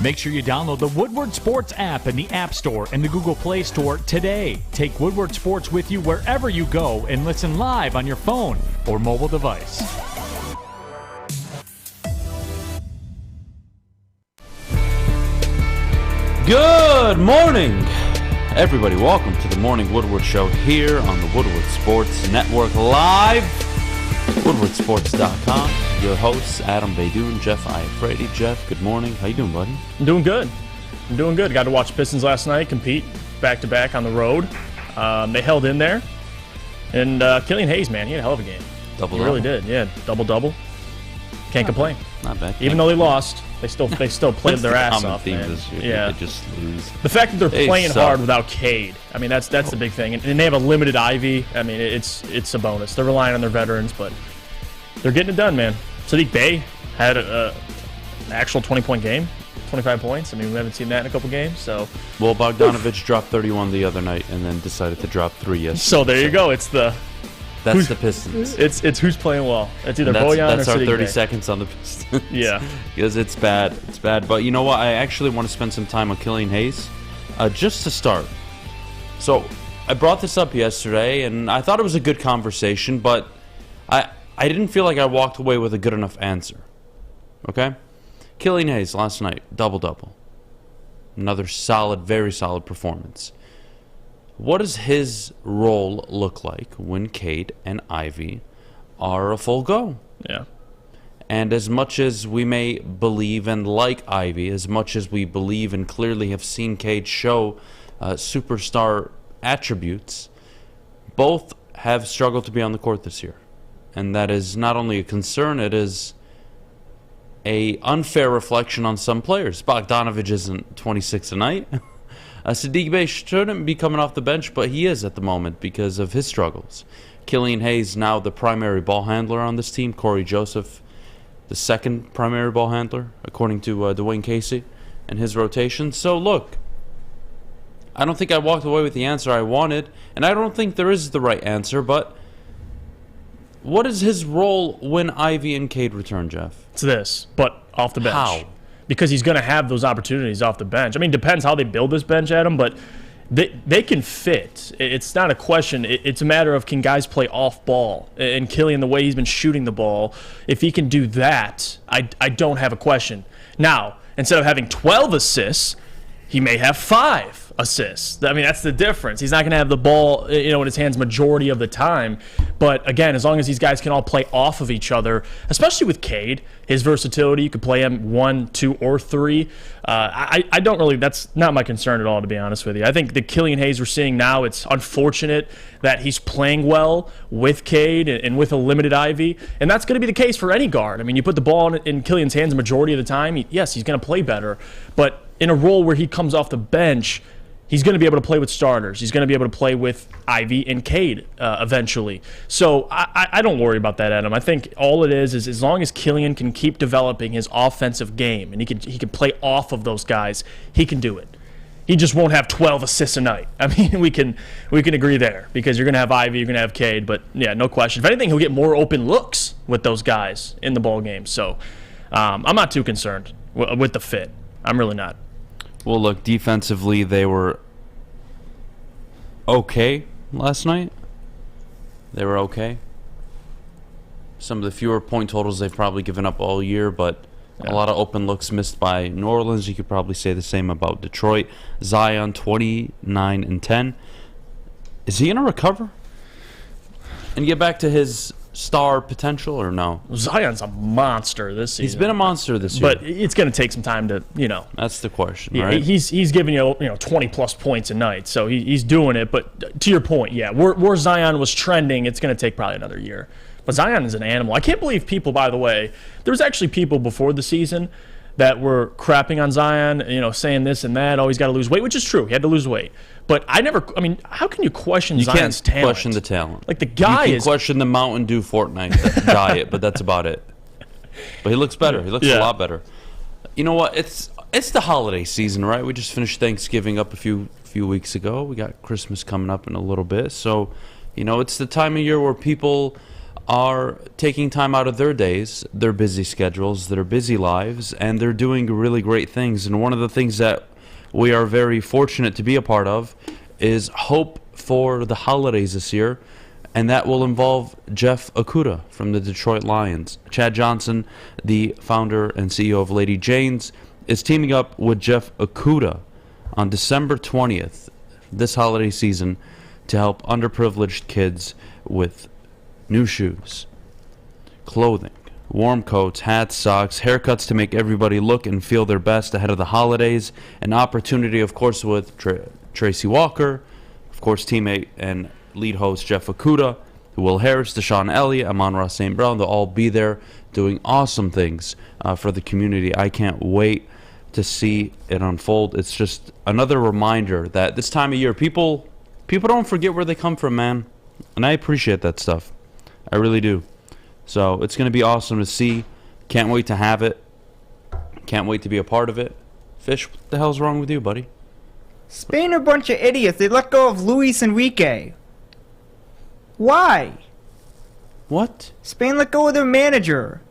Make sure you download the Woodward Sports app in the App Store and the Google Play Store today. Take Woodward Sports with you wherever you go and listen live on your phone or mobile device. Good morning, everybody. Welcome to the Morning Woodward Show here on the Woodward Sports Network live. WoodwardSports.com. Your hosts, Adham, Beydoun, Jeff, Iafrate. Jeff, good morning. How you doing, buddy? I'm doing good. Got to watch Pistons last night compete back-to-back on the road. They held in there. And Killian Hayes, man, he had a hell of a game. Double-double. He really did, yeah. Double-double. Can't complain. Not bad. Even though they lost, they still played their ass off, man. This year? Yeah. They just lose. The fact that they're playing suck. hard without Cade, I mean, that's the big thing. And they have a limited Ivy. I mean, it's a bonus. They're relying on their veterans, but they're getting it done, man. Sadiq Bey had an actual 20-point game, 25 points. I mean, we haven't seen that in a couple games. So, well, Bogdanovich dropped 31 the other night and then decided to drop 3 yesterday. So there you go. That's the Pistons. It's who's playing well. It's either Bojan or That's our Sadiq 30 Bey. seconds on the Pistons. Yeah. Because it's bad. It's bad. But you know what? I actually want to spend some time on Killian Hayes. Just to start. So, I brought this up yesterday, and I thought it was a good conversation, but I didn't feel like I walked away with a good enough answer. Okay? Killian Hayes last night, double-double. Another solid, very solid performance. What does his role look like when Cade and Ivy are a full go? Yeah. And as much as we may believe and like Ivy, as much as we believe and clearly have seen Cade show superstar attributes, both have struggled to be on the court this year. And that is not only a concern, it is a unfair reflection on some players. Bogdanovich isn't 26 a night. Sadiq Bey shouldn't be coming off the bench, but he is at the moment because of his struggles. Killian Hayes now the primary ball handler on this team. Corey Joseph, the second primary ball handler, according to Dwayne Casey and his rotation. So look, I don't think I walked away with the answer I wanted, and I don't think there is the right answer, but what is his role when Ivy and Cade return, Jeff? It's this, but off the bench. How? Because he's going to have those opportunities off the bench. I mean, depends how they build this bench, Adam, but they can fit. It's not a question. It's a matter of can guys play off ball. And Killian, the way he's been shooting the ball, if he can do that, I don't have a question. Now, instead of having 12 assists, he may have 5 assists. I mean, that's the difference. He's not going to have the ball, in his hands majority of the time. But again, as long as these guys can all play off of each other, especially with Cade, his versatility, you could play him 1, 2, or 3. I don't really. That's not my concern at all, to be honest with you. I think the Killian Hayes we're seeing now, it's unfortunate that he's playing well with Cade and with a limited Ivy, and that's going to be the case for any guard. I mean, you put the ball in Killian's hands the majority of the time, yes, he's going to play better, but in a role where he comes off the bench, he's going to be able to play with starters. He's going to be able to play with Ivy and Cade eventually. So I don't worry about that, Adam. I think all it is as long as Killian can keep developing his offensive game and he can play off of those guys, he can do it. He just won't have 12 assists a night. I mean, we can agree there because you're going to have Ivy, you're going to have Cade, but yeah, no question. If anything, he'll get more open looks with those guys in the ball game. So I'm not too concerned with the fit. I'm really not. Well, look, defensively, they were okay last night. They were okay. Some of the fewer point totals they've probably given up all year, but a lot of open looks missed by New Orleans. You could probably say the same about Detroit. Zion, 29 and 10. Is he going to recover and get back to his star potential or no? Zion's a monster this season. He's been a monster this year. But it's going to take some time to, That's the question, yeah, right? He's giving you 20-plus points a night, so he's doing it. But to your point, yeah, where Zion was trending, it's going to take probably another year. But Zion is an animal. I can't believe people, by the way, there was actually people before the season that were crapping on Zion, saying this and that. Oh, he's got to lose weight, which is true. He had to lose weight. But how can you question Zion's talent? You can't question the talent. Like, the guy You can question the Mountain Dew Fortnite diet, but that's about it. But he looks better. He looks a lot better. You know what? It's the holiday season, right? We just finished Thanksgiving up a few weeks ago. We got Christmas coming up in a little bit. So, it's the time of year where people are taking time out of their days, their busy schedules, their busy lives, and they're doing really great things. And one of the things that we are very fortunate to be a part of is Hope for the Holidays this year, and that will involve Jeff Okuda from the Detroit Lions. Chad Johnson, the founder and CEO of Lady Jane's, is teaming up with Jeff Okuda on December 20th this holiday season to help underprivileged kids with new shoes, clothing, warm coats, hats, socks, haircuts to make everybody look and feel their best ahead of the holidays. An opportunity, of course, with Tracy Walker, of course, teammate and lead host Jeff Okuda, Will Harris, Deshaun Elliott, Amon-Ra St. Brown. They'll all be there doing awesome things for the community. I can't wait to see it unfold. It's just another reminder that this time of year, people don't forget where they come from, man. And I appreciate that stuff. I really do. So it's going to be awesome to see. Can't wait to have it. Can't wait to be a part of it. Fish, what the hell's wrong with you, buddy? Spain are a bunch of idiots. They let go of Luis Enrique. Why? What? Spain let go of their manager.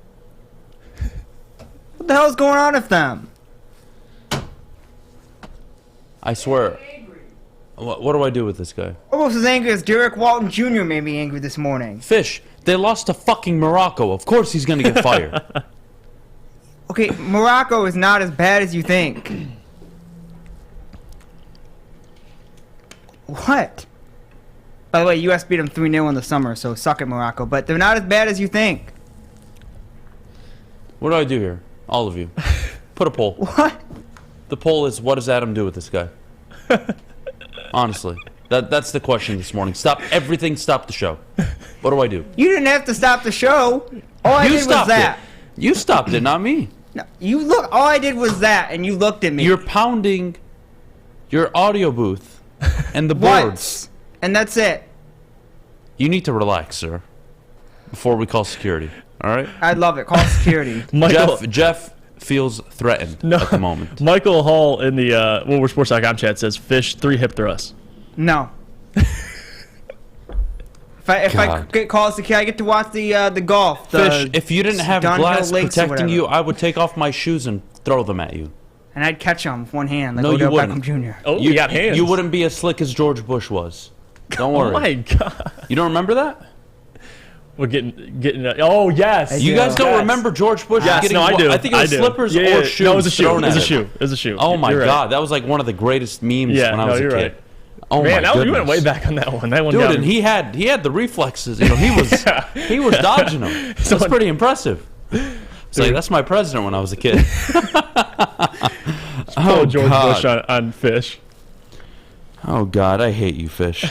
What the hell's going on with them? I swear. What do I do with this guy? Almost as angry as Derek Walton Jr. made me angry this morning. Fish, they lost to fucking Morocco. Of course he's going to get fired. Okay, Morocco is not as bad as you think. What? By the way, U.S. beat them 3-0 in the summer, so suck it, Morocco. But they're not as bad as you think. What do I do here? All of you. Put a poll. What? The poll is, what does Adam do with this guy? Honestly. That's the question this morning. Stop everything. Stop the show. What do I do? You didn't have to stop the show. All I did was that. You stopped it, not me. No, you look. All I did was that, and you looked at me. You're pounding your audio booth and the boards. Once, and that's it. You need to relax, sir, before we call security. All right? I love it. Call security. Jeff feels threatened at the moment. Michael Hall in the Woodward chat says, Fish, 3 hip thrusts. No. If I get calls to I get to watch the golf. Fish, if you didn't have glass lakes protecting you, I would take off my shoes and throw them at you. And I'd catch them with one hand, like No, you Odell wouldn't. Beckham Jr. Oh, you got hands. You wouldn't be as slick as George Bush was. Don't worry. Oh my God. You don't remember that? We're getting. Oh yes. You guys don't remember George Bush Yes, getting? no, I do. I think it was slippers or shoes. No, it was a shoe. thrown It was at a shoe. him. It was a shoe. Oh my You're God, right. that was like one of the greatest memes when I was a kid. Right. Oh Man, my goodness. you went way back on that one. That one, Dude, down. and he had the reflexes. You know, he was dodging them. That's pretty impressive. It's like, that's my president when I was a kid. Oh, George Bush on Fish. Oh God, I hate you, Fish.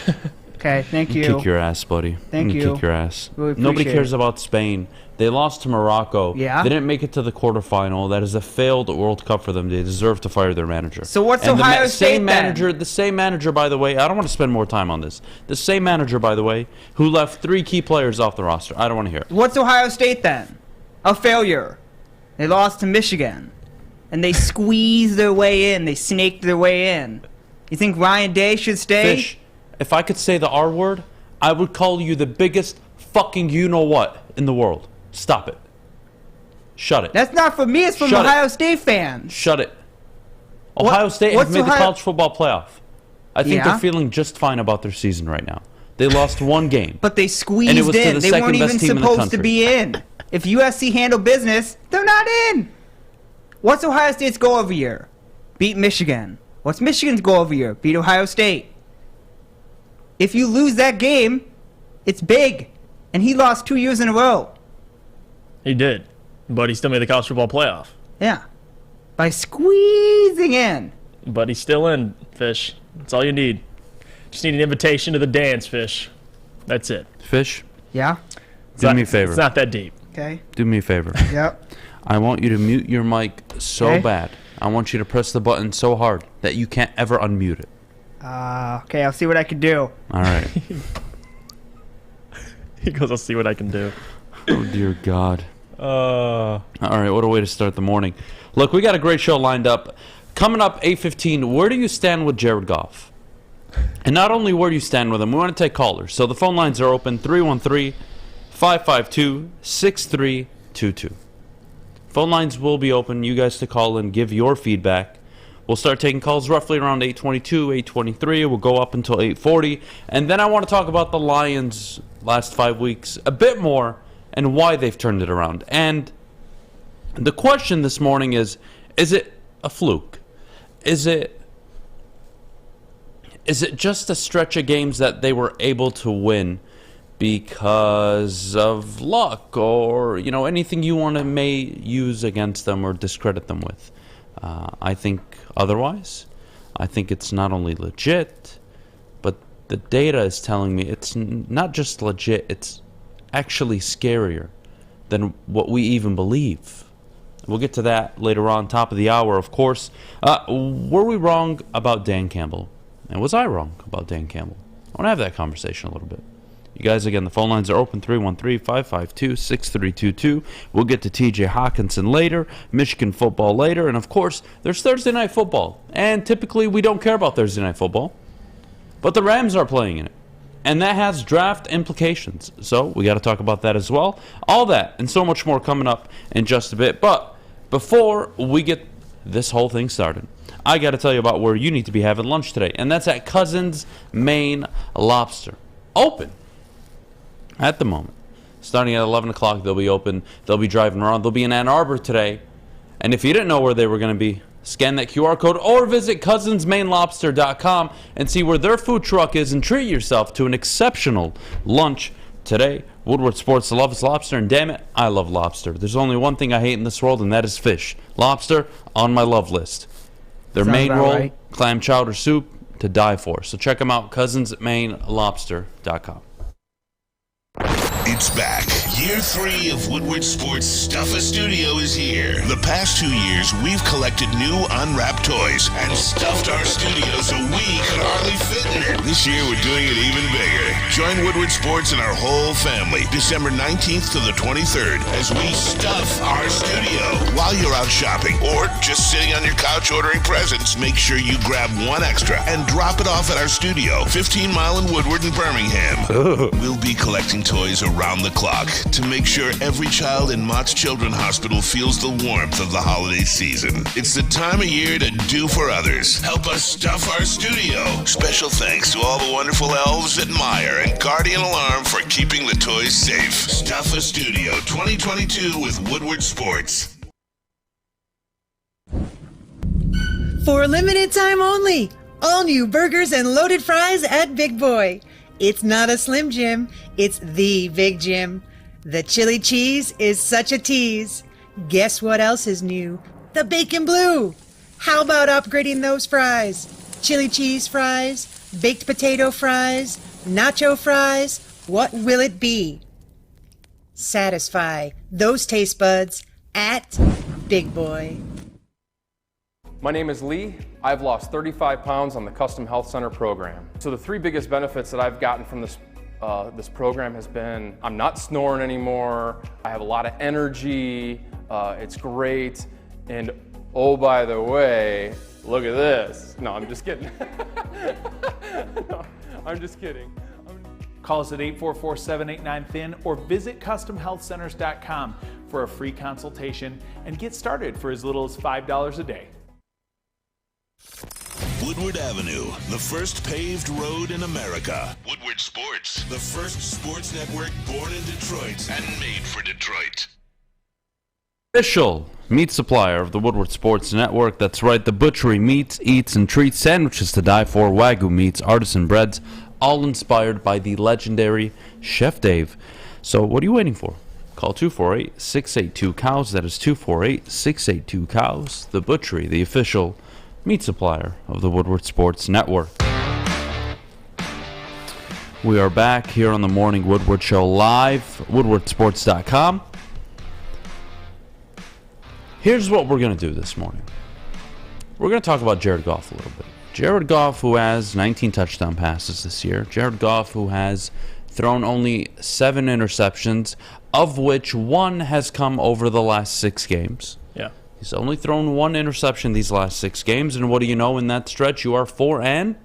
Okay, thank you. Kick your ass, buddy. Thank you. Kick your ass. Really Nobody appreciate cares it. about Spain. They lost to Morocco. Yeah? They didn't make it to the quarterfinal. That is a failed World Cup for them. They deserve to fire their manager. So what's And Ohio the State same then? manager, the same manager, by the way. I don't want to spend more time on this. The same manager, by the way, who left 3 key players off the roster. I don't want to hear it. What's Ohio State then? A failure. They lost to Michigan. And they squeezed their way in. They snaked their way in. You think Ryan Day should stay? Fish, if I could say the R word, I would call you the biggest fucking you-know-what in the world. Stop it. Shut it. That's not from me. It's from Shut it. Ohio State fans. Shut it. Ohio State has what's made the Ohio- college football playoff. I think Yeah? they're feeling just fine about their season right now. They lost 1 game. But they And it squeezed was to in. the They weren't second-best even team in the supposed to country. be in. If USC handle business, they're not in. What's Ohio State's goal every year? Beat Michigan. What's Michigan's goal every year? Beat Ohio State. If you lose that game, it's big. And he lost 2 years in a row. He did, but he still made the college football playoff. Yeah. By squeezing in. But he's still in, Fish. That's all you need. Just need an invitation to the dance, Fish. That's it. Fish, Yeah? do me a favor. It's not that deep. Okay. Do me a favor. Yep. I want you to mute your mic so Okay. bad. I want you to press the button so hard that you can't ever unmute it. Okay, I'll see what I can do. All right. He goes, I'll see what I can do. Oh, dear God. Uh, All right, what a way to start the morning. Look, we got a great show lined up. Coming up, 8:15, where do you stand with Jared Goff? And not only where do you stand with him, we want to take callers. So the phone lines are open, 313 888-552-6322. Phone lines will be open. You guys to call and give your feedback. We'll start taking calls roughly around 8:22, 8:23. We'll go up until 8:40. And then I want to talk about the Lions' last 5 weeks a bit more and why they've turned it around. And the question this morning is it a fluke? Is it just a stretch of games that they were able to win because of luck or, anything you want to may use against them or discredit them with? I think otherwise. I think it's not only legit, but the data is telling me it's not just legit, it's actually scarier than what we even believe. We'll get to that later on, top of the hour, of course. Were we wrong about Dan Campbell? And was I wrong about Dan Campbell? I want to have that conversation a little bit. You guys, again, the phone lines are open, 313-552-6322. We'll get to TJ Hockenson later, Michigan football later, and of course, there's Thursday Night Football. And typically, we don't care about Thursday Night Football, but the Rams are playing in it. And that has draft implications. So we got to talk about that as well. All that and so much more coming up in just a bit. But before we get this whole thing started, I got to tell you about where you need to be having lunch today. And that's at Cousins Maine Lobster. Open at the moment. Starting at 11 o'clock, they'll be open. They'll be driving around. They'll be in Ann Arbor today. And if you didn't know where they were going to be, scan that QR code or visit cousinsmainelobster.com and see where their food truck is and treat yourself to an exceptional lunch today. Woodward Sports loves lobster, and damn it, I love lobster. There's only one thing I hate in this world, and that is fish. Lobster on my love list. Their main roll, right? Clam chowder soup, to die for. So check them out, cousinsmainelobster.com. It's back. Year 3 of Woodward Sports Stuff-A Studio is here. The past 2 years, we've collected new unwrapped toys and stuffed our studio so we could hardly fit in it. This year, we're doing it even bigger. Join Woodward Sports and our whole family December 19th to the 23rd as we stuff our studio. While you're out shopping or just sitting on your couch ordering presents, make sure you grab one extra and drop it off at our studio, 15 Mile in Woodward in Birmingham. We'll be collecting toys around the clock to make sure every child in Mott's Children's Hospital feels the warmth of the holiday season. It's the time of year to do for others. Help us stuff our studio. Special thanks to all the wonderful elves at Meyer and Guardian Alarm for keeping the toys safe. Stuff-A Studio 2022 with Woodward Sports. For a limited time only, all new burgers and loaded fries at Big Boy. It's not a Slim Jim, it's the Big Jim. The chili cheese is such a tease. Guess what else is new? The bacon blue. How about upgrading those fries? Chili cheese fries, baked potato fries, nacho fries, what will it be? Satisfy those taste buds at Big Boy. My name is Lee. I've lost 35 pounds on the Custom Health Center program. So the 3 biggest benefits that I've gotten from this program has been I'm not snoring anymore, I have a lot of energy, it's great, and oh, by the way, look at this. No, I'm just kidding. No, I'm just kidding. Call us at 844-789-THIN or visit CustomHealthCenters.com for a free consultation and get started for as little as $5 a day. Woodward Avenue, the first paved road in America. Woodward Sports, the first sports network born in Detroit and made for Detroit. Official meat supplier of the Woodward Sports Network. That's right, the butchery meats, eats, and treats, sandwiches to die for, Wagyu meats, artisan breads, all inspired by the legendary Chef Dave. So what are you waiting for? Call 248-682-COWS. That is 248-682-COWS. The butchery, the official meat supplier of the Woodward Sports Network. We are back here on the Morning Woodward Show live, woodwardsports.com. Here's what we're going to do this morning. We're going to talk about Jared Goff a little bit. Jared Goff, who has 19 touchdown passes this year. Jared Goff, who has thrown only 7 interceptions, of which 1 has come over the last 6 games. Yeah. He's only thrown 1 interception these last 6 games, and what do you know, in that stretch, you are 4-2.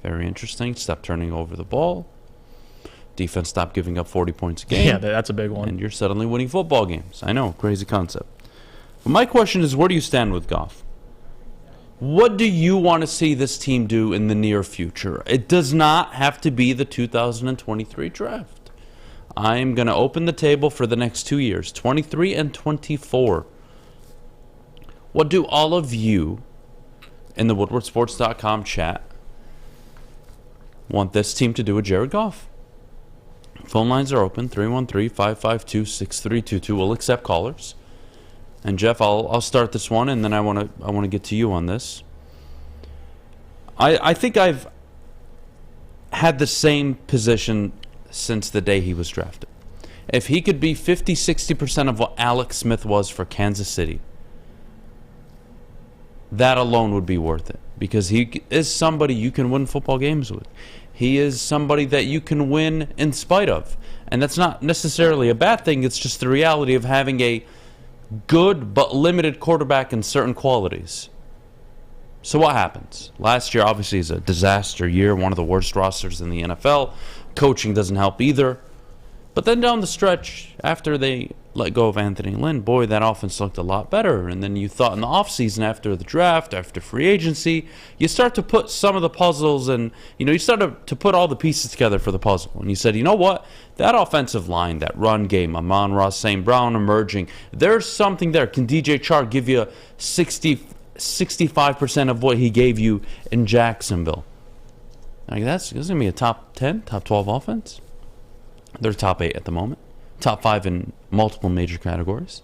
Very interesting. Stop turning over the ball. Defense stopped giving up 40 points a game. Yeah, that's a big one. And you're suddenly winning football games. I know, crazy concept. But my question is, where do you stand with Goff? What do you want to see this team do in the near future? It does not have to be the 2023 draft. I am going to open the table for the next 2 years, 23 and 24. What do all of you in the WoodwardSports.com chat want this team to do with Jared Goff? Phone lines are open, 313-552-6322. We'll accept callers. And Jeff, I'll start this one, and then I want to get to you on this. I think I've had the same position since the day he was drafted. If he could be 50-60% of what Alex Smith was for Kansas City, that alone would be worth it, because he is somebody you can win football games with. He is somebody that you can win in spite of. And that's not necessarily a bad thing. It's just the reality of having a good but limited quarterback in certain qualities. So what happens? Last year obviously is a disaster year, one of the worst rosters in the NFL. Coaching doesn't help either. But then down the stretch, after they let go of Anthony Lynn, boy, that offense looked a lot better. And then you thought in the offseason, after the draft, after free agency, you start to put some of the puzzles and, you start to put all the pieces together for the puzzle. And you said, you know what? That offensive line, that run game, Amon-Ra St. Brown emerging, there's something there. Can DJ Chark give you 65% of what he gave you in Jacksonville? Like, that's going to be a top 10, top 12 offense. They're top 8 at the moment. Top 5 in multiple major categories.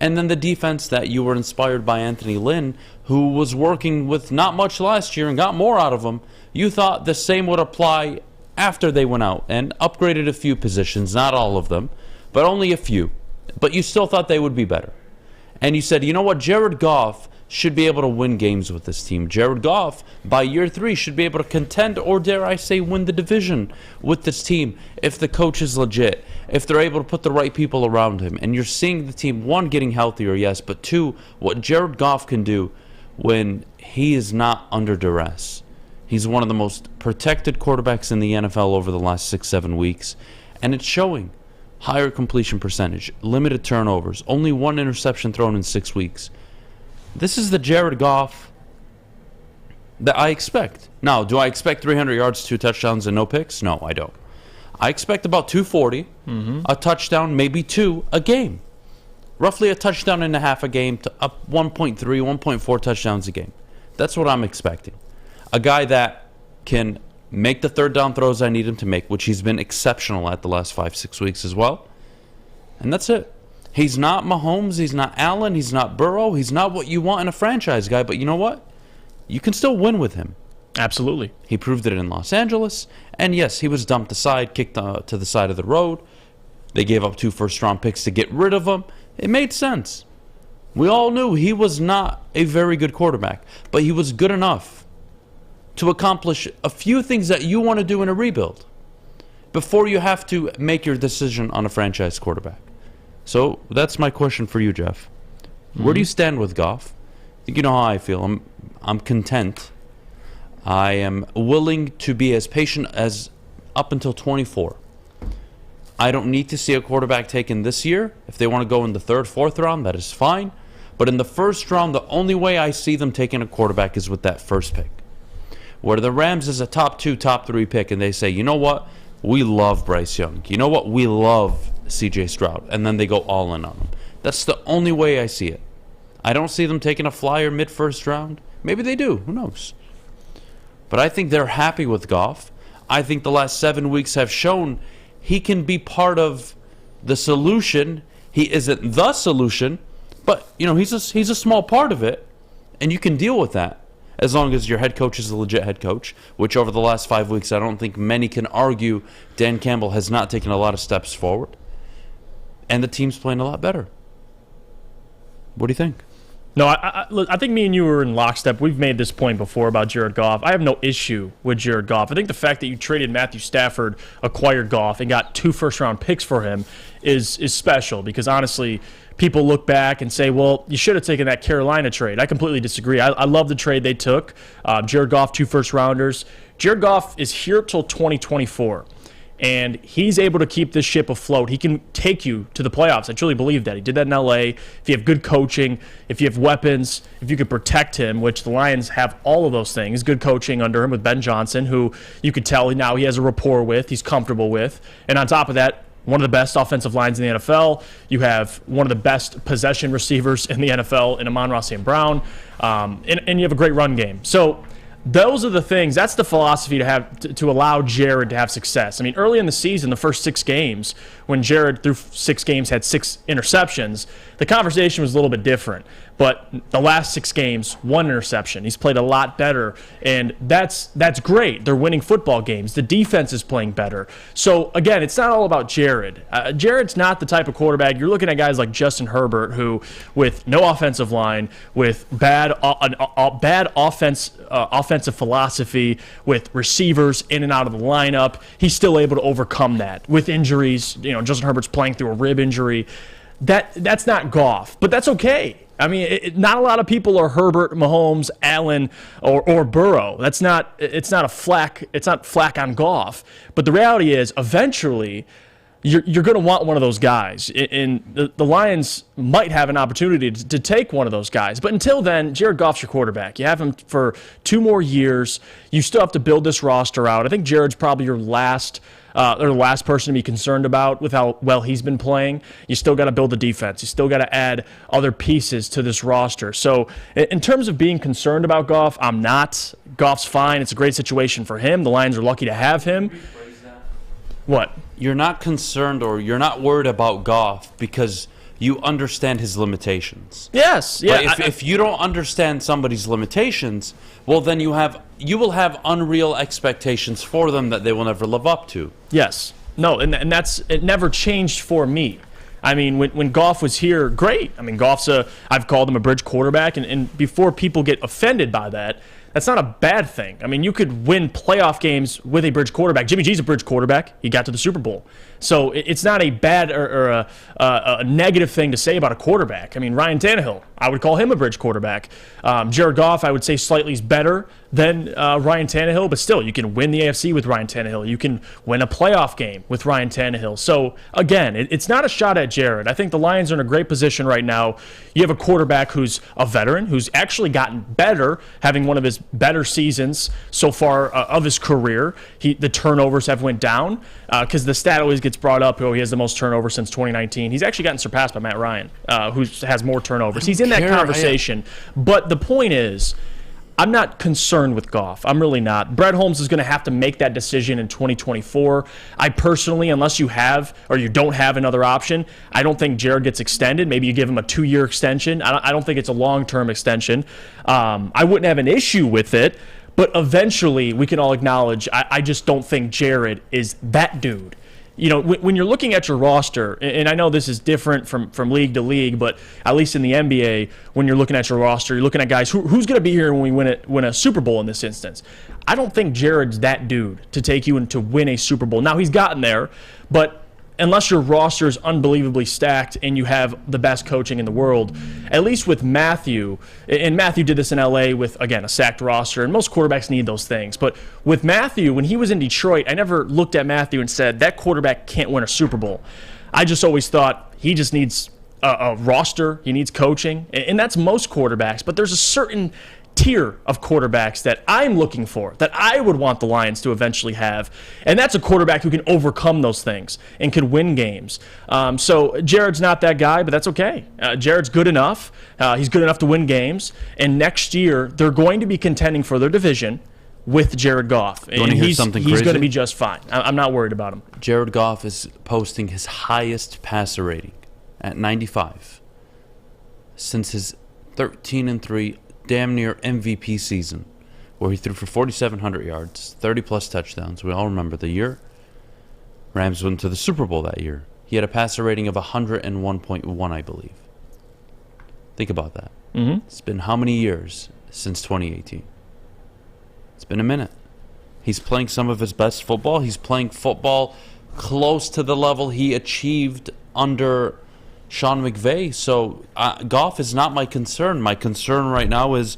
And then the defense that you were inspired by Anthony Lynn, who was working with not much last year and got more out of them. You thought the same would apply after they went out and upgraded a few positions, not all of them, but only a few. But you still thought they would be better. And you said, you know what, Jared Goff should be able to win games with this team. Jared Goff, by year 3, should be able to contend, or dare I say, win the division with this team if the coach is legit, if they're able to put the right people around him. And you're seeing the team, 1, getting healthier, yes, but 2, what Jared Goff can do when he is not under duress. He's one of the most protected quarterbacks in the NFL over the last 6-7 weeks, and it's showing. Higher completion percentage, limited turnovers, only 1 interception thrown in 6 weeks. This is the Jared Goff that I expect. Now, do I expect 300 yards, 2 touchdowns, and no picks? No, I don't. I expect about 240, a touchdown, maybe 2 a game. Roughly a touchdown and a half a game to up 1.3, 1.4 touchdowns a game. That's what I'm expecting. A guy that can make the third down throws I need him to make, which he's been exceptional at the last 5-6 weeks as well. And that's it. He's not Mahomes, he's not Allen, he's not Burrow, he's not what you want in a franchise guy, but you know what? You can still win with him. Absolutely. He proved it in Los Angeles, and yes, he was dumped aside, kicked to the side of the road. They gave up 2 first-round picks to get rid of him. It made sense. We all knew he was not a very good quarterback, but he was good enough to accomplish a few things that you want to do in a rebuild before you have to make your decision on a franchise quarterback. So that's my question for you, Jeff. Where do you stand with Goff? I think you know how I feel. I'm content. I am willing to be as patient as up until 24. I don't need to see a quarterback taken this year. If they want to go in the 3rd, 4th round, that is fine. But in the 1st round, the only way I see them taking a quarterback is with that 1st pick. Where the Rams is a top 2, top 3 pick, and they say, you know what? We love Bryce Young. You know what? We love CJ Stroud. And then they go all in on him. That's the only way I see it. I don't see them taking a flyer mid-1st round. Maybe they do. Who knows? But I think they're happy with Goff. I think the last 7 weeks have shown he can be part of the solution. He isn't the solution, but he's a small part of it, and you can deal with that as long as your head coach is a legit head coach, which over the last 5 weeks I don't think many can argue Dan Campbell has not taken a lot of steps forward, and the team's playing a lot better. What do you think? No, I think me and you were in lockstep. We've made this point before about Jared Goff. I have no issue with Jared Goff. I think the fact that you traded Matthew Stafford, acquired Goff, and got 2 first-round picks for him is special because, honestly, people look back and say, well, you should have taken that Carolina trade. I completely disagree. I love the trade they took. Jared Goff, 2 first-rounders. Jared Goff is here till 2024. and he's able to keep this ship afloat. He can take you to the playoffs. I truly believe that. He did that in L.A. If you have good coaching, if you have weapons, if you could protect him, which the Lions have all of those things, good coaching under him with Ben Johnson, who you could tell now he has a rapport with, he's comfortable with. And on top of that, one of the best offensive lines in the NFL. You have one of the best possession receivers in the NFL in Amon-Ra St. Brown. And you have a great run game. So those are the things. That's the philosophy to have to allow Jared to have success. I mean, early in the season, the first 6 games, when Jared through 6 games had 6 interceptions, the conversation was a little bit different. But the last 6 games, 1 interception. He's played a lot better, and that's great. They're winning football games. The defense is playing better. So, again, it's not all about Jared. Jared's not the type of quarterback. You're looking at guys like Justin Herbert, who, with no offensive line, with bad offensive philosophy, with receivers in and out of the lineup, he's still able to overcome that. With injuries, Justin Herbert's playing through a rib injury. That's not Goff, but that's okay. I mean, not a lot of people are Herbert, Mahomes, Allen, or Burrow. It's not flack on Goff. But the reality is, eventually, you're going to want one of those guys. And the Lions might have an opportunity to take one of those guys. But until then, Jared Goff's your quarterback. You have him for 2 more years. You still have to build this roster out. I think Jared's probably your last person to be concerned about with how well he's been playing. You still got to build the defense. You still got to add other pieces to this roster. So in terms of being concerned about Goff, I'm not. Goff's fine. It's a great situation for him. The Lions are lucky to have him. What? You're not concerned or you're not worried about Goff because you understand his limitations. Yes. Yeah. But if you don't understand somebody's limitations, well, then you will have unreal expectations for them that they will never live up to. Yes. No, and it never changed for me. I mean, when Goff was here, great. I mean, I've called him a bridge quarterback, and before people get offended by that, that's not a bad thing. I mean, you could win playoff games with a bridge quarterback. Jimmy G's a bridge quarterback. He got to the Super Bowl. So it's not a bad or a negative thing to say about a quarterback. I mean, Ryan Tannehill, I would call him a bridge quarterback. Jared Goff, I would say slightly is better than Ryan Tannehill, but still, you can win the AFC with Ryan Tannehill. You can win a playoff game with Ryan Tannehill. So, again, it's not a shot at Jared. I think the Lions are in a great position right now. You have a quarterback who's a veteran, who's actually gotten better, having one of his better seasons so far of his career. The turnovers have went down because the stat always gets brought up, he has the most turnovers since 2019. He's actually gotten surpassed by Matt Ryan, who has more turnovers. He's in that conversation. But the point is, I'm not concerned with Goff. I'm really not. Brett Holmes is going to have to make that decision in 2024. I personally, unless you have or you don't have another option, I don't think Jared gets extended. Maybe you give him a 2-year extension. I don't think it's a long-term extension. I wouldn't have an issue with it, but eventually we can all acknowledge I just don't think Jared is that dude. When you're looking at your roster, and I know this is different from league to league, but at least in the NBA, when you're looking at your roster, you're looking at guys who's going to be here when we win a Super Bowl in this instance. I don't think Jared's that dude to take you and to win a Super Bowl. Now, he's gotten there, but unless your roster is unbelievably stacked and you have the best coaching in the world, at least with Matthew, and Matthew did this in LA with, again, a stacked roster, and most quarterbacks need those things. But with Matthew, when he was in Detroit, I never looked at Matthew and said, that quarterback can't win a Super Bowl. I just always thought he just needs a roster, he needs coaching, and that's most quarterbacks. But there's a certain tier of quarterbacks that I'm looking for, that I would want the Lions to eventually have, and that's a quarterback who can overcome those things and can win games. So Jared's not that guy, but that's okay. Jared's good enough. He's good enough to win games, and next year they're going to be contending for their division with Jared Goff. And he's going to be just fine. I'm not worried about him. Jared Goff is posting his highest passer rating at 95 since his 13-3 damn near MVP season, where he threw for 4,700 yards, 30-plus touchdowns. We all remember the year. Rams went to the Super Bowl that year. He had a passer rating of 101.1, I believe. Think about that. Mm-hmm. It's been how many years since 2018? It's been a minute. He's playing some of his best football. He's playing football close to the level he achieved under Sean McVay. So Goff is not my concern. My concern right now is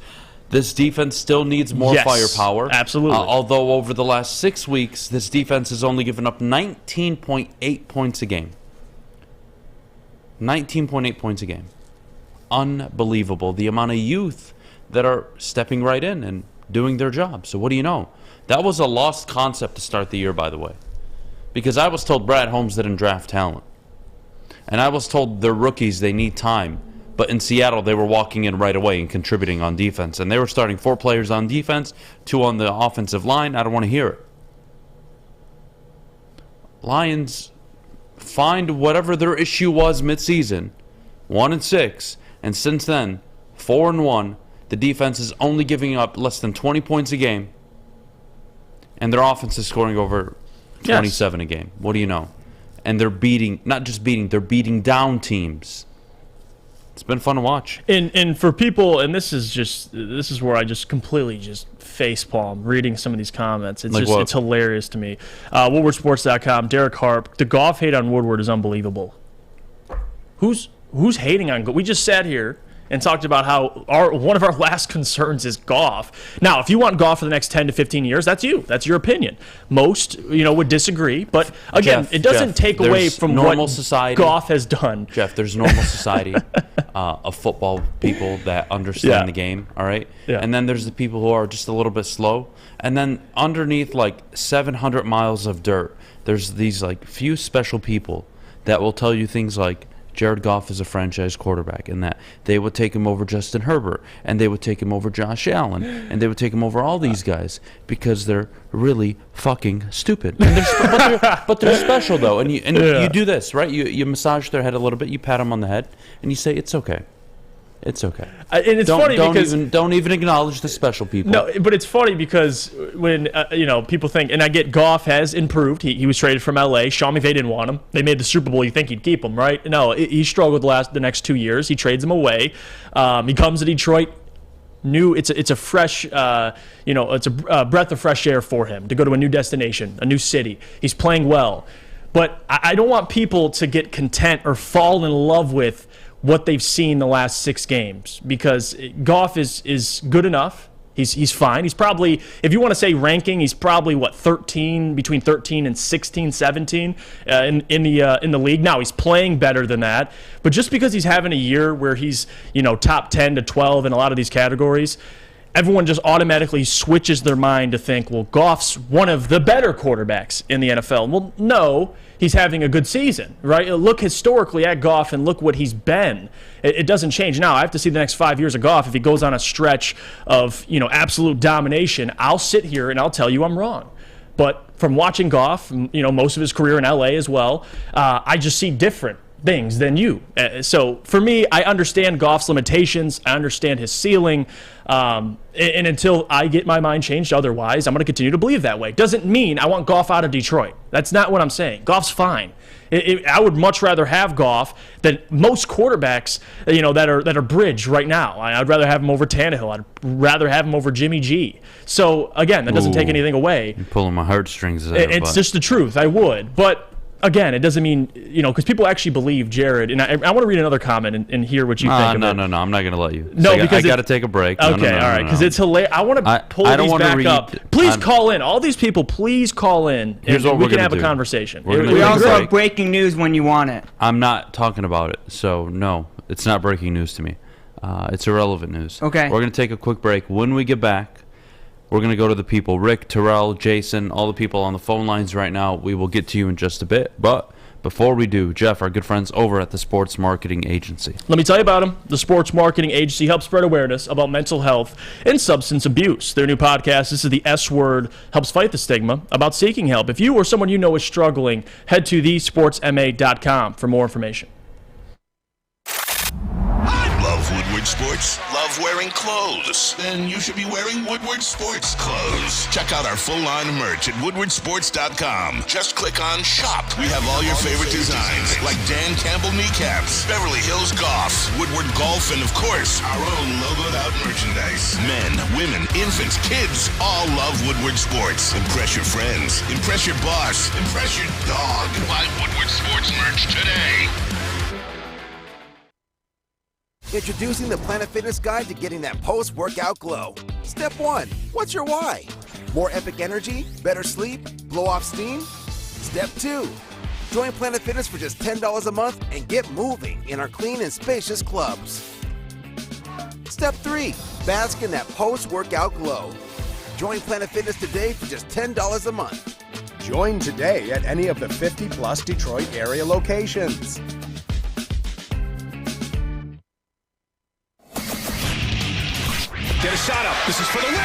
This defense still needs more firepower. Absolutely. Although over the last 6 weeks, this defense has only given up 19.8 points a game. 19.8 points a game. Unbelievable. The amount of youth that are stepping right in and doing their job. So what do you know? That was a lost concept to start the year, by the way. Because I was told Brad Holmes didn't draft talent. And I was told they're rookies, they need time. But in Seattle, they were walking in right away and contributing on defense. And they were starting 4 players on defense, 2 on the offensive line. I don't want to hear it. Lions find whatever their issue was midseason, 1-6. And since then, 4-1. The defense is only giving up less than 20 points a game. And their offense is scoring over 27 a game. What do you know? And they're beating, not just beating, they're beating down teams. It's been fun to watch. And for people, and this is where I just completely just facepalm reading some of these comments. It's it's hilarious to me. WoodwardSports.com, Derek Harp, the Goff hate on Woodward is unbelievable. Who's hating on Goff? We just sat here and talked about how one of our last concerns is Goff. Now, if you want Goff for the next 10 to 15 years, that's you. That's your opinion. Most, would disagree. But, again, it doesn't take away from what society, Goff has done. Jeff, there's normal society of football people that understand the game, all right? Yeah. And then there's the people who are just a little bit slow. And then underneath, 700 miles of dirt, there's these, few special people that will tell you things like, Jared Goff is a franchise quarterback, and that they would take him over Justin Herbert, and they would take him over Josh Allen, and they would take him over all these guys because they're really fucking stupid. And but they're special, though. And you do this, right? You massage their head a little bit, you pat them on the head, and you say, it's okay. It's okay. And it's funny because don't even acknowledge the special people. No, but it's funny because when people think, and I get Goff has improved. He was traded from L.A. Sean McVay didn't want him. They made the Super Bowl. You think he'd keep him, right? No, he struggled the next 2 years. He trades him away. He comes to Detroit. It's a fresh, it's a breath of fresh air for him to go to a new destination, a new city. He's playing well, but I don't want people to get content or fall in love with what they've seen the last 6 games, because Goff is good enough. He's fine. He's probably, if you want to say ranking, he's probably between 13 and 16, 17 in the league. Now he's playing better than that, but just because he's having a year where he's top 10 to 12 in a lot of these categories, everyone just automatically switches their mind to think, well, Goff's one of the better quarterbacks in the NFL. Well, no, he's having a good season, right? Look historically at Goff and look what he's been. It doesn't change. Now, I have to see the next 5 years of Goff. If he goes on a stretch of, absolute domination, I'll sit here and I'll tell you I'm wrong. But from watching Goff, most of his career in L.A. as well, I just see different things than you. So for me, I understand Goff's limitations. I understand his ceiling. And until I get my mind changed otherwise, I'm going to continue to believe that way. Doesn't mean I want Goff out of Detroit. That's not what I'm saying. Goff's fine. I would much rather have Goff than most quarterbacks, that are bridge right now. I'd rather have him over Tannehill. I'd rather have him over Jimmy G. So again, that doesn't take anything away. You're pulling my heartstrings there. It's just the truth. I would, but. Again, it doesn't mean, because people actually believe Jared, and I want to read another comment and hear what you think of it. No, I'm not going to let you. No, because I got to take a break. Okay, all right, because it's hilarious. I want to pull these back up. Please call in. All these people, please call in, and we can have a conversation. We also have breaking news when you want it. I'm not talking about it, so no, it's not breaking news to me. It's irrelevant news. Okay. We're going to take a quick break. When we get back, we're going to go to the people, Rick, Terrell, Jason, all the people on the phone lines right now. We will get to you in just a bit. But before we do, Jeff, our good friends over at the Sports Marketing Agency. Let me tell you about them. The Sports Marketing Agency helps spread awareness about mental health and substance abuse. Their new podcast, This is the S Word, helps fight the stigma about seeking help. If you or someone you know is struggling, head to thesportsma.com for more information. Love Woodward Sports? Love wearing clothes? Then you should be wearing Woodward Sports clothes. Check out our full line of merch at woodwardsports.com. Just click on Shop. We have all your favorite designs, like Dan Campbell kneecaps, Beverly Hills Goff, Woodward Golf, and of course, our own logoed out merchandise. Men, women, infants, kids all love Woodward Sports. Impress your friends. Impress your boss. Impress your dog. Buy Woodward Sports merch today. Introducing the Planet Fitness Guide to getting that post-workout glow. Step 1. What's your why? More epic energy? Better sleep? Blow off steam? Step 2. Join Planet Fitness for just $10 a month and get moving in our clean and spacious clubs. Step 3. Bask in that post-workout glow. Join Planet Fitness today for just $10 a month. Join today at any of the 50-plus Detroit area locations. Get a shot up. This is for the win.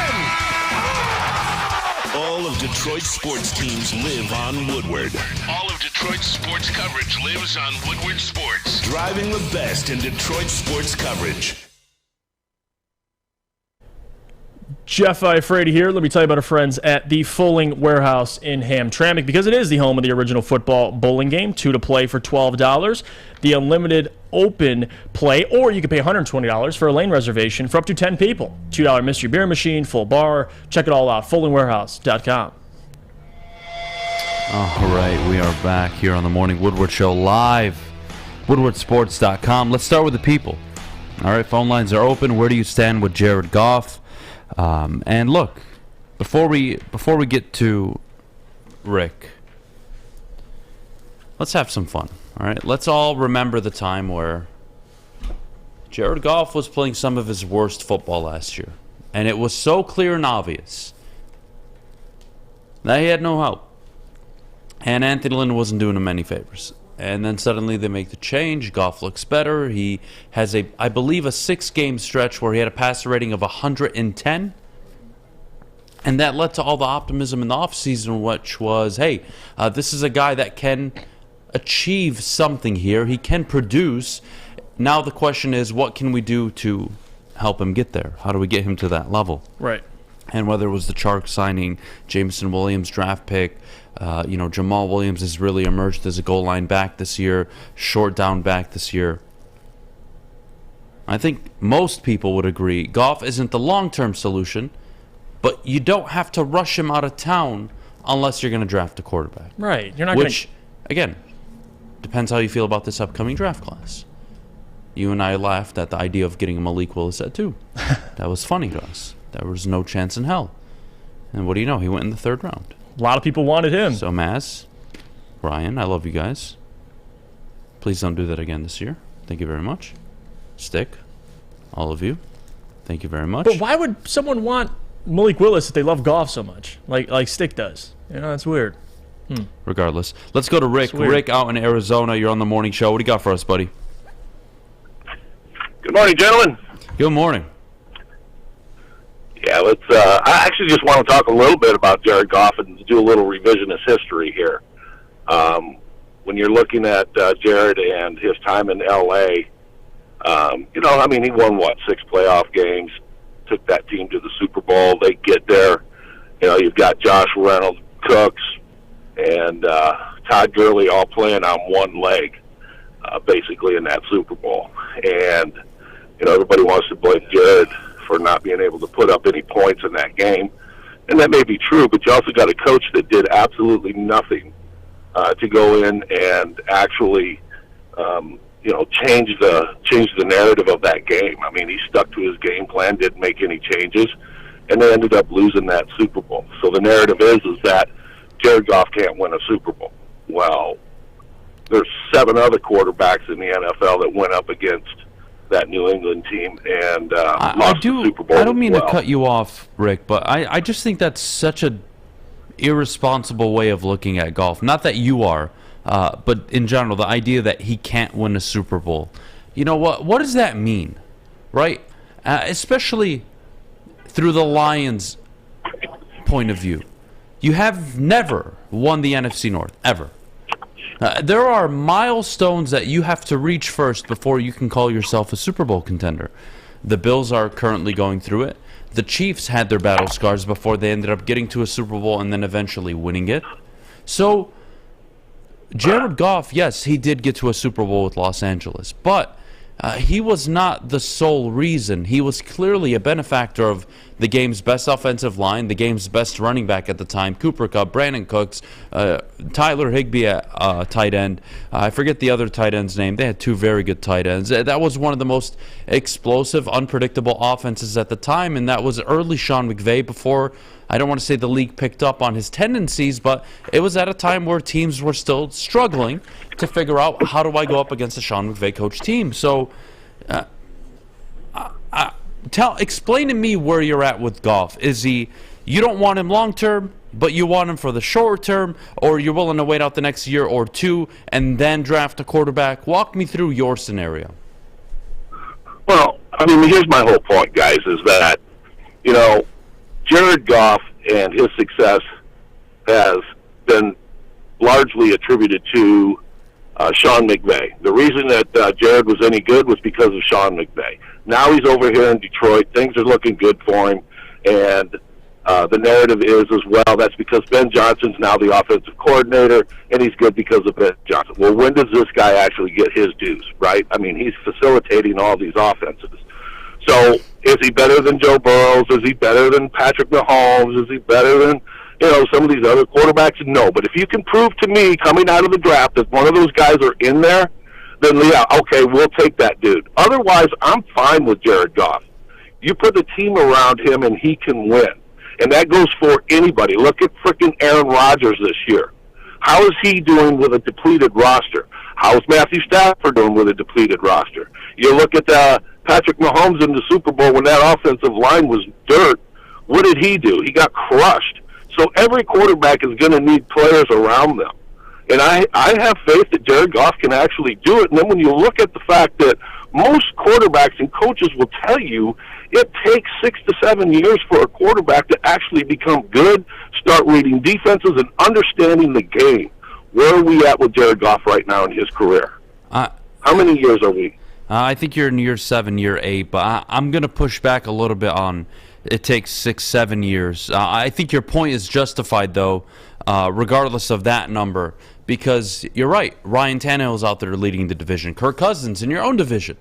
All of Detroit's sports teams live on Woodward. All of Detroit's sports coverage lives on Woodward Sports. Driving the best in Detroit sports coverage. Jeff Iafrate here. Let me tell you about our friends at the Fulling Warehouse in Hamtramck, because it is the home of the original football bowling game. 2 to play for $12. The unlimited open play, or you can pay $120 for a lane reservation for up to 10 people. $2 mystery beer machine, full bar. Check it all out. FullingWarehouse.com. All right, we are back here on the Morning Woodward Show live. WoodwardSports.com. Let's start with the people. All right, phone lines are open. Where do you stand with Jared Goff? And look, before we get to Rick, let's have some fun. All right, let's all remember the time where Jared Goff was playing some of his worst football last year, and it was so clear and obvious that he had no help, and Anthony Lynn wasn't doing him any favors. And then suddenly they make the change. Goff looks better. He has I believe, a 6-game stretch where he had a passer rating of 110. And that led to all the optimism in the offseason, which was, hey, this is a guy that can achieve something here. He can produce. Now the question is, what can we do to help him get there? How do we get him to that level? Right. And whether it was the Chark signing, Jameson Williams draft pick, Jamal Williams has really emerged as a goal line back this year, short down back this year. I think most people would agree Goff isn't the long-term solution, but you don't have to rush him out of town unless you're going to draft a quarterback. Right. You're not Which, again, depends how you feel about this upcoming draft class. You and I laughed at the idea of getting Malik Willis at 2. That was funny to us. There was no chance in hell. And what do you know? He went in the 3rd round. A lot of people wanted him. So, Maz, Ryan, I love you guys. Please don't do that again this year. Thank you very much. Stick, all of you, thank you very much. But why would someone want Malik Willis if they love Goff so much? Like Stick does. You know, that's weird. Regardless. Let's go to Rick. Rick out in Arizona. You're on the morning show. What do you got for us, buddy? Good morning, gentlemen. Good morning. Yeah, let's. I actually just want to talk a little bit about Jared Goff and do a little revisionist history here. When you're looking at Jared and his time in L.A., he won, 6 playoff games, took that team to the Super Bowl. They get there. You've got Josh Reynolds, Cooks, and Todd Gurley all playing on one leg, basically, in that Super Bowl. And, everybody wants to blame Jared for not being able to put up any points in that game. And that may be true, but you also got a coach that did absolutely nothing to go in and actually, change the narrative of that game. I mean, he stuck to his game plan, didn't make any changes, and they ended up losing that Super Bowl. So the narrative is that Jared Goff can't win a Super Bowl. Well, there's 7 other quarterbacks in the NFL that went up against that New England team and lost the Super Bowl. I don't mean to cut you off, Rick, but I just think that's such a irresponsible way of looking at golf. Not that you are, but in general, the idea that he can't win a Super Bowl. You know what does that mean, right? Especially through the Lions' point of view. You have never won the NFC North, ever. There are milestones that you have to reach first before you can call yourself a Super Bowl contender. The Bills are currently going through it. The Chiefs had their battle scars before they ended up getting to a Super Bowl and then eventually winning it. So, Jared Goff, yes, he did get to a Super Bowl with Los Angeles, but he was not the sole reason. He was clearly a benefactor of the game's best offensive line, the game's best running back at the time, Cooper Kupp, Brandon Cooks, Tyler Higbee at tight end. I forget the other tight end's name. They had two very good tight ends. That was one of the most explosive, unpredictable offenses at the time, and that was early Sean McVay before, I don't want to say the league picked up on his tendencies, but it was at a time where teams were still struggling to figure out, how do I go up against a Sean McVay coach team? So explain to me where you're at with Goff. Is he, you don't want him long term, but you want him for the short term, or you're willing to wait out the next year or two and then draft a quarterback? Walk me through your scenario. Well, I mean, here's my whole point, guys, is that, you know, Jared Goff and his success has been largely attributed to Sean McVay. The reason that Jared was any good was because of Sean McVay. Now he's over here in Detroit. Things are looking good for him, and the narrative is as well, that's because Ben Johnson's now the offensive coordinator, and he's good because of Ben Johnson. Well, when does this guy actually get his dues, right? I mean, he's facilitating all these offenses. So is he better than Joe Burrows? Is he better than Patrick Mahomes? Is he better than, you know, some of these other quarterbacks? No. But if you can prove to me coming out of the draft that one of those guys are in there, then, yeah, okay, we'll take that dude. Otherwise, I'm fine with Jared Goff. You put the team around him and he can win. And that goes for anybody. Look at frickin' Aaron Rodgers this year. How is he doing with a depleted roster? How is Matthew Stafford doing with a depleted roster? You look at Patrick Mahomes in the Super Bowl when that offensive line was dirt. What did he do? He got crushed. So every quarterback is going to need players around them. And I have faith that Jared Goff can actually do it. And then when you look at the fact that most quarterbacks and coaches will tell you it takes 6 to 7 years for a quarterback to actually become good, start reading defenses and understanding the game. Where are we at with Jared Goff right now in his career? How many years are we? I think you're in year 7, year 8, but I'm going to push back a little bit on it takes 6, 7 years. I think your point is justified, though, regardless of that number, because you're right. Ryan Tannehill's out there leading the division. Kirk Cousins in your own division,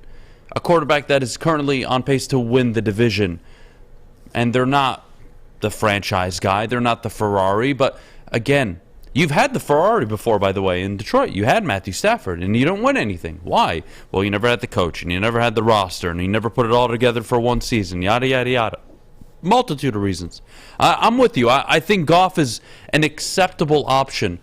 a quarterback that is currently on pace to win the division. And they're not the franchise guy. They're not the Ferrari. But, again, you've had the Ferrari before, by the way, in Detroit. You had Matthew Stafford, and you don't win anything. Why? Well, you never had the coach, and you never had the roster, and you never put it all together for one season, yada, yada, yada. Multitude of reasons. I'm with you. I think Goff is an acceptable option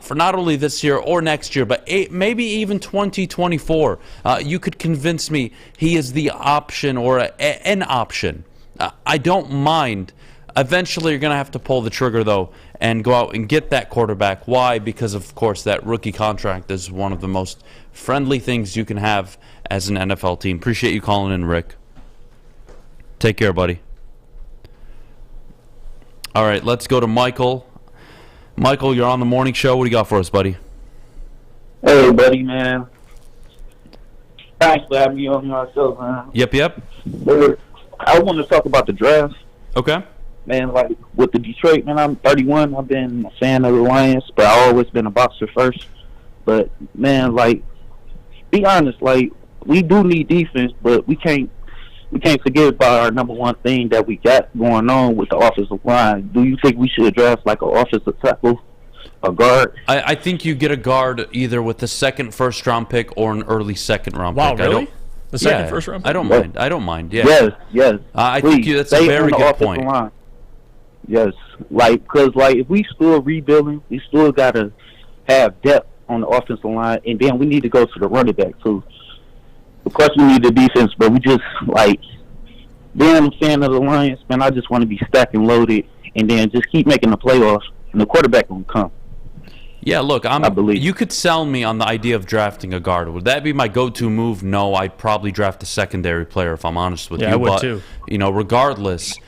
for not only this year or next year, but maybe even 2024. You could convince me he is the option or an option. I don't mind. Eventually, you're going to have to pull the trigger, though, and go out and get that quarterback. Why? Because, of course, that rookie contract is one of the most friendly things you can have as an NFL team. Appreciate you calling in, Rick. Take care, buddy. All right, let's go to Michael. Michael, you're on the morning show. What do you got for us, buddy? Hey, buddy, man. Thanks for having me on your show, man. Yep. I want to talk about the draft. Okay. Man, like, with the Detroit, man, I'm 31. I've been a fan of the Lions, but I've always been a boxer first. But, man, like, be honest, like, we do need defense, but we can't forget about our number one thing that we got going on with the offensive line. Do you think we should draft like an offensive tackle, a guard? I think you get a guard either with the second first-round pick or an early second-round pick. Wow, really? The second first-round pick? I don't mind. Yeah. Yes. I think that's a very good point. Line. Yes, because if we still rebuilding, we still got to have depth on the offensive line, and then we need to go to the running back too. Of course, we need the defense, but we just, being a fan of the Lions, man, I just want to be stacked and loaded and then just keep making the playoffs, and the quarterback will come. Yeah, look, I believe. You could sell me on the idea of drafting a guard. Would that be my go-to move? No, I'd probably draft a secondary player, if I'm honest with you. Yeah, I would too. Regardless,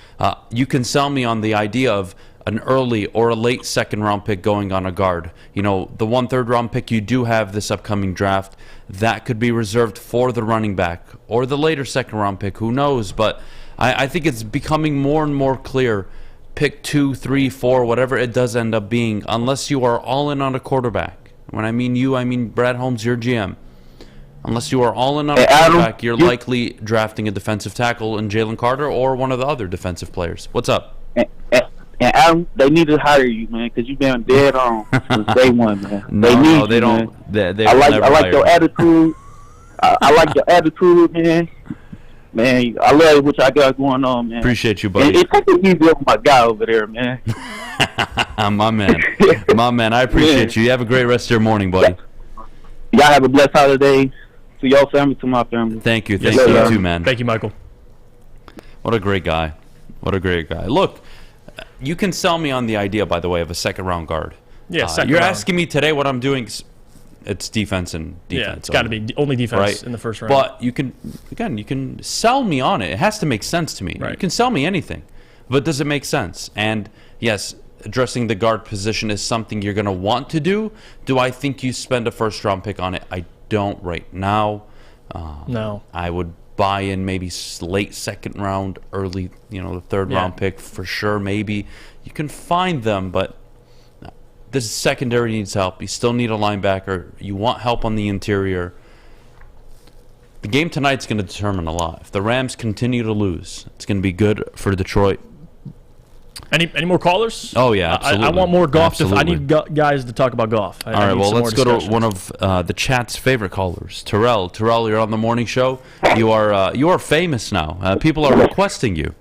you can sell me on the idea of an early or a late second-round pick going on a guard. The 1 third-round pick you do have this upcoming draft, that could be reserved for the running back or the later second-round pick. Who knows? But I think it's becoming more and more clear. Pick 2, 3, 4, whatever it does end up being, unless you are all in on a quarterback. When I mean you, I mean Brad Holmes, your GM. Unless you are all in on a Adam, quarterback, you're likely drafting a defensive tackle in Jalen Carter or one of the other defensive players. What's up? And Adam, they need to hire you, man, because you've been dead on since day one, man. They don't. They I like your attitude. I like your attitude, man. Man, I love what y'all got going on, man. Appreciate you, buddy. Take it easy on my guy over there, man. My man. My man, I appreciate you. You have a great rest of your morning, buddy. Y'all have a blessed holiday. To your family, to my family. Thank you. Thank you too, man. Thank you, Michael. What a great guy. What a great guy. Look, you can sell me on the idea, by the way, of a second-round guard. Yeah, You're asking me today what I'm doing. It's defense and defense. Yeah, it's got to be only defense right? in the first round. But you can sell me on it. It has to make sense to me. Right. You can sell me anything. But does it make sense? And, yes, addressing the guard position is something you're going to want to do. Do I think you spend a first-round pick on it? I don't right now. No. I would buy in maybe late second round, early, the third round pick for sure. Maybe you can find them, but this secondary needs help. You still need a linebacker. You want help on the interior. The game tonight's going to determine a lot. If the Rams continue to lose, it's going to be good for Detroit. Any more callers? Oh, yeah, absolutely. I want more Goff. Absolutely. I need guys to talk about Goff. All right, well, let's go to one of the chat's favorite callers, Terrell. Terrell, you're on the morning show. You are famous now. People are requesting you.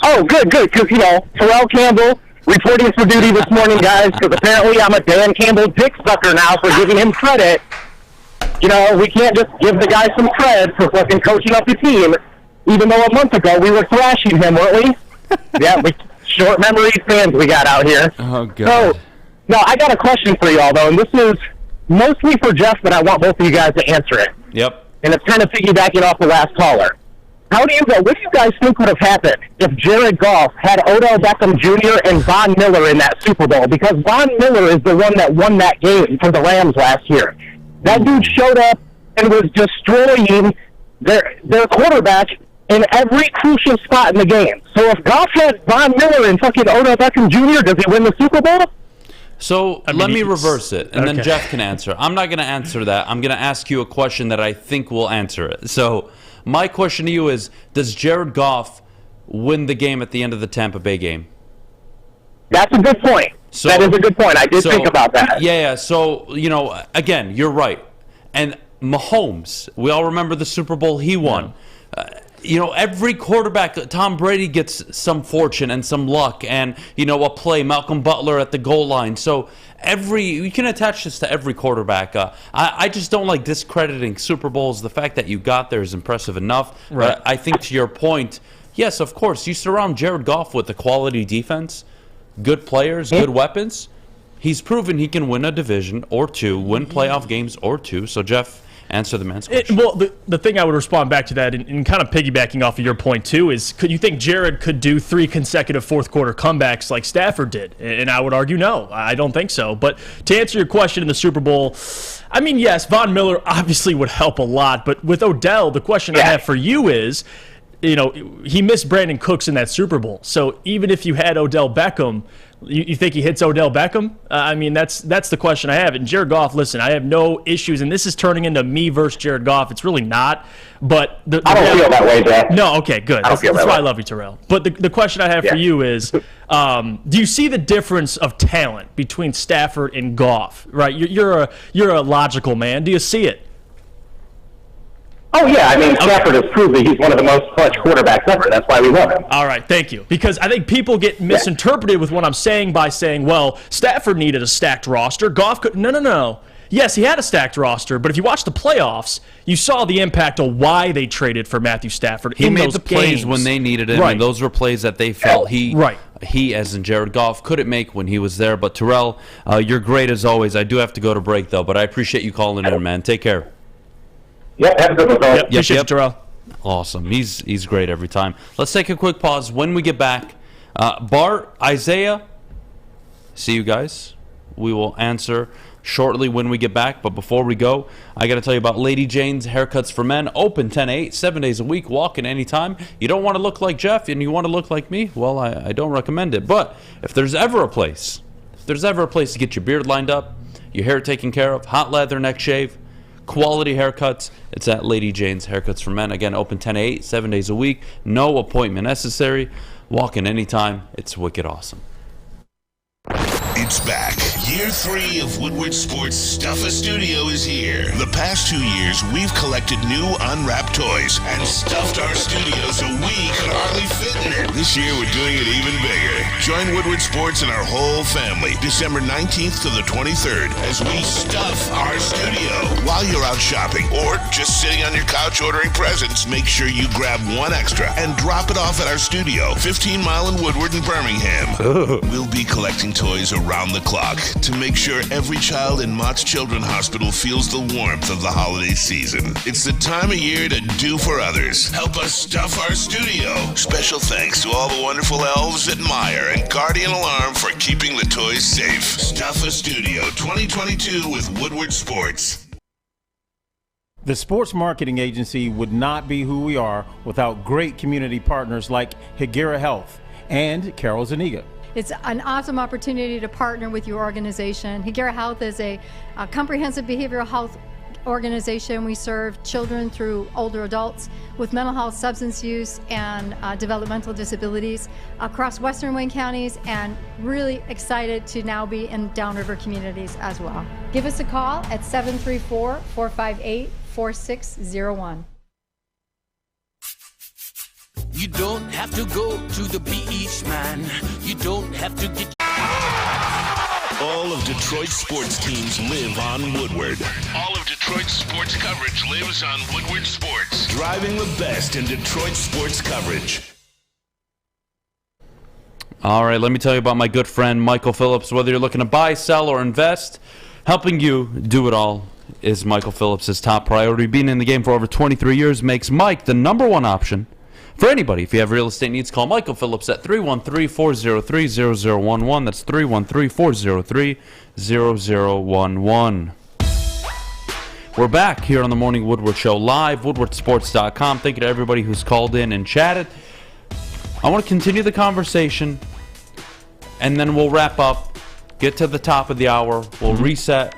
Oh, good, because, Terrell Campbell reporting for duty this morning, guys, because apparently I'm a Dan Campbell dick sucker now for giving him credit. We can't just give the guy some credit for fucking coaching up the team, even though a month ago we were thrashing him, weren't we? Yeah, short memory fans we got out here. Oh, God. So, no, I got a question for you all, though, and this is mostly for Jeff, but I want both of you guys to answer it. Yep. And it's kind of piggybacking off the last caller. What do you guys think would have happened if Jared Goff had Odell Beckham Jr. and Von Miller in that Super Bowl? Because Von Miller is the one that won that game for the Rams last year. That dude showed up and was destroying their quarterback in every crucial spot in the game. So if Goff had Von Miller and fucking Odell Beckham Jr., does he win the Super Bowl? So let me reverse it, and then Jeff can answer. I'm not going to answer that. I'm going to ask you a question that I think will answer it. So my question to you is, does Jared Goff win the game at the end of the Tampa Bay game? That's a good point. That is a good point. I did think about that. Yeah. So, again, you're right. And Mahomes, we all remember the Super Bowl he won. Every quarterback, Tom Brady gets some fortune and some luck and, a play, Malcolm Butler at the goal line. So you can attach this to every quarterback. I just don't like discrediting Super Bowls. The fact that you got there is impressive enough. Right. But I think to your point, yes, of course, you surround Jared Goff with a quality defense, good players, good weapons. He's proven he can win a division or two, win playoff games or two. So, Jeff, answer the man's question. The thing I would respond back to that, and kind of piggybacking off of your point too, is could you think Jared could do 3 consecutive fourth quarter comebacks like Stafford did? And I would argue no, I don't think so. But to answer your question in the Super Bowl, I mean, yes, Von Miller obviously would help a lot. But with Odell, the question I have for you is, he missed Brandon Cooks in that Super Bowl. So even if you had Odell Beckham, you think he hits Odell Beckham? I mean, that's the question I have. And Jared Goff, listen, I have no issues, and this is turning into me versus Jared Goff. It's really not. But I don't feel that way, Jeff. No, okay, good. That's why I love you, Terrell. But the question I have for you is, do you see the difference of talent between Stafford and Goff? Right, you're a logical man. Do you see it? Oh, yeah. I mean, Stafford has proved that he's one of the most clutch quarterbacks ever. That's why we love him. All right, thank you. Because I think people get misinterpreted with what I'm saying by saying, well, Stafford needed a stacked roster. Goff could. No. Yes, he had a stacked roster, but if you watch the playoffs, you saw the impact of why they traded for Matthew Stafford. He made those the plays games when they needed him, and those were plays that they felt he, as in Jared Goff, couldn't make when he was there. But, Terrell, you're great as always. I do have to go to break, though, but I appreciate you calling in, man. Take care. Yep, have a good one, Terrell. Appreciate you, Terrell. Awesome. He's great every time. Let's take a quick pause. When we get back, Bart, Isaiah, see you guys. We will answer shortly when we get back. But before we go, I got to tell you about Lady Jane's Haircuts for Men. Open 10 to 8, 7 days a week. Walk in anytime. You don't want to look like Jeff and you want to look like me? Well, I don't recommend it. But if there's ever a place to get your beard lined up, your hair taken care of, hot lather neck shave, quality haircuts, it's at Lady Jane's Haircuts for Men. Again, open 10 to 8, 7 days a week. No appointment necessary. Walk in anytime. It's wicked awesome. It's back. Year 3 of Woodward Sports Stuff-A Studio is here. The past 2 years, we've collected new unwrapped toys and stuffed our studio so we could hardly fit in it. This year, we're doing it even bigger. Join Woodward Sports and our whole family December 19th to the 23rd as we stuff our studio. While you're out shopping or just sitting on your couch ordering presents, make sure you grab one extra and drop it off at our studio, 15 Mile in Woodward in Birmingham. We'll be collecting toys around the clock to make sure every child in Mott's Children's Hospital feels the warmth of the holiday season. It's the time of year to do for others. Help us stuff our studio. Special thanks to all the wonderful elves at Meyer and Guardian Alarm for keeping the toys safe. Stuff-A Studio 2022 with Woodward Sports. The sports marketing agency would not be who we are without great community partners like Higuera Health and Carol Zaniga. It's an awesome opportunity to partner with your organization. Higuera Health is a comprehensive behavioral health organization. We serve children through older adults with mental health, substance use, and developmental disabilities across Western Wayne counties, and really excited to now be in downriver communities as well. Give us a call at 734-458-4601. You don't have to go to the beach, man. You don't have to get... All of Detroit's sports teams live on Woodward. All of Detroit's sports coverage lives on Woodward Sports. Driving the best in Detroit sports coverage. All right, let me tell you about my good friend Michael Phillips. Whether you're looking to buy, sell, or invest, helping you do it all is Michael Phillips' top priority. Being in the game for over 23 years makes Mike the number one option for anybody. If you have real estate needs, call Michael Phillips at 313-403-0011. That's 313-403-0011. We're back here on the Morning Woodward Show live, woodwardsports.com. Thank you to everybody who's called in and chatted. I want to continue the conversation, and then we'll wrap up, get to the top of the hour, we'll reset,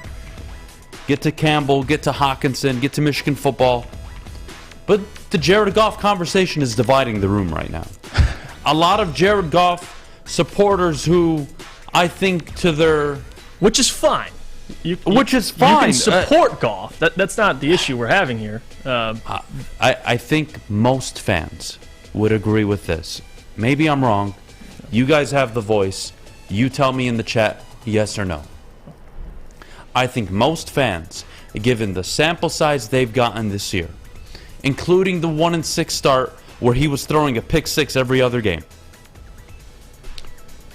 get to Campbell, get to Hockenson, get to Michigan football. But the Jared Goff conversation is dividing the room right now. A lot of Jared Goff supporters who I think to their... Which is fine. Which is fine. You can support Goff. That's not the issue we're having here. I think most fans would agree with this. Maybe I'm wrong. You guys have the voice. You tell me in the chat, yes or no. I think most fans, given the sample size they've gotten this year, including the 1-6 start where he was throwing a pick six every other game,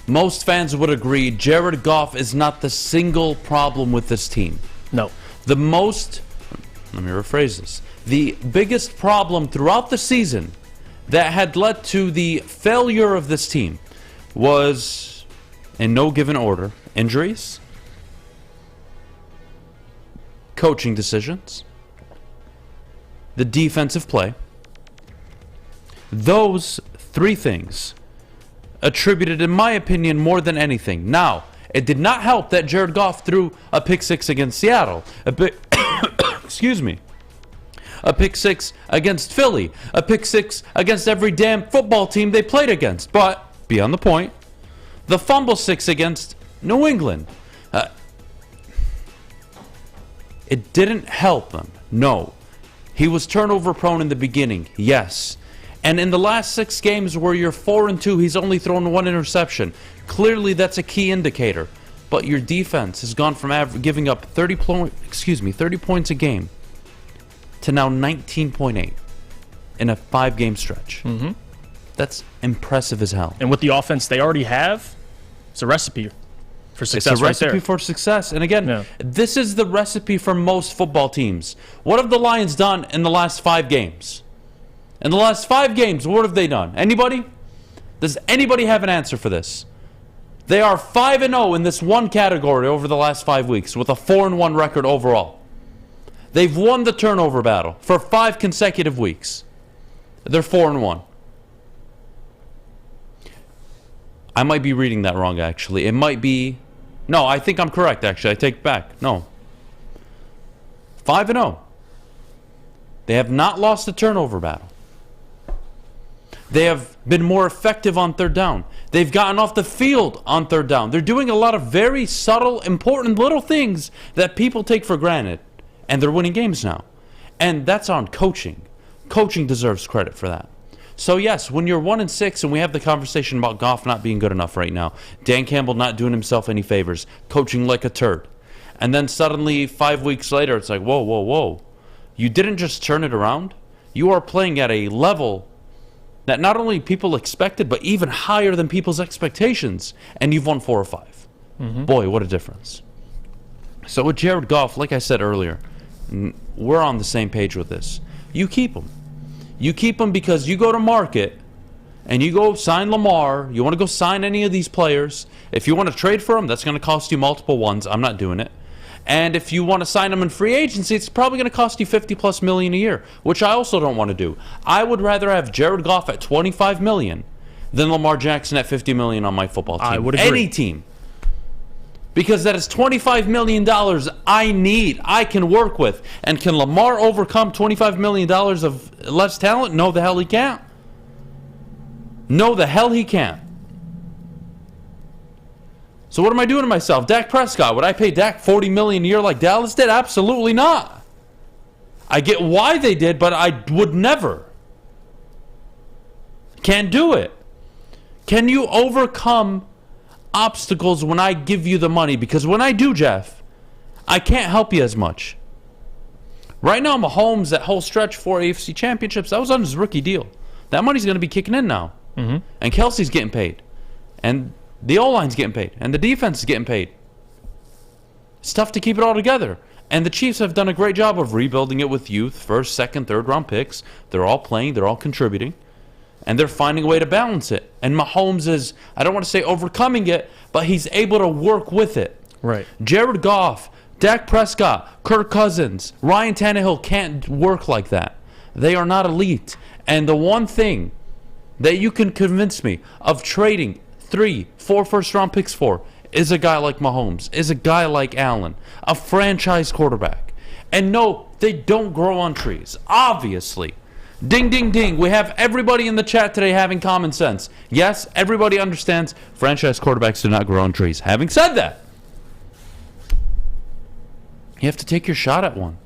most fans would agree Jared Goff is not the single problem with this team. No. Let me rephrase this. The biggest problem throughout the season that had led to the failure of this team was, in no given order, injuries, coaching decisions, the defensive play. Those three things attributed, in my opinion, more than anything. Now, it did not help that Jared Goff threw a pick six against Seattle. Excuse me. A pick six against Philly. A pick six against every damn football team they played against. But, beyond the point, the fumble six against New England. It didn't help them. No. He was turnover prone in the beginning, yes. And in the last 6 games where you're 4-2, he's only thrown 1 interception. Clearly, that's a key indicator. But your defense has gone from giving up 30 points a game to now 19.8 in a 5-game stretch. Mm-hmm. That's impressive as hell. And with the offense they already have, it's a recipe for success. It's a recipe for success. And again, this is the recipe for most football teams. What have the Lions done in the last 5 games? In the last 5 games, what have they done? Anybody? Does anybody have an answer for this? They are 5-0 in this one category over the last 5 weeks with a 4-1 record overall. They've won the turnover battle for 5 consecutive weeks. They're 4-1. I might be reading that wrong, actually. It might be... No, I think I'm correct, actually. I take it back. No. 5-0. They have not lost a turnover battle. They have been more effective on third down. They've gotten off the field on third down. They're doing a lot of very subtle, important little things that people take for granted, and they're winning games now. And that's on coaching. Coaching deserves credit for that. So yes, when you're 1-6 and we have the conversation about Goff not being good enough right now, Dan Campbell not doing himself any favors, coaching like a turd, and then suddenly 5 weeks later it's like, whoa, whoa, whoa. You didn't just turn it around. You are playing at a level that not only people expected, but even higher than people's expectations, and you've won 4 or 5. Boy, what a difference. So with Jared Goff, like I said earlier, we're on the same page with this. You keep him. You keep him because you go to market and you go sign Lamar. You want to go sign any of these players. If you want to trade for him, that's going to cost you multiple ones. I'm not doing it. And if you want to sign him in free agency, it's probably going to cost you $50+ million a year, which I also don't want to do. I would rather have Jared Goff at $25 million than Lamar Jackson at $50 million on my football team. I would agree. Any team. Because that is $25 million I need, I can work with. And can Lamar overcome $25 million of less talent? No, the hell he can't. No, the hell he can't. So what am I doing to myself? Dak Prescott, would I pay Dak $40 million a year like Dallas did? Absolutely not. I get why they did, but I would never. Can't do it. Can you overcome obstacles when I give you the money? Because when I do, Jeff, I can't help you as much. Right now, Mahomes, that whole stretch, 4 AFC championships, that was on his rookie deal. That money's going to be kicking in now. And Kelsey's getting paid. And the O-line's getting paid. And the defense is getting paid. It's tough to keep it all together. And the Chiefs have done a great job of rebuilding it with youth, first, second, third round picks. They're all playing. They're all contributing. And they're finding a way to balance it. And Mahomes is, I don't want to say overcoming it, but he's able to work with it. Right. Jared Goff, Dak Prescott, Kirk Cousins, Ryan Tannehill can't work like that. They are not elite. And the one thing that you can convince me of trading 3, 4 first-round picks for is a guy like Mahomes, is a guy like Allen, a franchise quarterback. And no, they don't grow on trees, obviously. Ding, ding, ding. We have everybody in the chat today having common sense. Yes, everybody understands franchise quarterbacks do not grow on trees. Having said that, you have to take your shot at one.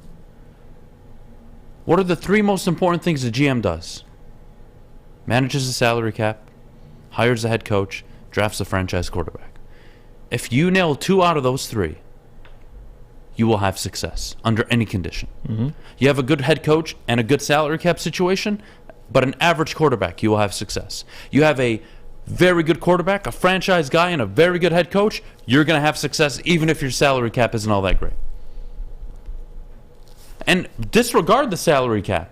What are the 3 most important things a GM does? Manages the salary cap, hires a head coach, drafts a franchise quarterback. If you nail 2 out of those 3, you will have success under any condition. You have a good head coach and a good salary cap situation, but an average quarterback, you will have success. You have a very good quarterback, a franchise guy, and a very good head coach, you're going to have success even if your salary cap isn't all that great. And disregard the salary cap.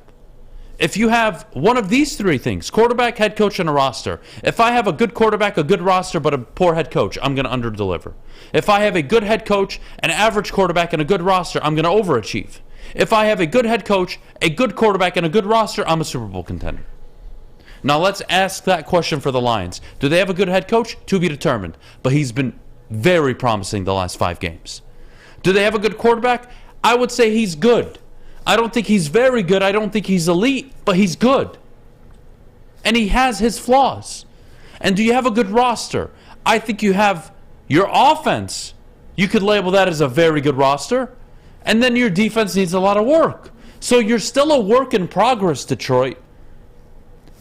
If you have one of these 3 things, quarterback, head coach, and a roster. If I have a good quarterback, a good roster, but a poor head coach, I'm going to underdeliver. If I have a good head coach, an average quarterback, and a good roster, I'm going to overachieve. If I have a good head coach, a good quarterback, and a good roster, I'm a Super Bowl contender. Now let's ask that question for the Lions. Do they have a good head coach? To be determined. But he's been very promising the last 5 games. Do they have a good quarterback? I would say he's good. I don't think he's very good. I don't think he's elite, but he's good. And he has his flaws. And do you have a good roster? I think you have your offense. You could label that as a very good roster. And then your defense needs a lot of work. So you're still a work in progress, Detroit.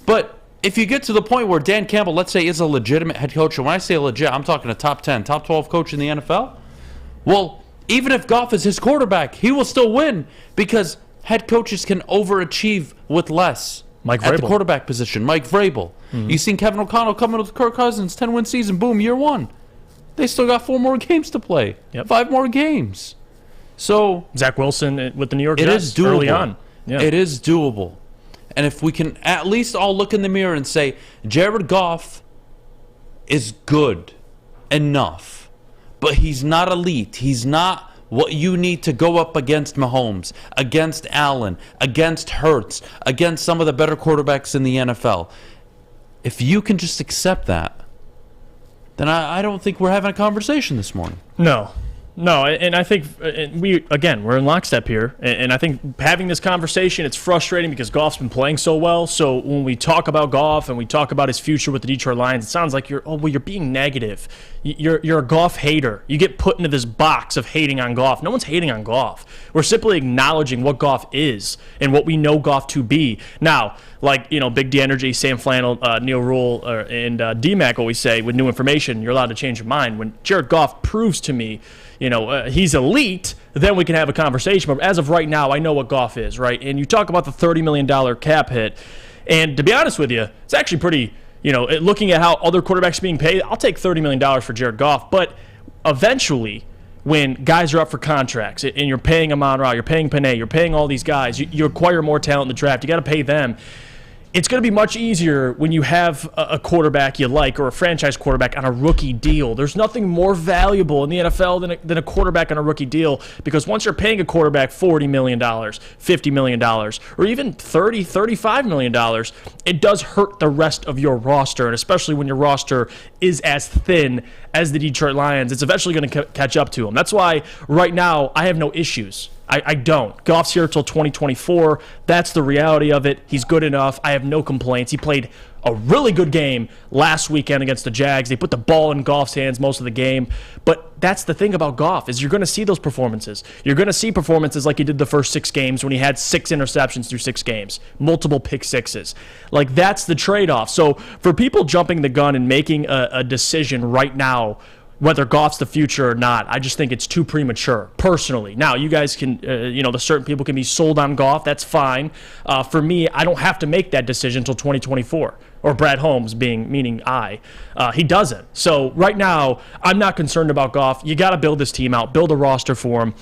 But if you get to the point where Dan Campbell, let's say, is a legitimate head coach, and when I say legit, I'm talking a top 10, top 12 coach in the NFL, well, even if Goff is his quarterback, he will still win because head coaches can overachieve with less. Mike at Vrabel. the quarterback position. Mike Vrabel. You've seen Kevin O'Connell coming with Kirk Cousins, 10-win season, boom, year 1. They still got 4 more games to play. 5 more games. So Zach Wilson with the New York Jets It is doable. Early on. Yeah. It is doable. And if we can at least all look in the mirror and say, Jared Goff is good enough, but he's not elite. He's not what you need to go up against Mahomes, against Allen, against Hurts, against some of the better quarterbacks in the NFL. If you can just accept that, then I don't think we're having a conversation this morning. No. No, and I think we're in lockstep here, and I think having this conversation, it's frustrating because Goff's been playing so well. So when we talk about Goff and we talk about his future with the Detroit Lions, it sounds like you're being negative. You're a Goff hater. You get put into this box of hating on Goff. No one's hating on Goff. We're simply acknowledging what Goff is and what we know Goff to be. Now, like, Big D Energy, Sam Flannel, Neil Rule, and DMAC always say, with new information, you're allowed to change your mind. When Jared Goff proves to me, he's elite, then we can have a conversation. But as of right now, I know what Goff is, right? And you talk about the $30 million cap hit. And to be honest with you, it's actually pretty, looking at how other quarterbacks are being paid, I'll take $30 million for Jared Goff. But eventually, when guys are up for contracts and you're paying Amon-Ra, you're paying Panay, you're paying all these guys, you acquire more talent in the draft, you got to pay them. It's going to be much easier when you have a quarterback you like or a franchise quarterback on a rookie deal. There's nothing more valuable in the NFL than a quarterback on a rookie deal, because once you're paying a quarterback $40 million, $50 million, or even $30, $35 million, it does hurt the rest of your roster, and especially when your roster is as thin as the Detroit Lions, it's eventually going to catch up to them. That's why right now I have no issues. I don't. Goff's here till 2024. That's the reality of it. He's good enough. I have no complaints. He played a really good game last weekend against the Jags. They put the ball in Goff's hands most of the game. But that's the thing about Goff, is you're going to see those performances. You're going to see performances like he did the first 6 games when he had 6 interceptions through 6 games, multiple pick sixes. Like, that's the trade-off. So for people jumping the gun and making a decision right now whether Goff's the future or not, I just think it's too premature, personally. Now, you guys can, the certain people can be sold on Goff. That's fine. For me, I don't have to make that decision until 2024. Or Brad Holmes meaning I. He doesn't. So right now, I'm not concerned about Goff. You got to build this team out, build a roster for him,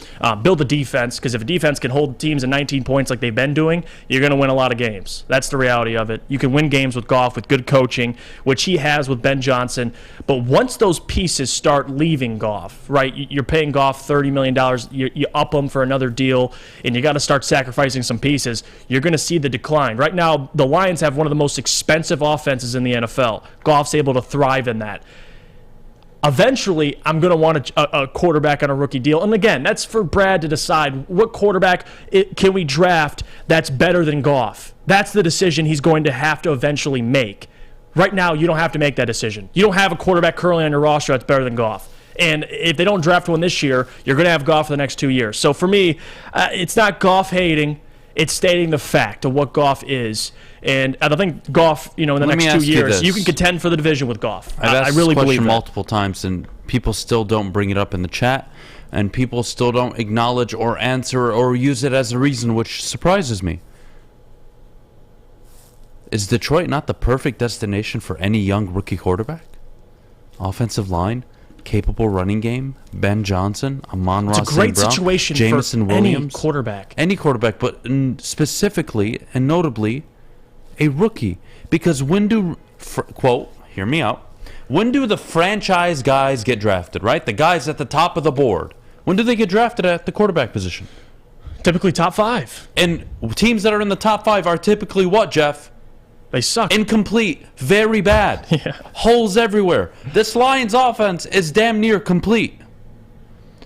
build a defense, because if a defense can hold teams at 19 points like they've been doing, you're going to win a lot of games. That's the reality of it. You can win games with Goff with good coaching, which he has with Ben Johnson. But once those pieces start leaving Goff, right, you're paying Goff $30 million, you up them for another deal, and you got to start sacrificing some pieces, you're going to see the decline. Right now, the Lions have one of the most expensive offenses in the NFL. Goff's able to thrive in that. Eventually, I'm going to want a quarterback on a rookie deal. And again, that's for Brad to decide what quarterback can we draft that's better than Goff. That's the decision he's going to have to eventually make. Right now, you don't have to make that decision. You don't have a quarterback currently on your roster that's better than Goff. And if they don't draft one this year, you're going to have Goff for the next 2 years. So for me, it's not Goff hating. It's stating the fact of what Goff is. And I think Goff, in the next 2 years, you can contend for the division with Goff. I really believe that. Multiple times, and people still don't bring it up in the chat, and people still don't acknowledge or answer or use it as a reason, which surprises me. Is Detroit not the perfect destination for any young rookie quarterback? Offensive line, capable running game, Ben Johnson, Amon-Ra, it's a great situation Jameson for Williams, any quarterback, but specifically and notably a rookie. Because when do quote, hear me out, when do the franchise guys get drafted, right? The guys at the top of the board, when do they get drafted at the quarterback position? Typically top 5. And teams that are in the top 5 are typically what, Jeff? They suck. Incomplete. Very bad. Yeah. Holes everywhere. This Lions offense is damn near complete.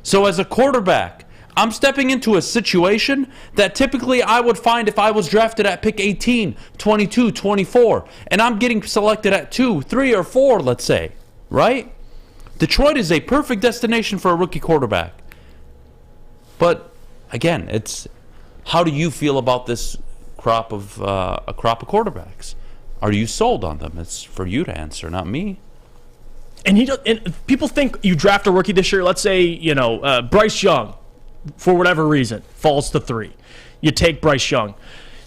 So as a quarterback, I'm stepping into a situation that typically I would find if I was drafted at pick 18, 22, 24, and I'm getting selected at 2, 3, or 4, let's say, right? Detroit is a perfect destination for a rookie quarterback. But again, it's how do you feel about this crop of quarterbacks? Are you sold on them? It's for you to answer, not me. And people think you draft a rookie this year. Let's say Bryce Young, for whatever reason, falls to 3. You take Bryce Young.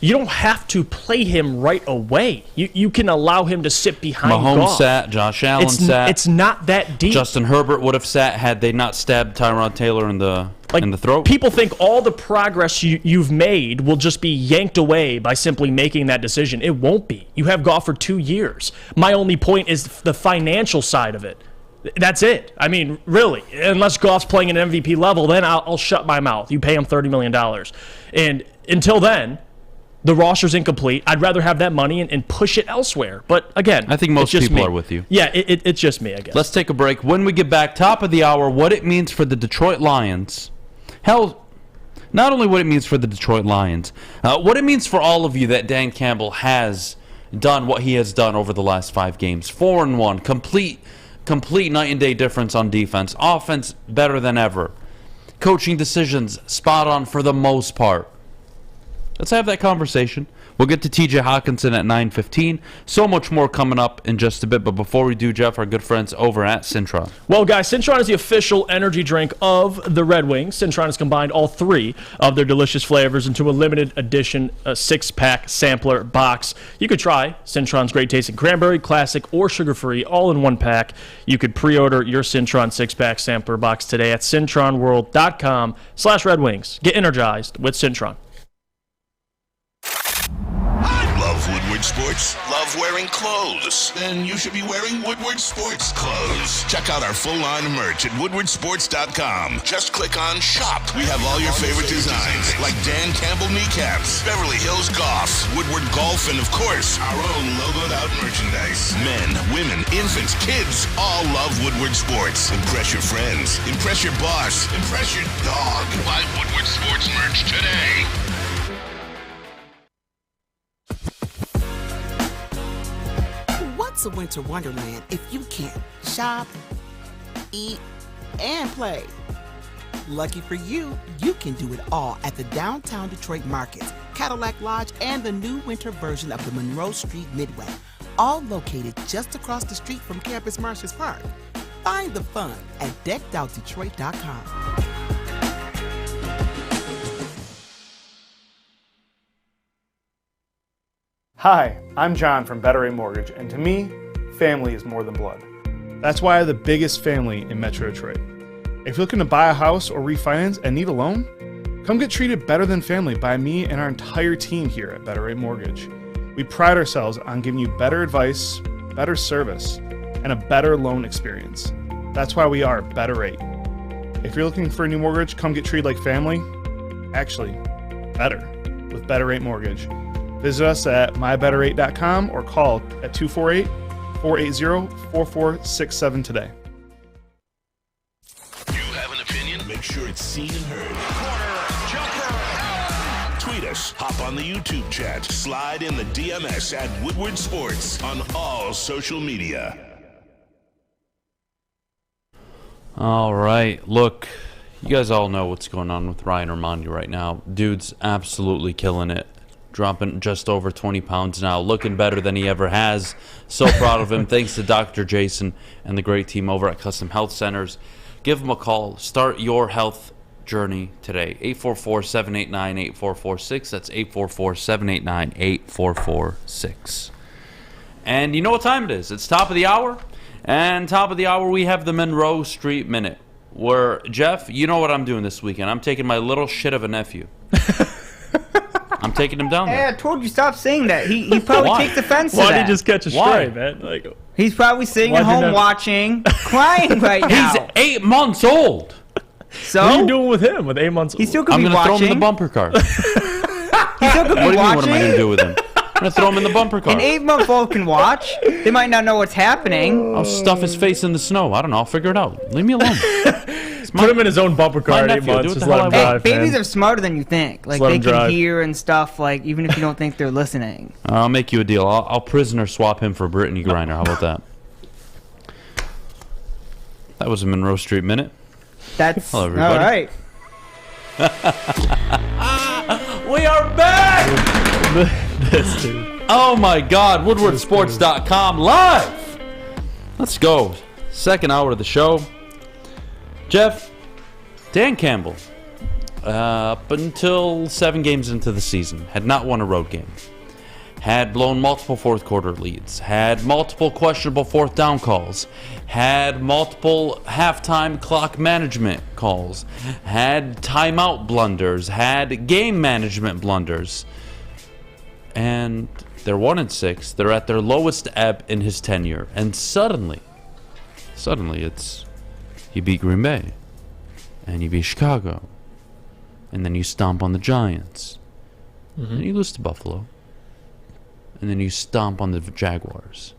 You don't have to play him right away. You can allow him to sit behind Mahomes Goff. sat, Josh Allen sat. It's not that deep. Justin Herbert would have sat had they not stabbed Tyrod Taylor in the throat. People think all the progress you've made will just be yanked away by simply making that decision. It won't be. You have Goff for 2 years. My only point is the financial side of it. That's it. I mean, really, unless Goff's playing at an MVP level, then I'll shut my mouth. You pay him $30 million. And until then, the roster's incomplete. I'd rather have that money and push it elsewhere. But again, I think most people are with you. Yeah, it's just me, I guess. Let's take a break. When we get back, top of the hour, what it means for the Detroit Lions. Hell, not only what it means for the Detroit Lions, what it means for all of you that Dan Campbell has done what he has done over the last 5 games. 4-1, complete night and day difference on defense. Offense better than ever. Coaching decisions spot on for the most part. Let's have that conversation. We'll get to TJ Hockenson at 9:15. So much more coming up in just a bit. But before we do, Jeff, our good friends over at Cintron. Well, guys, Cintron is the official energy drink of the Red Wings. Cintron has combined all 3 of their delicious flavors into a limited edition 6-pack sampler box. You could try Cintron's great tasting cranberry, classic, or sugar-free, all in one pack. You could pre-order your Cintron 6-pack sampler box today at cintronworld.com/Red Wings. Get energized with Cintron. Love Woodward Sports? Love wearing clothes? Then you should be wearing Woodward Sports clothes. Check out our full line of merch at woodwardsports.com. Just click on shop. We have all your favorite designs, like Dan Campbell kneecaps, Beverly Hills Golf, Woodward Golf, and of course, our own logoed out merchandise. Men, women, infants, kids, all love Woodward Sports. Impress your friends. Impress your boss. Impress your dog. Buy Woodward Sports merch today. What's a winter wonderland if you can't shop, eat, and play? Lucky for you, you can do it all at the downtown Detroit markets, Cadillac Lodge, and the new winter version of the Monroe Street Midway, all located just across the street from Campus Martius Park. Find the fun at deckedoutdetroit.com. Hi, I'm John from Better Rate Mortgage, and to me, family is more than blood. That's why I have the biggest family in Metro Detroit. If you're looking to buy a house or refinance and need a loan, come get treated better than family by me and our entire team here at Better Rate Mortgage. We pride ourselves on giving you better advice, better service, and a better loan experience. That's why we are Better Rate. If you're looking for a new mortgage, come get treated like family. Actually, better with Better Rate Mortgage. Visit us at mybetterrate.com or call at 248-480-4467 today. You have an opinion? Make sure it's seen and heard. Corner, jumper. Tweet us, hop on the YouTube chat, slide in the DMS at Woodward Sports on all social media. All right, look, you guys all know what's going on with Ryan Ermanni right now. Dude's absolutely killing it. Dropping just over 20 pounds now, looking better than he ever has. So proud of him. Thanks to Dr. Jason and the great team over at Custom Health Centers. Give them a call. Start your health journey today. 844-789-8446. That's 844-789-8446. And you know what time it is. It's top of the hour. And top of the hour, we have the Monroe Street Minute. Where, Jeff, you know what I'm doing this weekend. I'm taking my little shit of a nephew. I'm taking him down there. Hey, I told you stop saying that. He probably takes offense to that. Why did he just catch a stray, man? Like, he's probably sitting at home watching, crying right now. He's 8 months old. So? What are you doing with him with 8 months old? He still could I'm be gonna watching. throw him in the bumper car. He still could be What do you mean, watching. what am I going to do with him? I'm going to throw him in the bumper car. An 8-month-old can watch. They might not know what's happening. I'll stuff his face in the snow. I don't know. I'll figure it out. Leave me alone. Put him in his own bumper car at 8 nephew. months. Do what Just the let hell him I want. drive, Babies man. are smarter than you think. Like, let they him can drive. hear and stuff, like, even if you don't think they're listening. I'll make you a deal. I'll prisoner swap him for Brittney Griner. How about that? That was a Monroe Street Minute. That's Hello, everybody. all right. We are back! This dude. Oh my God, WoodwardSports.com live! Let's go. Second hour of the show. Jeff, Dan Campbell, up until 7 games into the season, had not won a road game. Had blown multiple fourth quarter leads. Had multiple questionable fourth down calls. Had multiple halftime clock management calls. Had timeout blunders. Had game management blunders. And they're 1-6. They're at their lowest ebb in his tenure. And suddenly it's you beat Green Bay. And you beat Chicago. And then you stomp on the Giants. and you lose to Buffalo, and then you stomp on the Jaguars.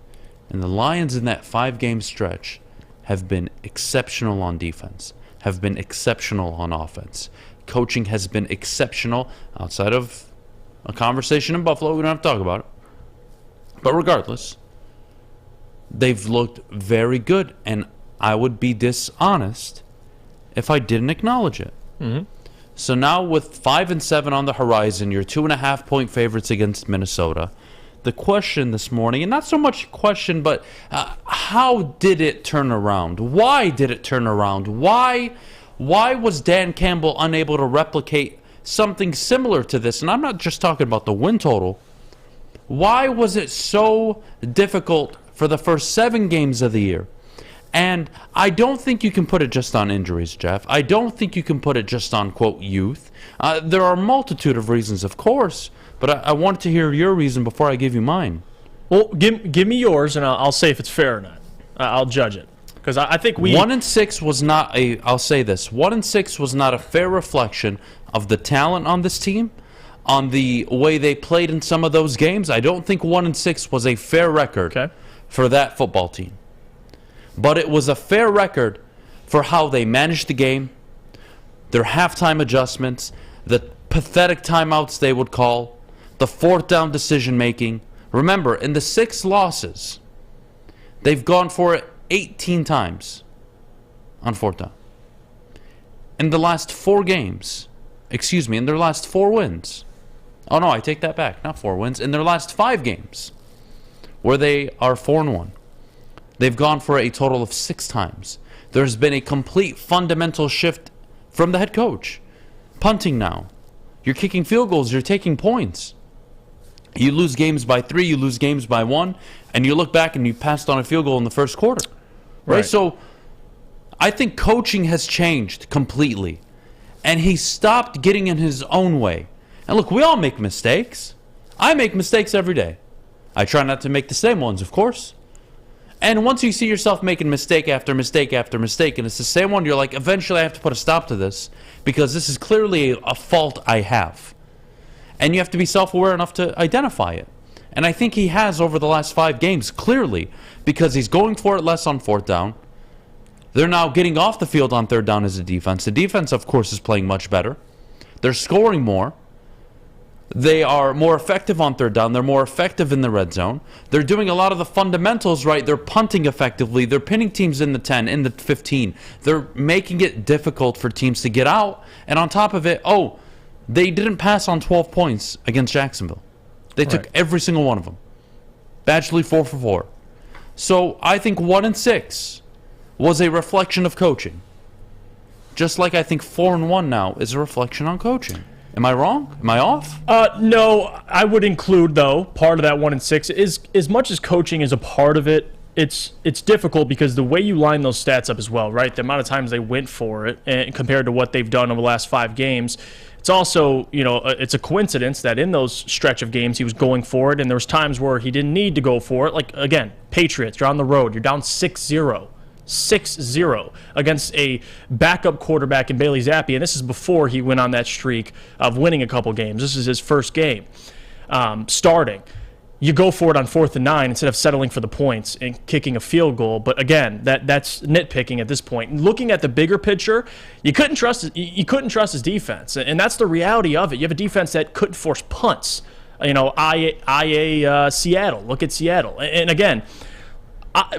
And the Lions in that 5-game stretch have been exceptional on defense, have been exceptional on offense. Coaching has been exceptional outside of a conversation in Buffalo. We don't have to talk about it. But regardless, they've looked very good, and I would be dishonest if I didn't acknowledge it. So now with 5-7 on the horizon, you're 2.5-point favorites against Minnesota. The question this morning, and not so much question, but how did it turn around? Why did it turn around? Why was Dan Campbell unable to replicate something similar to this? And I'm not just talking about the win total. Why was it so difficult for the first 7 games of the year? And I don't think you can put it just on injuries, Jeff. I don't think you can put it just on, quote, youth. There are a multitude of reasons, of course, but I want to hear your reason before I give you mine. Well, give me yours, and I'll say if it's fair or not. I'll judge it. Because I think 1-6 was not a, I'll say this, 1-6 was not a fair reflection of the talent on this team, on the way they played in some of those games. I don't think 1-6 was a fair record for that football team. But it was a fair record for how they managed the game, their halftime adjustments, the pathetic timeouts they would call, the fourth down decision making. Remember, in the 6 losses, they've gone for it 18 times on fourth down. In the last 4 games, in their last 4 wins. Oh no, I take that back, not 4 wins. In their last 5 games, where they are 4-1. They've gone for a total of 6 times. There's been a complete fundamental shift from the head coach. Punting now. You're kicking field goals. You're taking points. You lose games by 3. You lose games by 1. And you look back and you passed on a field goal in the first quarter. Right? So I think coaching has changed completely. And he stopped getting in his own way. And look, we all make mistakes. I make mistakes every day. I try not to make the same ones, of course. And once you see yourself making mistake after mistake after mistake, and it's the same one, you're like, eventually I have to put a stop to this because this is clearly a fault I have. And you have to be self-aware enough to identify it. And I think he has over the last 5 games, clearly, because he's going for it less on fourth down. They're now getting off the field on third down as a defense. The defense, of course, is playing much better. They're scoring more. They are more effective on third down. They're more effective in the red zone. They're doing a lot of the fundamentals right. They're punting effectively. They're pinning teams in the 10, in the 15. They're making it difficult for teams to get out. And on top of it, they didn't pass on 12 points against Jacksonville. They took every single one of them. Badgley 4 for 4. So I think 1-6 was a reflection of coaching. Just like I think 4-1 now is a reflection on coaching. Am I wrong? Am I off? No, I would include, though, part of that 1-6 is as much as coaching is a part of it, it's difficult because the way you line those stats up as well, right? The amount of times they went for it and compared to what they've done over the last 5 games. It's also, it's a coincidence that in those stretch of games he was going for it, and there was times where he didn't need to go for it. Like, again, Patriots, you're on the road. You're down 6-0. 6-0 against a backup quarterback in Bailey Zappi, and this is before he went on that streak of winning a couple games. This is his first game starting. You go for it on 4th and 9 instead of settling for the points and kicking a field goal. But again, that's nitpicking at this point. Looking at the bigger picture, you couldn't trust his defense, and that's the reality of it. You have a defense that couldn't force punts. Seattle. Look at Seattle, and again.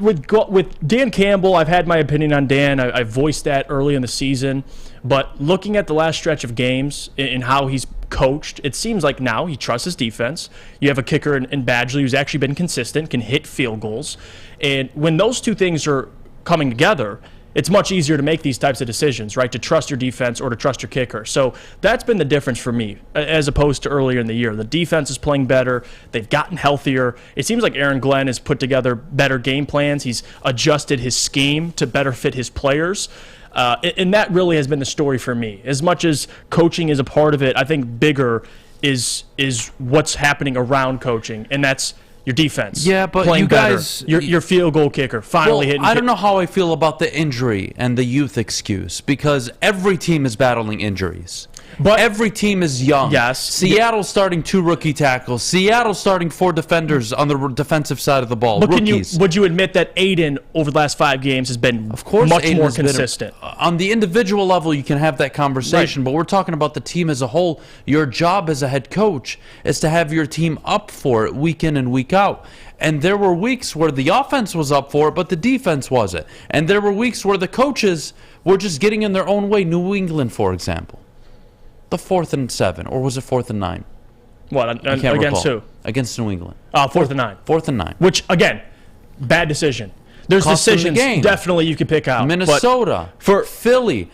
With Dan Campbell, I've had my opinion on Dan. I voiced that early in the season. But looking at the last stretch of games and how he's coached, it seems like now he trusts his defense. You have a kicker in Badgley who's actually been consistent, can hit field goals. And when those two things are coming together, it's much easier to make these types of decisions, right? To trust your defense or to trust your kicker. So that's been the difference for me as opposed to earlier in the year. The defense is playing better. They've gotten healthier. It seems like Aaron Glenn has put together better game plans. He's adjusted his scheme to better fit his players. And that really has been the story for me. As much as coaching is a part of it, I think bigger is what's happening around coaching, and that's your defense. Yeah, but playing you guys, better. Your field goal kicker finally hitting. I don't know how I feel about the injury and the youth excuse because every team is battling injuries. But every team is young. Yes. Seattle's starting 2 rookie tackles. Seattle's starting 4 defenders on the defensive side of the ball. But Rookies. would you admit that Adham over the last 5 games has been much Aiden more has been consistent? On the individual level, you can have that conversation, Right. but we're talking about the team as a whole. Your job as a head coach is to have your team up for it week in and week out. And there were weeks where the offense was up for it, but the defense wasn't. And there were weeks where the coaches were just getting in their own way. New England, for example. The 4th and 7, or was it 4th and 9? What, I can't against recall. who? Against New England. 4th and 9. 4th and 9. Which, again, bad decision. There's Cost them the decisions game. definitely you could pick out. Minnesota, for Philly,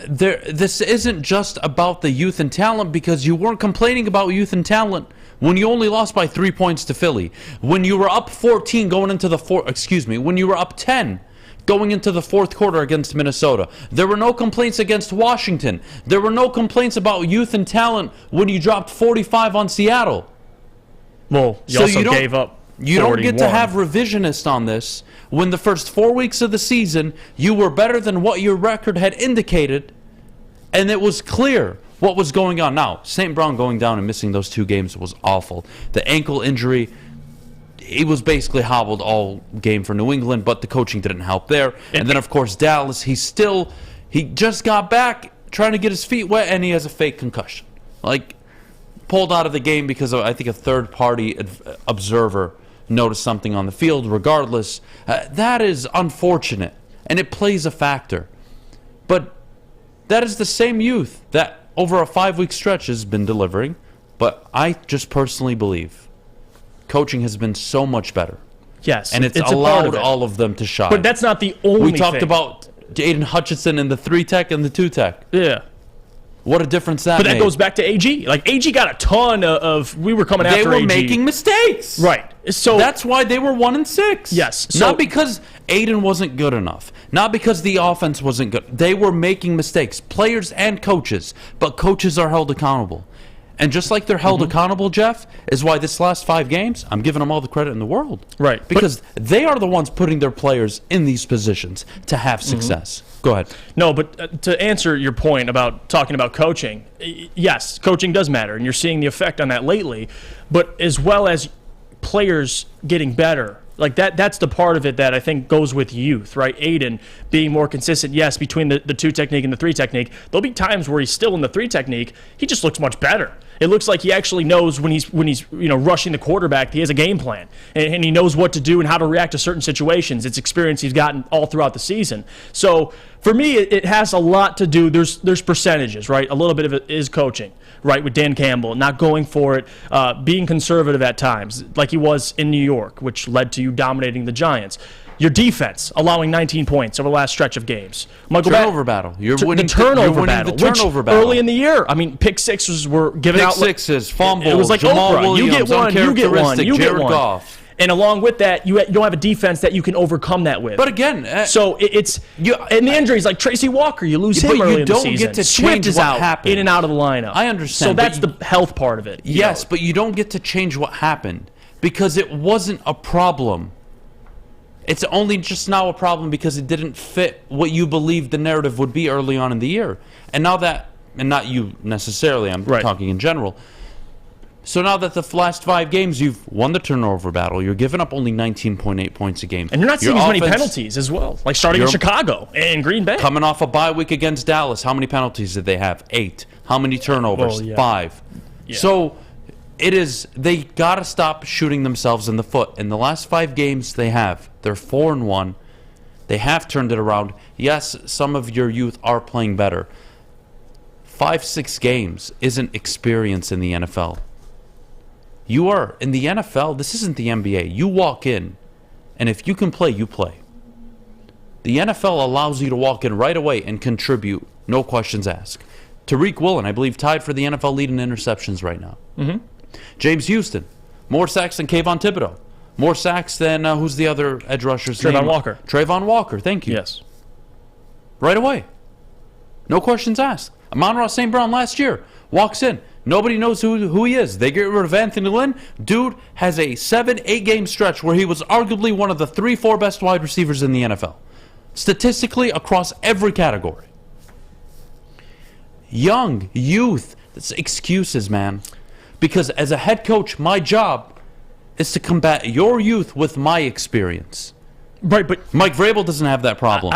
this isn't just about the youth and talent, because you weren't complaining about youth and talent when you only lost by 3 points to Philly. When you were up 14 going into the when you were up 10 going into the 4th quarter against Minnesota. There were no complaints against Washington. There were no complaints about youth and talent when you dropped 45 on Seattle. Well, you also gave up 41. You don't get to have revisionist on this when the first 4 weeks of the season you were better than what your record had indicated, and it was clear what was going on. Now, St. Brown going down and missing those 2 games was awful. The ankle injury, he was basically hobbled all game for New England, but the coaching didn't help there. And then, of course, Dallas, he just got back trying to get his feet wet, and he has a fake concussion. Pulled out of the game because of, I think, a third-party observer noticed something on the field. Regardless, that is unfortunate, and it plays a factor. But that is the same youth that over a 5-week stretch has been delivering. But I just personally believe coaching has been so much better. Yes, and it's a part allowed of it. all of them to shine. But that's not the only We talked thing. about Aiden Hutchinson in the 3-tech and the 2-tech. Yeah. What a difference that But that made. goes back to AG. AG got a ton of. We were coming after AG. They were making mistakes. Right. So that's why they were 1-6. Yes. So, not because Aiden wasn't good enough. Not because the offense wasn't good. They were making mistakes, players and coaches. But coaches are held accountable. And just like they're held accountable, Jeff, is why this last 5 games, I'm giving them all the credit in the world. Right. Because they are the ones putting their players in these positions to have success. Go ahead. No, but to answer your point about talking about coaching, yes, coaching does matter, and you're seeing the effect on that lately. But as well as players getting better, that's the part of it that I think goes with youth, right? Aiden being more consistent, yes, between the 2 technique and the 3 technique. There'll be times where he's still in the 3 technique. He just looks much better. It looks like he actually knows when he's rushing the quarterback, he has a game plan, and he knows what to do and how to react to certain situations. It's experience he's gotten all throughout the season. So for me, it has a lot to do. There's percentages, right? A little bit of it is coaching, right? With Dan Campbell, not going for it, being conservative at times, like he was in New York, which led to you dominating the Giants. Your defense allowing 19 points over the last stretch of games. Turnover battle. You're winning the turnover you're battle. The turnover battle. Early in the year, pick sixes were given out. Pick sixes, fumbles. It was like Jamal Oprah. Williams, You get one. You get one. You get Jared one. Goff. And along with that, you don't have a defense that you can overcome that with. But again, so it's and the injuries like Tracy Walker, you lose him early in the season. But you don't get to Swift change is what out, happened. in and out of the lineup. I understand. So that's the health part of it. Yes, but you don't get to change what happened because it wasn't a problem. It's only just now a problem because it didn't fit what you believed the narrative would be early on in the year. And now that, and not you necessarily, I'm talking in general. So now that the last 5 games, you've won the turnover battle, you're giving up only 19.8 points a game. And you're not seeing as many penalties as well, like starting in Chicago and Green Bay. Coming off a bye week against Dallas, how many penalties did they have? 8. How many turnovers? 5. Yeah. So they got to stop shooting themselves in the foot. In the last 5 games they have, they're 4-1. They have turned it around. Yes, some of your youth are playing better. 5-6 games isn't experience in the NFL. You are in the NFL. This isn't the NBA. You walk in, and if you can play, you play. The NFL allows you to walk in right away and contribute, no questions asked. Tariq Woolen, I believe, tied for the NFL lead in interceptions right now. James Houston, more sacks than Kayvon Thibodeau. More sacks than, who's the other edge rusher's name? Trayvon Walker. Trayvon Walker, thank you. Yes. Right away. No questions asked. Amon-Ra St. Brown last year walks in. Nobody knows who he is. They get rid of Anthony Lynn. Dude has a 7-8 game stretch where he was arguably one of the 3-4 best wide receivers in the NFL. Statistically, across every category. young, youth. That's excuses, man. Because as a head coach, my job is to combat your youth with my experience. Right, but Mike Vrabel doesn't have that problem.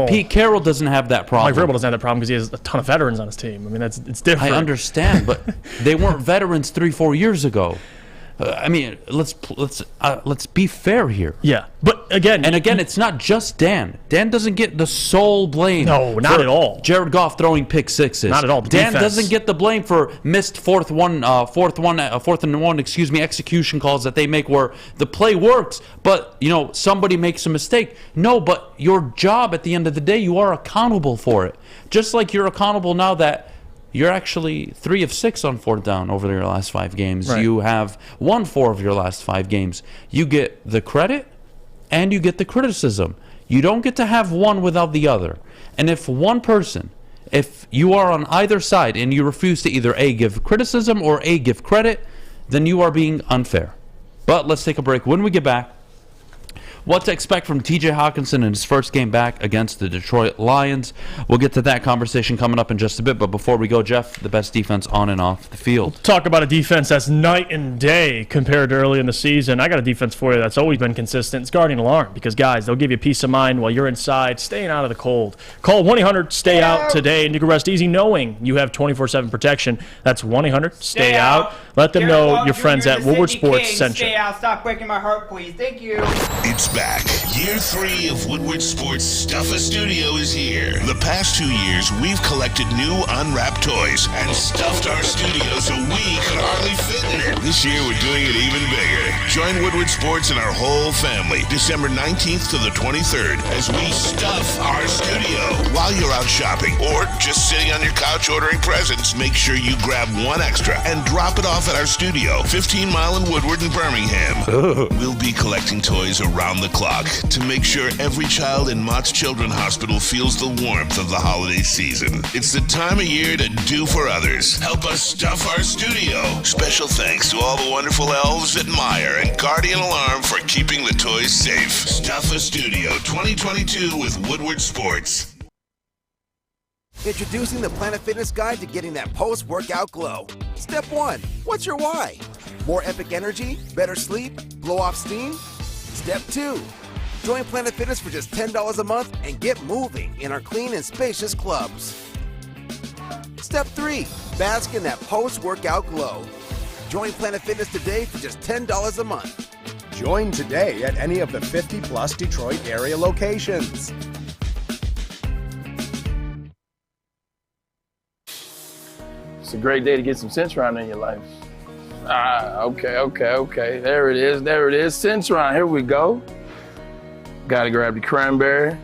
Pete Carroll doesn't have that problem. Mike Vrabel doesn't have that problem because he has a ton of veterans on his team. I mean, it's different. I understand, but they weren't veterans 3-4 years ago. I mean, let's be fair here. Yeah, but again, it's not just Dan. Dan doesn't get the sole blame. No, not at all. Jared Goff throwing pick sixes. Not at all. Dan doesn't get the blame for missed fourth and one execution calls that they make where the play works, but somebody makes a mistake. No, but your job at the end of the day, you are accountable for it. Just like you're accountable now that you're actually 3 of 6 on fourth down over your last 5 games. Right. You have won 4 of your last 5 games. You get the credit and you get the criticism. You don't get to have one without the other. And if you are on either side and you refuse to either A, give criticism or A, give credit, then you are being unfair. But let's take a break. When we get back, what to expect from TJ Hockenson in his first game back against the Detroit Lions. We'll get to that conversation coming up in just a bit. But before we go, Jeff, the best defense on and off the field. Talk about a defense that's night and day compared to early in the season. I got a defense for you that's always been consistent. It's Guardian Alarm because, guys, they'll give you peace of mind while you're inside, staying out of the cold. Call 1-800-STAY-OUT today, and you can rest easy knowing you have 24/7 protection. That's 1-800-STAY-OUT. Let them know your friends at Woodward Sports sent you. Stay out. Stop breaking my heart, please. Thank you. It's back. Year 3 of Woodward Sports Stuff-A Studio is here. The past 2 years, we've collected new unwrapped toys and stuffed our studio so we could hardly fit in it. This year, we're doing it even bigger. Join Woodward Sports and our whole family December 19th to the 23rd as we stuff our studio. While you're out shopping or just sitting on your couch ordering presents, make sure you grab one extra and drop it off at our studio, 15 Mile in Woodward in Birmingham. We'll be collecting toys around the clock to make sure every child in Mott's Children's Hospital feels the warmth of the holiday season. It's the time of year to do for others. Help us stuff our studio. Special thanks to all the wonderful elves at Meyer and Guardian Alarm for keeping the toys safe. Stuff-A Studio 2022 with Woodward Sports. Introducing the Planet Fitness Guide to getting that post-workout glow. Step 1. What's your why? More epic energy? Better sleep? Blow off steam? Step 2. Join Planet Fitness for just $10 a month and get moving in our clean and spacious clubs. Step 3. Bask in that post-workout glow. Join Planet Fitness today for just $10 a month. Join today at any of the 50-plus Detroit area locations. It's a great day to get some Centron in your life. Okay. There it is. Centron, here we go. Gotta grab the cranberry.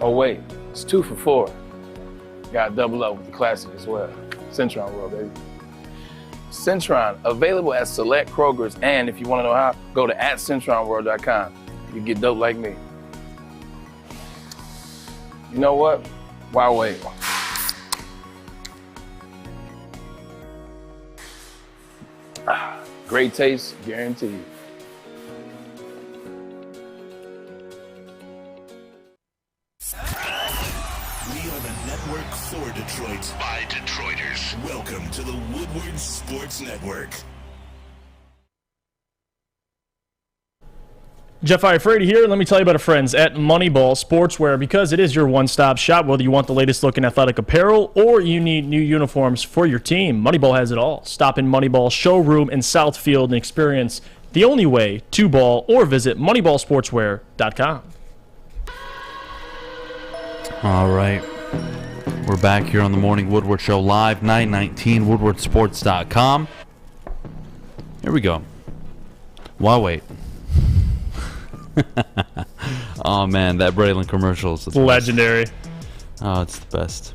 Oh wait, it's 2 for $4. Gotta double up with the classic as well. Centron World, baby. Centron, available at select Krogers, and if you wanna know how, go to @CentronWorld.com. You get dope like me. You know what? Why wait? Great taste, guaranteed. We are the network for Detroit by Detroiters. Welcome to the Woodward Sports Network. Jeff Iafrate here. Let me tell you about our friends at Moneyball Sportswear because it is your one-stop shop. Whether you want the latest looking athletic apparel or you need new uniforms for your team, Moneyball has it all. Stop in Moneyball showroom in Southfield and experience the only way to ball, or visit moneyballsportswear.com. All right. We're back here on the Morning Woodward Show live, 919 woodwardsports.com. Here we go. Why wait? Oh man, that Braylon commercial is legendary. Oh, it's the best.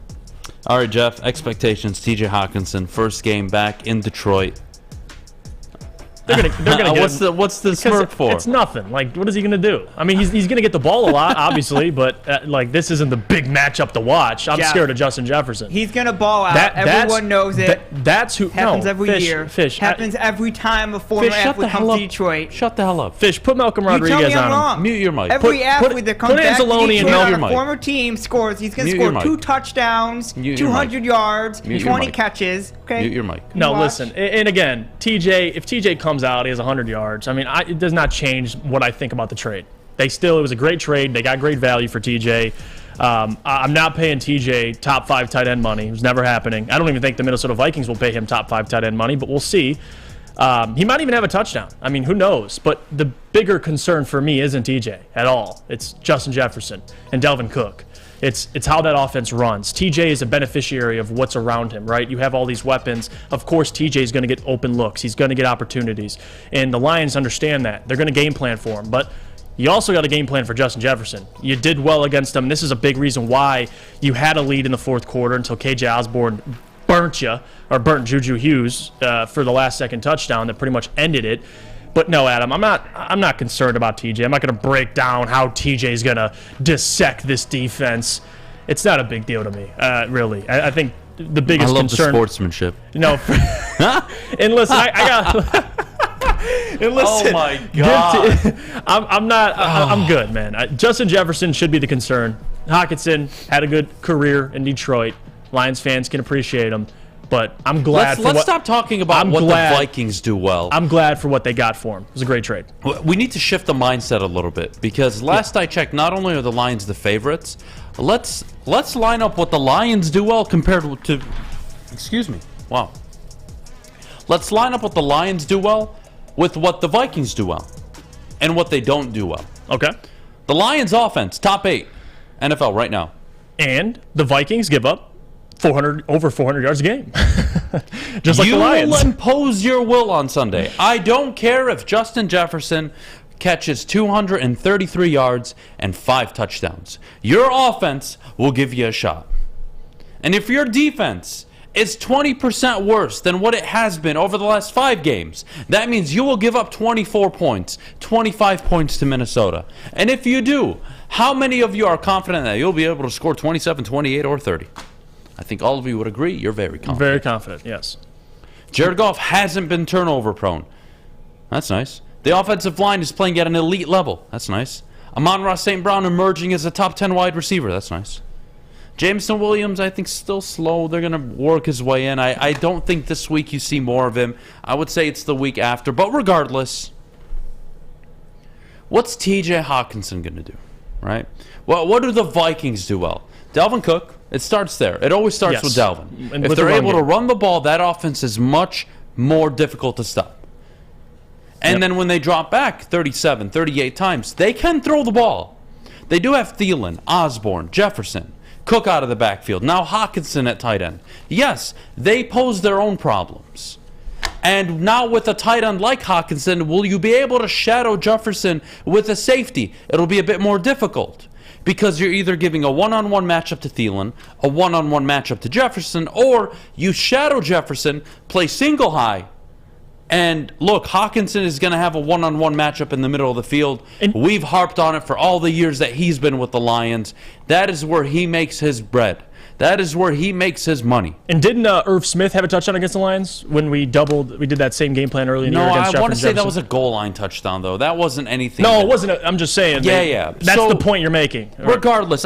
All right, Jeff, expectations. TJ Hockenson, first game back in Detroit. They're gonna get what's the smirk for? It's nothing. Like, what is he gonna do? I mean, he's gonna get the ball a lot, obviously, but like this isn't the big matchup to watch. I'm scared of Justin Jefferson. He's gonna ball out. Everyone knows it. That's who happens every year. Fish happens every time a former athlete comes to Detroit. Shut the hell up. Fish, put Malcolm Rodriguez you tell me I'm on wrong. him. Mute your mic. Every athlete that comes back to Detroit on a former team scores. He's gonna score 2 touchdowns, 200 yards, 20 catches. Okay. Mute your mic. No, listen. And again, if TJ comes out, he has 100 yards. I mean, it does not change what I think about the trade. It was a great trade. They got great value for TJ. I'm not paying TJ top 5 tight end money. It was never happening. I don't even think the Minnesota Vikings will pay him top 5 tight end money, but we'll see. He might even have a touchdown. I mean, who knows? But the bigger concern for me isn't TJ at all. It's Justin Jefferson and Dalvin Cook. It's how that offense runs. TJ is a beneficiary of what's around him, right? You have all these weapons. Of course, TJ is going to get open looks. He's going to get opportunities. And the Lions understand that. They're going to game plan for him. But you also got a game plan for Justin Jefferson. You did well against him. This is a big reason why you had a lead in the fourth quarter until KJ Osborne burnt Juju Hughes for the last second touchdown that pretty much ended it. But no, Adam, I'm not concerned about TJ. I'm not going to break down how TJ is going to dissect this defense. It's not a big deal to me, really. I think the biggest concern. I love the sportsmanship. No, and listen, I got. And listen, oh my God! I'm good, man. Justin Jefferson should be the concern. Hockenson had a good career in Detroit. Lions fans can appreciate him. But I'm glad let's stop talking about the Vikings do well. I'm glad for what they got for him. It was a great trade. We need to shift the mindset a little bit because last I checked, not only are the Lions the favorites, let's line up what the Lions do well compared to. Excuse me. Wow. Let's line up what the Lions do well with what the Vikings do well, and what they don't do well. Okay. The Lions' offense, top 8 NFL right now, and the Vikings give up over 400 yards a game. Just like the Lions. You will impose your will on Sunday. I don't care if Justin Jefferson catches 233 yards and 5 touchdowns. Your offense will give you a shot. And if your defense is 20% worse than what it has been over the last 5 games, that means you will give up 24 points, 25 points to Minnesota. And if you do, how many of you are confident that you'll be able to score 27, 28, or 30? I think all of you would agree you're very confident. Very confident, yes. Jared Goff hasn't been turnover prone. That's nice. The offensive line is playing at an elite level. That's nice. Amon-Ra St. Brown emerging as a top 10 wide receiver. That's nice. Jameson Williams, I think, still slow. They're going to work his way in. I don't think this week you see more of him. I would say it's the week after. But regardless, what's TJ Hockenson going to do, right? Well, what do the Vikings do well? Dalvin Cook, it starts there. It always starts with Dalvin. And if they're able to run the ball, that offense is much more difficult to stop. And then when they drop back 37, 38 times, they can throw the ball. They do have Thielen, Osborne, Jefferson, Cook out of the backfield. Now Hockenson at tight end. Yes, they pose their own problems. And now with a tight end like Hockenson, will you be able to shadow Jefferson with a safety? It'll be a bit more difficult. Because you're either giving a one-on-one matchup to Thielen, a one-on-one matchup to Jefferson, or you shadow Jefferson, play single high, and look, Hockenson is going to have a one-on-one matchup in the middle of the field. And we've harped on it for all the years that he's been with the Lions. That is where he makes his bread. That is where he makes his money. And didn't Irv Smith have a touchdown against the Lions when we did that same game plan early in the year against Jefferson? No, I want to say that was a goal line touchdown, though. That wasn't anything. No, it wasn't. I'm just saying. Yeah. That's the point you're making. Regardless,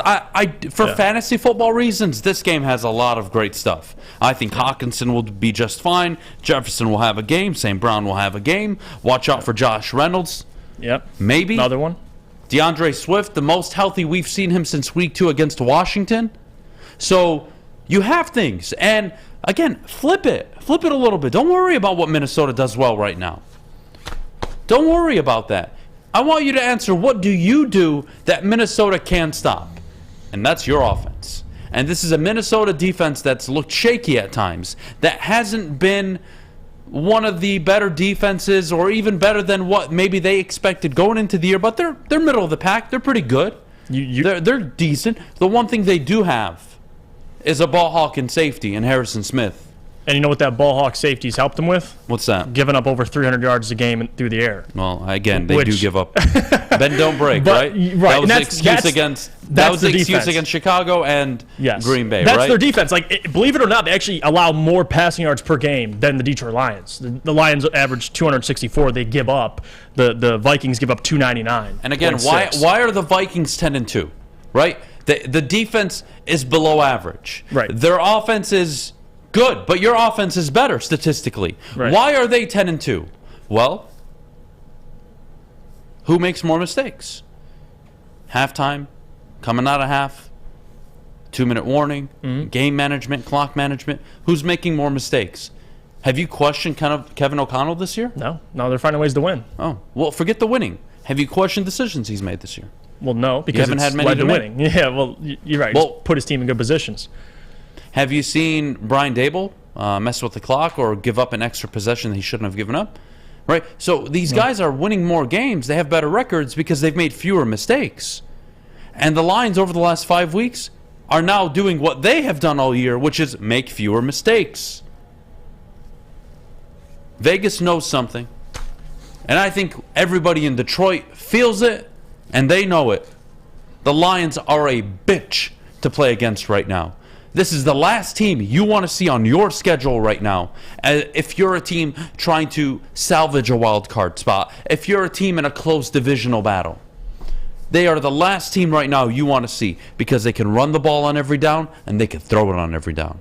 for fantasy football reasons, this game has a lot of great stuff. I think Hockenson will be just fine. Jefferson will have a game. St. Brown will have a game. Watch out for Josh Reynolds. Yep. Maybe. Another one. DeAndre Swift, the most healthy we've seen him since week 2 against Washington. So you have things. And, again, flip it. Flip it a little bit. Don't worry about what Minnesota does well right now. Don't worry about that. I want you to answer, what do you do that Minnesota can stop? And that's your offense. And this is a Minnesota defense that's looked shaky at times, that hasn't been one of the better defenses or even better than what maybe they expected going into the year. But they're middle of the pack. They're pretty good. They're decent. The one thing they do have is a ball hawk and safety in Harrison Smith. And you know what that ball hawk safety's helped them with? What's that? Giving up over 300 yards a game through the air. Well, again, they do give up. Bend don't break, right? Right. That was the excuse against Chicago and Green Bay, That's right? their defense. Like, believe it or not, they actually allow more passing yards per game than the Detroit Lions. The Lions average 264. They give up. The Vikings give up 299. And again, why are the Vikings 10-2? Right? The defense is below average. Right. Their offense is good, but your offense is better statistically. Right. Why are they 10-2? Well, who makes more mistakes? Halftime, coming out of half, 2-minute warning, game management, clock management. Who's making more mistakes? Have you questioned Kevin O'Connell this year? No, they're finding ways to win. Oh, well, forget the winning. Have you questioned decisions he's made this year? Well, no, because you haven't had many led to make. winning. Yeah, well, you're right. Well, just put his team in good positions. Have you seen Brian Dable mess with the clock or give up an extra possession that he shouldn't have given up? Right? So these guys are winning more games. They have better records because they've made fewer mistakes. And the Lions over the last 5 weeks are now doing what they have done all year, which is make fewer mistakes. Vegas knows something. And I think everybody in Detroit feels it, and they know it. The Lions are a bitch to play against right now. This is the last team you want to see on your schedule right now. If you're a team trying to salvage a wild card spot, if you're a team in a close divisional battle, they are the last team right now you want to see because they can run the ball on every down and they can throw it on every down.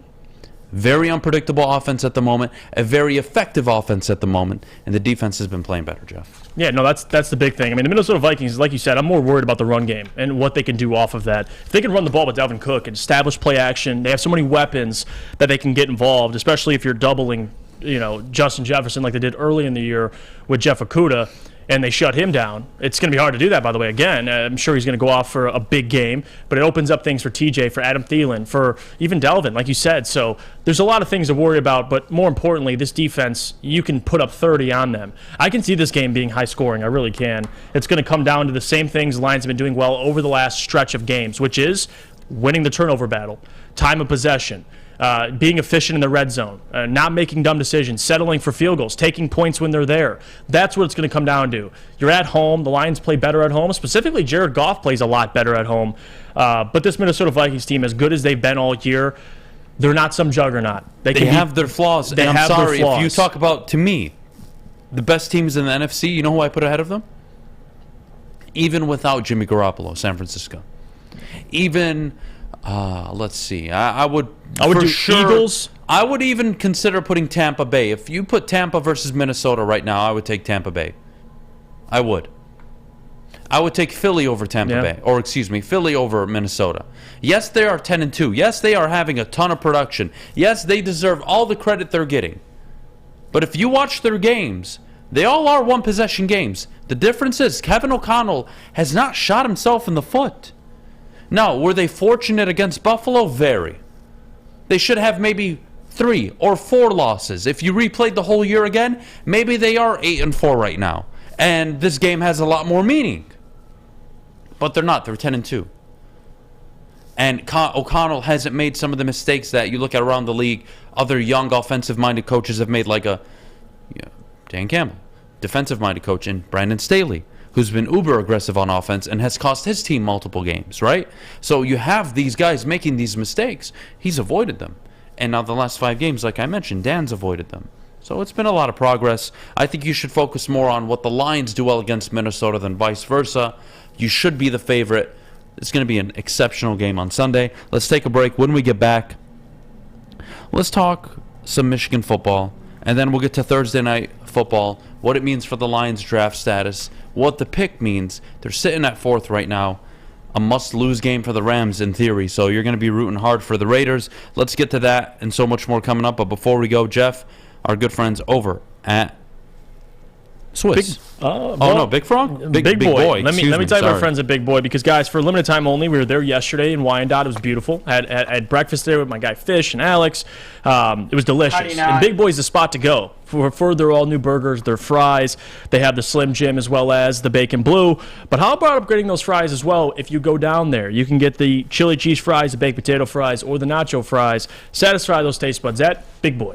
Very unpredictable offense at the moment, a very effective offense at the moment, and the defense has been playing better, Jeff. Yeah, no, that's the big thing. I mean, the Minnesota Vikings, like you said, I'm more worried about the run game and what they can do off of that. If they can run the ball with Dalvin Cook and establish play action, they have so many weapons that they can get involved, especially if you're doubling, Justin Jefferson like they did early in the year with Jeff Okudah, and they shut him down. It's going to be hard to do that, by the way. Again, I'm sure he's going to go off for a big game, but it opens up things for TJ, for Adam Thielen, for even Dalvin, like you said. So there's a lot of things to worry about, but more importantly, this defense, you can put up 30 on them. I can see this game being high scoring. I really can. It's going to come down to the same things the Lions have been doing well over the last stretch of games, which is winning the turnover battle, time of possession, being efficient in the red zone, not making dumb decisions, settling for field goals, taking points when they're there. That's what it's going to come down to. You're at home. The Lions play better at home. Specifically, Jared Goff plays a lot better at home. But this Minnesota Vikings team, as good as they've been all year, they're not some juggernaut. They have their flaws. And I'm sorry, if you talk about, to me, the best teams in the NFC, you know who I put ahead of them? Even without Jimmy Garoppolo, San Francisco. Even... let's see. I would do Eagles. I would even consider putting Tampa Bay. If you put Tampa versus Minnesota right now, I would take Tampa Bay. I would. I would take Philly over Tampa Bay. Or, Philly over Minnesota. Yes, they are 10-2. Yes, they are having a ton of production. Yes, they deserve all the credit they're getting. But if you watch their games, they all are one-possession games. The difference is Kevin O'Connell has not shot himself in the foot. Now, were they fortunate against Buffalo? Very. They should have maybe 3 or 4 losses. If you replayed the whole year again, maybe they are 8-4 right now. And this game has a lot more meaning. But they're not. They're 10-2. And O'Connell hasn't made some of the mistakes that you look at around the league. Other young offensive-minded coaches have made, like Dan Campbell, defensive-minded coach, and Brandon Staley, who's been uber aggressive on offense and has cost his team multiple games, right? So you have these guys making these mistakes. He's avoided them. And now the last 5 games, like I mentioned, Dan's avoided them. So it's been a lot of progress. I think you should focus more on what the Lions do well against Minnesota than vice versa. You should be the favorite. It's going to be an exceptional game on Sunday. Let's take a break. When we get back, let's talk some Michigan football. And then we'll get to Thursday night football, what it means for the Lions draft status, what the pick means. They're sitting at 4th right now. A must-lose game for the Rams in theory, so you're going to be rooting hard for the Raiders. Let's get to that and so much more coming up. But before we go, Jeff, our good friends over at Swiss. Big Frog? Big Boy. Let me tell you about our friends at Big Boy, because, guys, for a limited time only, we were there yesterday in Wyandotte. It was beautiful. Had breakfast there with my guy Fish and Alex. It was delicious. And Big Boy's the spot to go for their all-new burgers, their fries. They have the Slim Jim as well as the Bacon Blue. But how about upgrading those fries as well if you go down there? You can get the chili cheese fries, the baked potato fries, or the nacho fries. Satisfy those taste buds at Big Boy.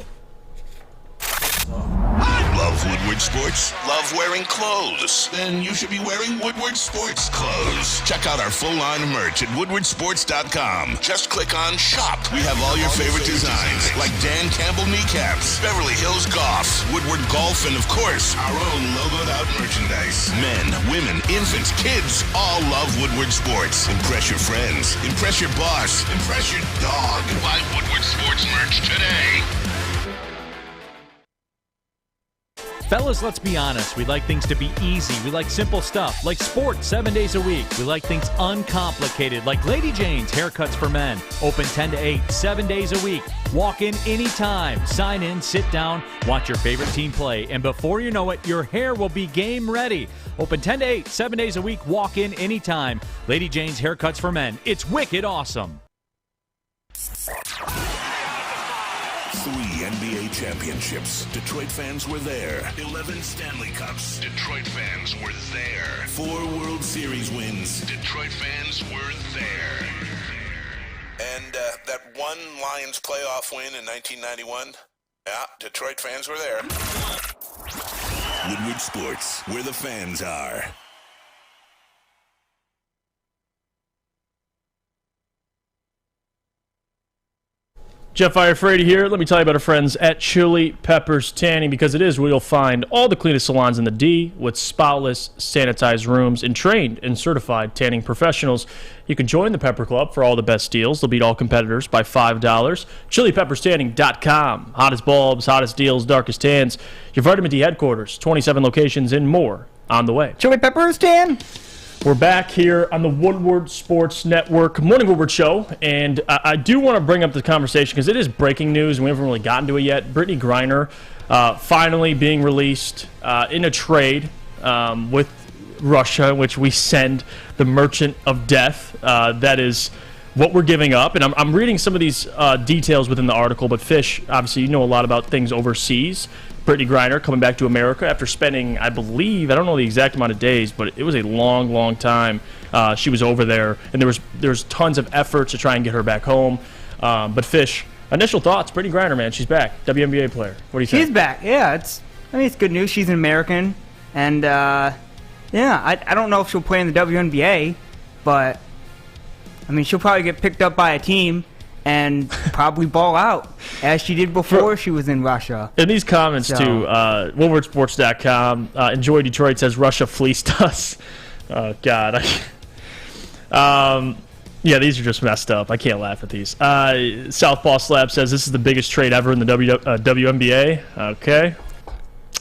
Love Woodward Sports? Love wearing clothes? Then you should be wearing Woodward Sports clothes. Check out our full-line merch at woodwardsports.com. Just click on Shop. We have all your favorite designs, like Dan Campbell kneecaps, Beverly Hills Golf, Woodward Golf, and of course, our own logoed-out merchandise. Men, women, infants, kids all love Woodward Sports. Impress your friends. Impress your boss. Impress your dog. Buy Woodward Sports merch today. Fellas, let's be honest. We like things to be easy. We like simple stuff, like sports 7 days a week. We like things uncomplicated, like Lady Jane's Haircuts for Men. Open 10 to 8, 7 days a week. Walk in anytime. Sign in, sit down, watch your favorite team play. And before you know it, your hair will be game ready. Open 10 to 8, 7 days a week. Walk in anytime. Lady Jane's Haircuts for Men. It's wicked awesome. 3 NBA championships. Detroit fans were there. 11 Stanley Cups. Detroit fans were there. 4 World Series wins. Detroit fans were there. And that one Lions playoff win in 1991? Yeah, Detroit fans were there. Woodward Sports, where the fans are. Jeff Iafrate here. Let me tell you about our friends at Chili Peppers Tanning, because it is where you'll find all the cleanest salons in the D with spotless, sanitized rooms and trained and certified tanning professionals. You can join the Pepper Club for all the best deals. They'll beat all competitors by $5. ChiliPeppersTanning.com. Hottest bulbs, hottest deals, darkest tans. Your Vitamin D headquarters, 27 locations and more on the way. Chili Peppers Tan. We're back here on the Woodward Sports Network Morning Woodward Show, and I do want to bring up the conversation because it is breaking news and we haven't really gotten to it yet. Brittney Griner finally being released in a trade with Russia, in which we send the Merchant of Death. That is what we're giving up, and I'm reading some of these details within the article, but Fish, obviously you know a lot about things overseas. Brittney Griner coming back to America after spending, I believe, I don't know the exact amount of days, but it was a long, long time she was over there, and there was tons of efforts to try and get her back home. But Fish, initial thoughts, Brittney Griner, man, she's back, WNBA player. What do you think? She's back, yeah. It's good news. She's an American, and I don't know if she'll play in the WNBA, but she'll probably get picked up by a team and probably ball out, as she did before she was in Russia. In these comments, too, WoodwardSports.com, Enjoy Detroit says Russia fleeced us. Oh, God. Yeah, these are just messed up. I can't laugh at these. Southpaw Slab says this is the biggest trade ever in the WNBA. Okay.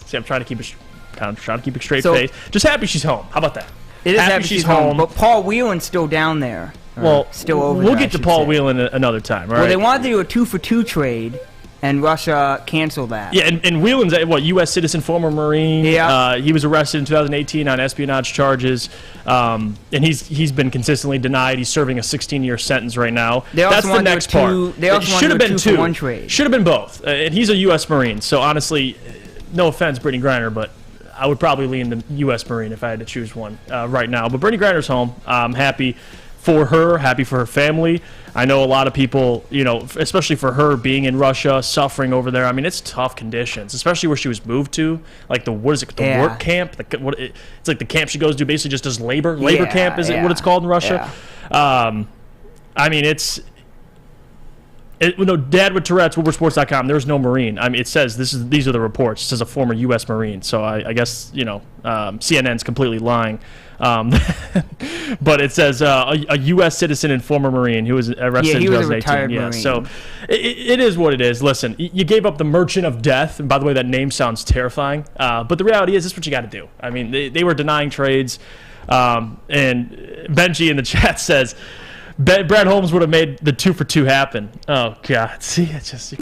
See, I'm trying to keep a straight face. Just happy she's home. How about that? It is happy she's home. But Paul Whelan's still down there. Well, still over we'll there, get to Paul Whelan another time, right? Well, they wanted to do a 2-for-2 trade, and Russia canceled that. Yeah, and Whelan's U.S. citizen, former Marine. Yeah. He was arrested in 2018 on espionage charges, and he's been consistently denied. He's serving a 16-year sentence right now. That's the next part. They also should have been 2-for-1 trade. Should have been both. And he's a U.S. Marine, so honestly, no offense, Brittney Griner, but I would probably lean the U.S. Marine if I had to choose one right now. But Brittney Griner's home. I'm happy for her, happy for her family. I know a lot of people, especially for her being in Russia, suffering over there. It's tough conditions, especially where she was moved to. Like the work camp? It's like the camp she goes to, basically just does labor. Labor camp is what it's called in Russia. Yeah. Dad with Tourette's, WoodwardSports.com. There's no Marine. It says these are the reports. It says a former U.S. Marine. So I guess CNN's completely lying. But it says a U.S. citizen and former Marine who was arrested in 2018. He was a retired Marine. So it is what it is. Listen, you gave up the Merchant of Death, and by the way, that name sounds terrifying. But the reality is, this is what you got to do. They were denying trades, and Benji in the chat says Brad Holmes would have made the 2-for-2 happen. Oh God, see, it's just.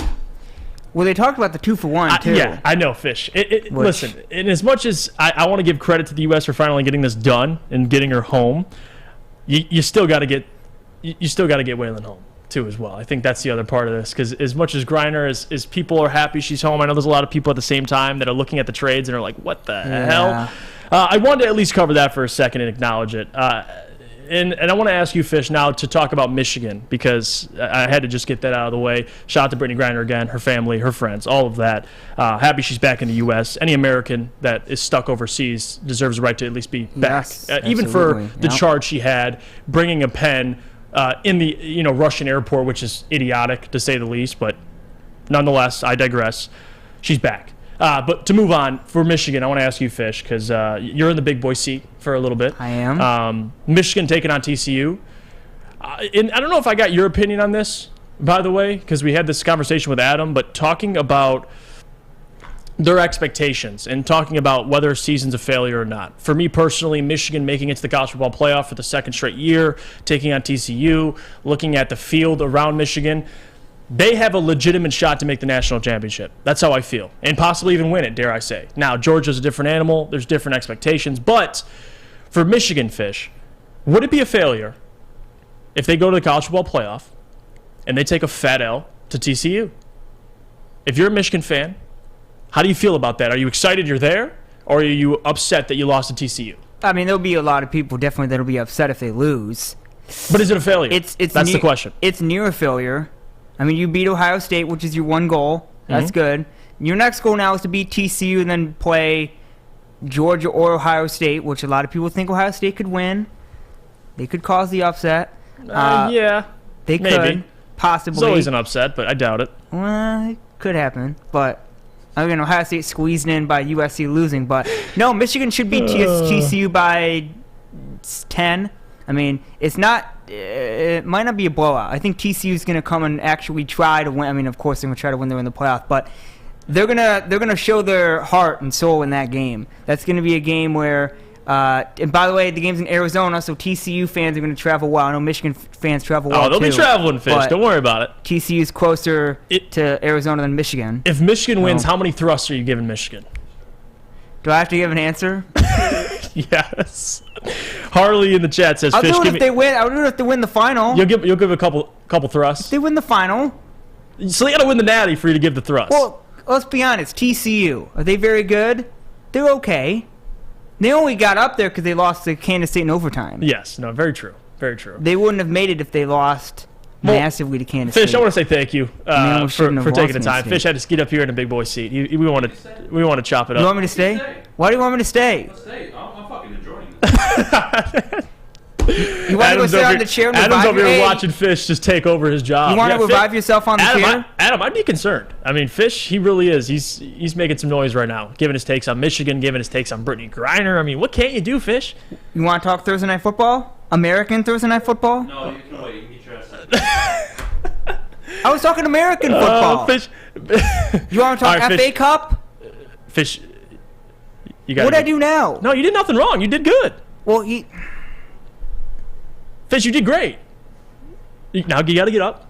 Well, they talked about the 2-for-1 too. Yeah, I know, Fish. Listen, and as much as I want to give credit to the U.S. for finally getting this done and getting her home, you still got to get Whelan home too as well. I think that's the other part of this, because as much as Griner as people are happy she's home, I know there's a lot of people at the same time that are looking at the trades and are like, what the hell? I wanted to at least cover that for a second and acknowledge it. And I want to ask you, Fish, now to talk about Michigan, because I had to just get that out of the way. Shout out to Brittney Griner again, her family, her friends, all of that. Happy she's back in the U.S. Any American that is stuck overseas deserves the right to at least be back. Yes, even for the charge she had, bringing a pen in the Russian airport, which is idiotic to say the least. But nonetheless, I digress. She's back. But to move on, for Michigan, I want to ask you, Fish, because you're in the big boy seat for a little bit. I am. Michigan taking on TCU. And I don't know if I got your opinion on this, by the way, because we had this conversation with Adham, but talking about their expectations and talking about whether a season's a failure or not. For me personally, Michigan making it to the college football playoff for the second straight year, taking on TCU, looking at the field around Michigan, they have a legitimate shot to make the national championship. That's how I feel. And possibly even win it, dare I say. Now, Georgia's a different animal. There's different expectations. But for Michigan, Fish, would it be a failure if they go to the college football playoff and they take a fat L to TCU? If you're a Michigan fan, how do you feel about that? Are you excited you're there, or are you upset that you lost to TCU? I mean, there'll be a lot of people definitely that'll be upset if they lose. But is it a failure? That's the question. It's near a failure. I mean, you beat Ohio State, which is your one goal. That's good. Your next goal now is to beat TCU and then play Georgia or Ohio State, which a lot of people think Ohio State could win. They could cause the upset. Yeah. They maybe. could, possibly. It's always an upset, but I doubt it. Well, it could happen. But, again, Ohio State squeezed in by USC losing. But, no, Michigan should beat TCU by 10. I mean, it's not. It might not be a blowout. I think TCU is going to come and actually try to win. I mean, of course, they're going to try to win. They're in the playoff, but they're gonna show their heart and soul in that game. That's going to be a game where. And by the way, the game's in Arizona, so TCU fans are going to travel well. I know Michigan fans travel well. Oh, they'll be traveling, Fish. Don't worry about it. TCU's closer to Arizona than Michigan. If Michigan wins, how many thrusts are you giving Michigan? Do I have to give an answer? Yes. Harley in the chat says, I'll Fish, do it if they win. I'll do it if they win the final. You'll give a couple thrusts. If they win the final. So they got to win the Natty for you to give the thrust. Well, let's be honest. TCU, are they very good? They're okay. They only got up there because they lost to Kansas State in overtime. Yes. No, very true. Very true. They wouldn't have made it if they lost massively to Kansas Fish, State. I want to say thank you for taking the time. Fish had to get up here in a big boy seat. We want to chop it up. You want me to stay? Why do you want me to stay? I'm fucking enjoying it. You want to go sit on the chair and Adam's revive over here watching Fish just take over his job. You want to revive yourself on the chair? Adam, I'd be concerned. I mean, Fish, he really is. He's making some noise right now, giving his takes on Michigan, giving his takes on Brittney Griner. I mean, what can't you do, Fish? You want to talk Thursday Night Football? American Thursday Night Football? No, you can wait. You can get your ass I was talking American football. Fish. You want to talk All right, FA Cup? Fish. What'd I do now? No, you did nothing wrong. You did good. Well, Fish, you did great. Now you got to get up.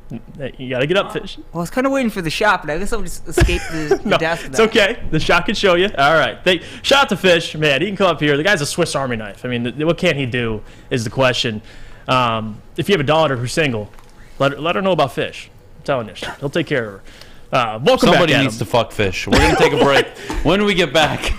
You got to get up, Fish. Well, I was kind of waiting for the shot, but I guess I'll just escape the No, desk. it's okay. The shot can show you. All right. Shout out to Fish. Man, he can come up here. The guy's a Swiss Army knife. I mean, what can he do is the question. If you have a daughter who's single, let her know about Fish. I'm telling you. He'll take care of her. Welcome back, Somebody Adam. needs to fuck Fish. We're going to take a break. When we get back...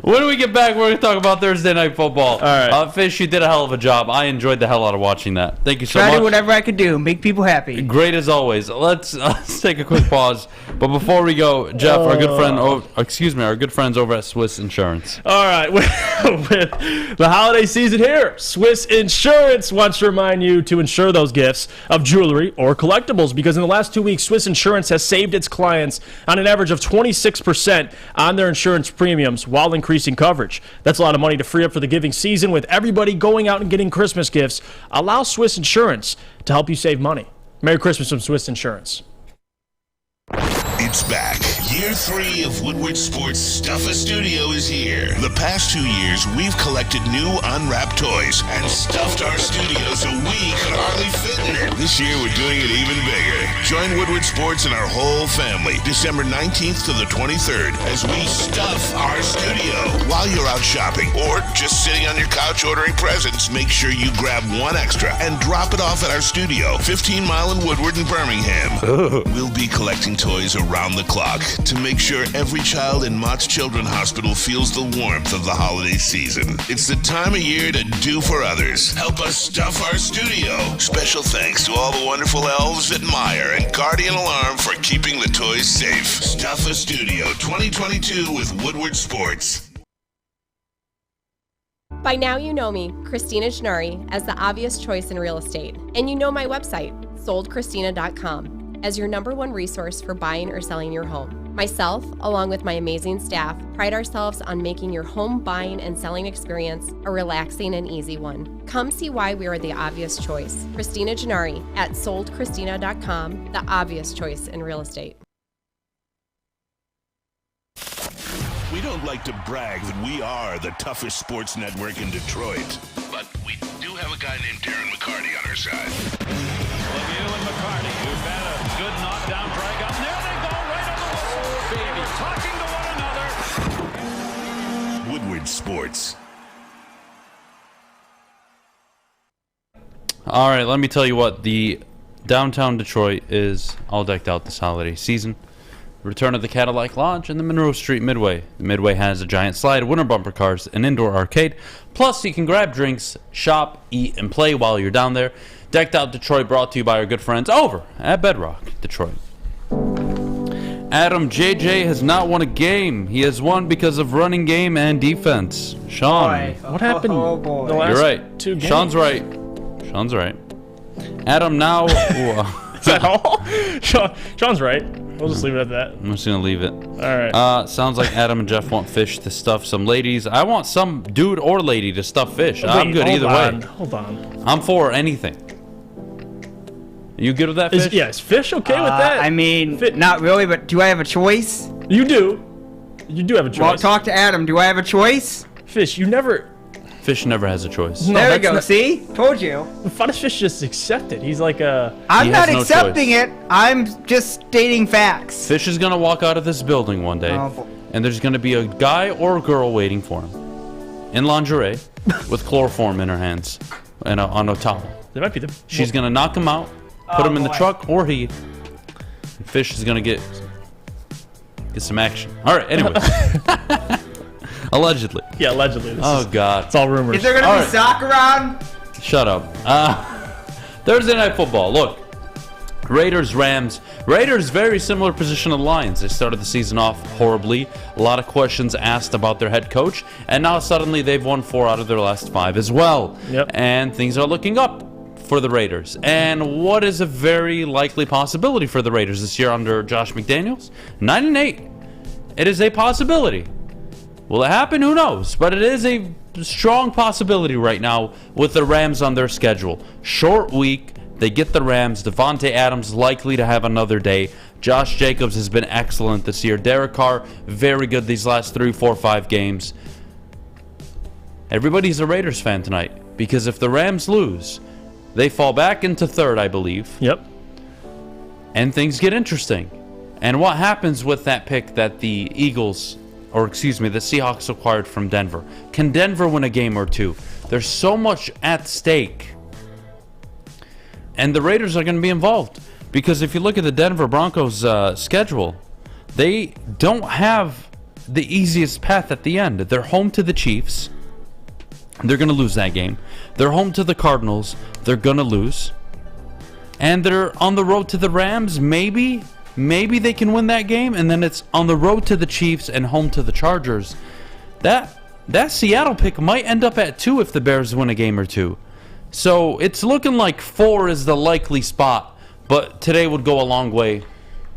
When we get back, we're going to talk about Thursday Night Football. All right. Fish, you did a hell of a job. I enjoyed the hell out of watching that. Thank you so much. Try to do whatever I could do. Make people happy. Great as always. Let's take a quick pause. But before we go, Jeff, our good friend, our good friends over at Swiss Insurance. All right, with the holiday season here, Swiss Insurance wants to remind you to insure those gifts of jewelry or collectibles, because in the last 2 weeks, Swiss Insurance has saved its clients on an average of 26% on their insurance premiums while increasing coverage. That's a lot of money to free up for the giving season. With everybody going out and getting Christmas gifts, allow Swiss Insurance to help you save money. Merry Christmas from Swiss Insurance. It's back. Year 3 of Woodward Sports Stuff a Studio is here. The past 2 years, we've collected new unwrapped toys and stuffed our studio so we could hardly fit in it. This year, we're doing it even bigger. Join Woodward Sports and our whole family December 19th to the 23rd as we stuff our studio. While you're out shopping or just sitting on your couch ordering presents, make sure you grab one extra and drop it off at our studio, 15 Mile in Woodward in Birmingham. We'll be collecting toys around around the clock to make sure every child in Mott's Children's Hospital feels the warmth of the holiday season. It's the time of year to do for others. Help us stuff our studio. Special thanks to all the wonderful elves at Meyer and Guardian Alarm for keeping the toys safe. Stuff a Studio 2022 with Woodward Sports. By now you know me, Christina Gennari, as the obvious choice in real estate. And you know my website, soldchristina.com, as your #1 resource for buying or selling your home. Myself, along with my amazing staff, pride ourselves on making your home buying and selling experience a relaxing and easy one. Come see why we are the obvious choice. Christina Gennari at soldchristina.com, the obvious choice in real estate. We don't like to brag that we are the toughest sports network in Detroit, but we do have a guy named Darren McCarty on our side. Lemieux and McCarty, who've had a good knockdown drag up. There they go, right on the whistle, baby, talking to one another. Woodward Sports. All right, let me tell you what. The downtown Detroit is all decked out this holiday season. Return of the Cadillac Lodge and the Monroe Street Midway. The Midway has a giant slide, winter bumper cars, an indoor arcade. Plus, you can grab drinks, shop, eat, and play while you're down there. Decked Out Detroit brought to you by our good friends over at Bedrock Detroit. Adham JJ has not won a game. He has won because of running game and defense. Sean. What happened the last You're right. 2 games? Sean's right. Sean's right. Adham now... Is that all? Sean's right. We'll just leave it at that. I'm just going to leave it. All right. Sounds like Adham and Jeff want fish to stuff some ladies. I want some dude or lady to stuff fish. I'm good either way. Hold on. I'm for anything. You good with that fish? Is fish okay with that? I mean, not really, but do I have a choice? You do. You do have a choice. Well, talk to Adam. Do I have a choice? Fish, you never... Fish never has a choice. No, there we go. See? Told you. Why does Fish just accept it? He's like a... I'm not accepting it. I'm just stating facts. Fish is going to walk out of this building one day, and there's going to be a guy or a girl waiting for him in lingerie with chloroform in her hands and on a towel. There might be the... She's going to knock him out, put him in the truck, or he... Fish is going to get some action. All right, anyway. Allegedly. Yeah, allegedly. God. It's all rumors. Is there going to be soccer on? Shut up. Thursday Night Football. Look, Raiders, very similar position to the Lions. They started the season off horribly. A lot of questions asked about their head coach. And now suddenly they've won 4 out of their last 5 as well. Yep. And things are looking up for the Raiders. And what is a very likely possibility for the Raiders this year under Josh McDaniels? 9-8. It is a possibility. Will it happen? Who knows? But it is a strong possibility right now with the Rams on their schedule. Short week. They get the Rams. Devontae Adams likely to have another day. Josh Jacobs has been excellent this year. Derek Carr, very good these last 3, 4, 5 games. Everybody's a Raiders fan tonight because if the Rams lose, they fall back into 3rd, I believe. Yep. And things get interesting. And what happens with that pick that the the Seahawks acquired from Denver? Can Denver win a game or 2? There's so much at stake. And the Raiders are going to be involved. Because if you look at the Denver Broncos schedule, they don't have the easiest path at the end. They're home to the Chiefs. They're going to lose that game. They're home to the Cardinals. They're going to lose. And they're on the road to the Rams, maybe. Maybe they can win that game, and then it's on the road to the Chiefs and home to the Chargers. That Seattle pick might end up at 2 if the Bears win a game or 2. So it's looking like 4 is the likely spot, but today would go a long way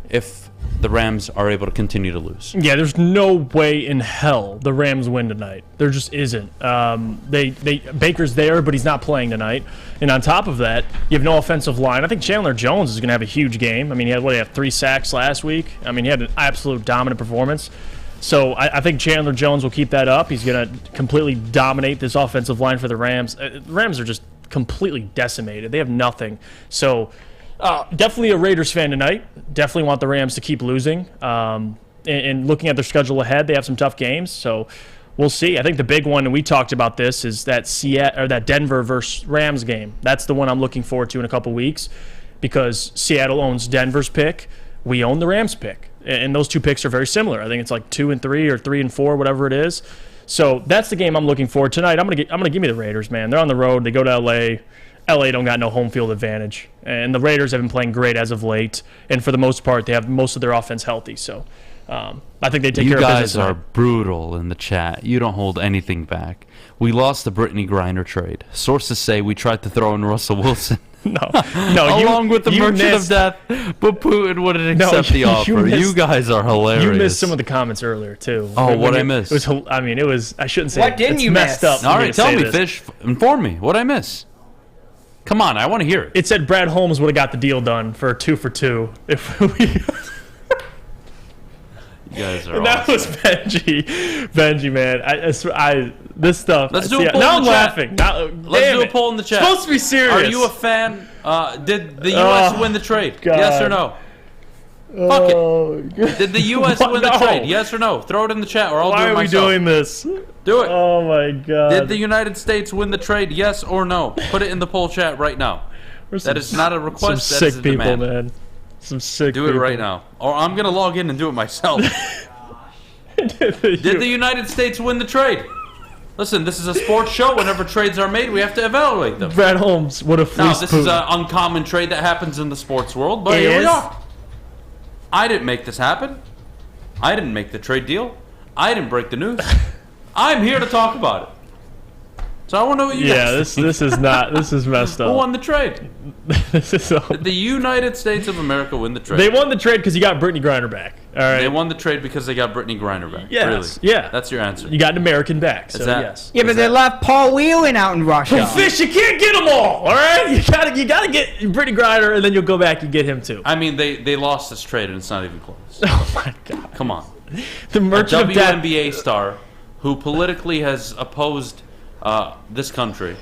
if the Rams are able to continue to lose. Yeah, there's no way in hell the Rams win tonight. There just isn't. Baker's there, but he's not playing tonight. And on top of that, you have no offensive line. I think Chandler Jones is going to have a huge game. I mean, he had 3 sacks last week. I mean, he had an absolute dominant performance. So I think Chandler Jones will keep that up. He's going to completely dominate this offensive line for the Rams. The Rams are just completely decimated. They have nothing. So definitely a Raiders fan tonight. Definitely want the Rams to keep losing. And looking at their schedule ahead, they have some tough games. So we'll see. I think the big one, and we talked about this, is that Denver versus Rams game. That's the one I'm looking forward to in a couple weeks because Seattle owns Denver's pick. We own the Rams pick. And those 2 picks are very similar. I think it's like 2 and 3 or 3 and 4, whatever it is. So that's the game I'm looking for tonight. I'm gonna give me the Raiders, man. They're on the road. They go to LA. LA don't got no home field advantage, and the Raiders have been playing great as of late. And for the most part, they have most of their offense healthy. So I think they take care of business. You guys are brutal in the chat. You don't hold anything back. We lost the Brittney Griner trade. Sources say we tried to throw in Russell Wilson. No, along with the Merchant of Death, but Putin wouldn't accept the offer. You guys are hilarious. You missed some of the comments earlier too. Oh, what I missed? It was. I shouldn't say. What didn't you messed miss? up. All right, tell me, Fish. Inform me. What I miss? Come on, I want to hear it. It said Brad Holmes would have got the deal done for a 2 for 2 if we. You guys are and that awesome. was Benji, man. This stuff. Let's do a poll now in I'm the chat. laughing. Let's do a poll in the chat. It's supposed to be serious. Are you a fan? Did the U.S. win the trade? God. Yes or no? Fuck it. Did the U.S. win the trade? Yes or no? Throw it in the chat, or I'll do it myself. Why are we doing this? Do it. Oh my God. Did the United States win the trade? Yes or no? Put it in the poll chat right now. That is not a request. Some That is sick a people, demand. man. Some sick Do people. it right now, or I'm gonna log in and do it myself. Did the United States win the trade? Listen, this is a sports show. Whenever trades are made, we have to evaluate them. Brad Holmes would have fleeced Now, this is an uncommon trade that happens in the sports world, but here we are. I didn't make this happen. I didn't make the trade deal. I didn't break the news. I'm here to talk about it. So I want to know what you guys think. this is not. This is messed up. Who won the trade? This is Did the United States of America win the trade? They won the trade because you got Brittney Griner back. All right. They won the trade because they got Brittney Griner back. Yes. Really? Yeah. That's your answer. You got an American back. So Is that- yes. Yeah, but they left Paul Whelan out in Russia. Well, Fish, you can't get them all. All right. You gotta get Brittney Griner, and then you'll go back and get him too. I mean, they lost this trade, and it's not even close. Oh my God. Come on. The Merchant of Death. WNBA star who politically has opposed this country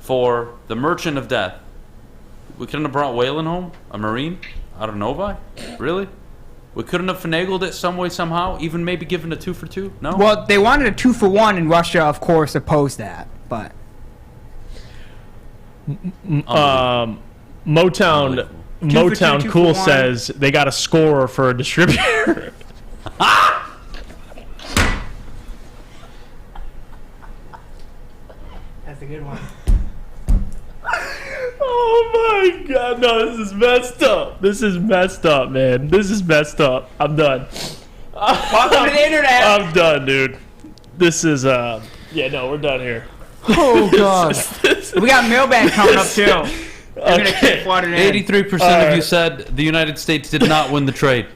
for the Merchant of Death. We couldn't have brought Whalen home, a Marine, out of Novi? Really? We couldn't have finagled it some way, somehow? Even maybe given a 2 for 2? No? Well, they wanted a 2 for 1, and Russia, of course, opposed that. But Motown 2 for 2, 2 for Cool 1. says they got a scorer for a distributor. that's a good one. Oh my God, no, this is messed up. This is messed up, man. This is messed up. I'm done. Welcome to the internet. I'm done, dude. This is, yeah, no, we're done here. Oh, God. We got Mailbag coming up, too. They're gonna keep flooding in. 83% of you said the United States did not win the trade.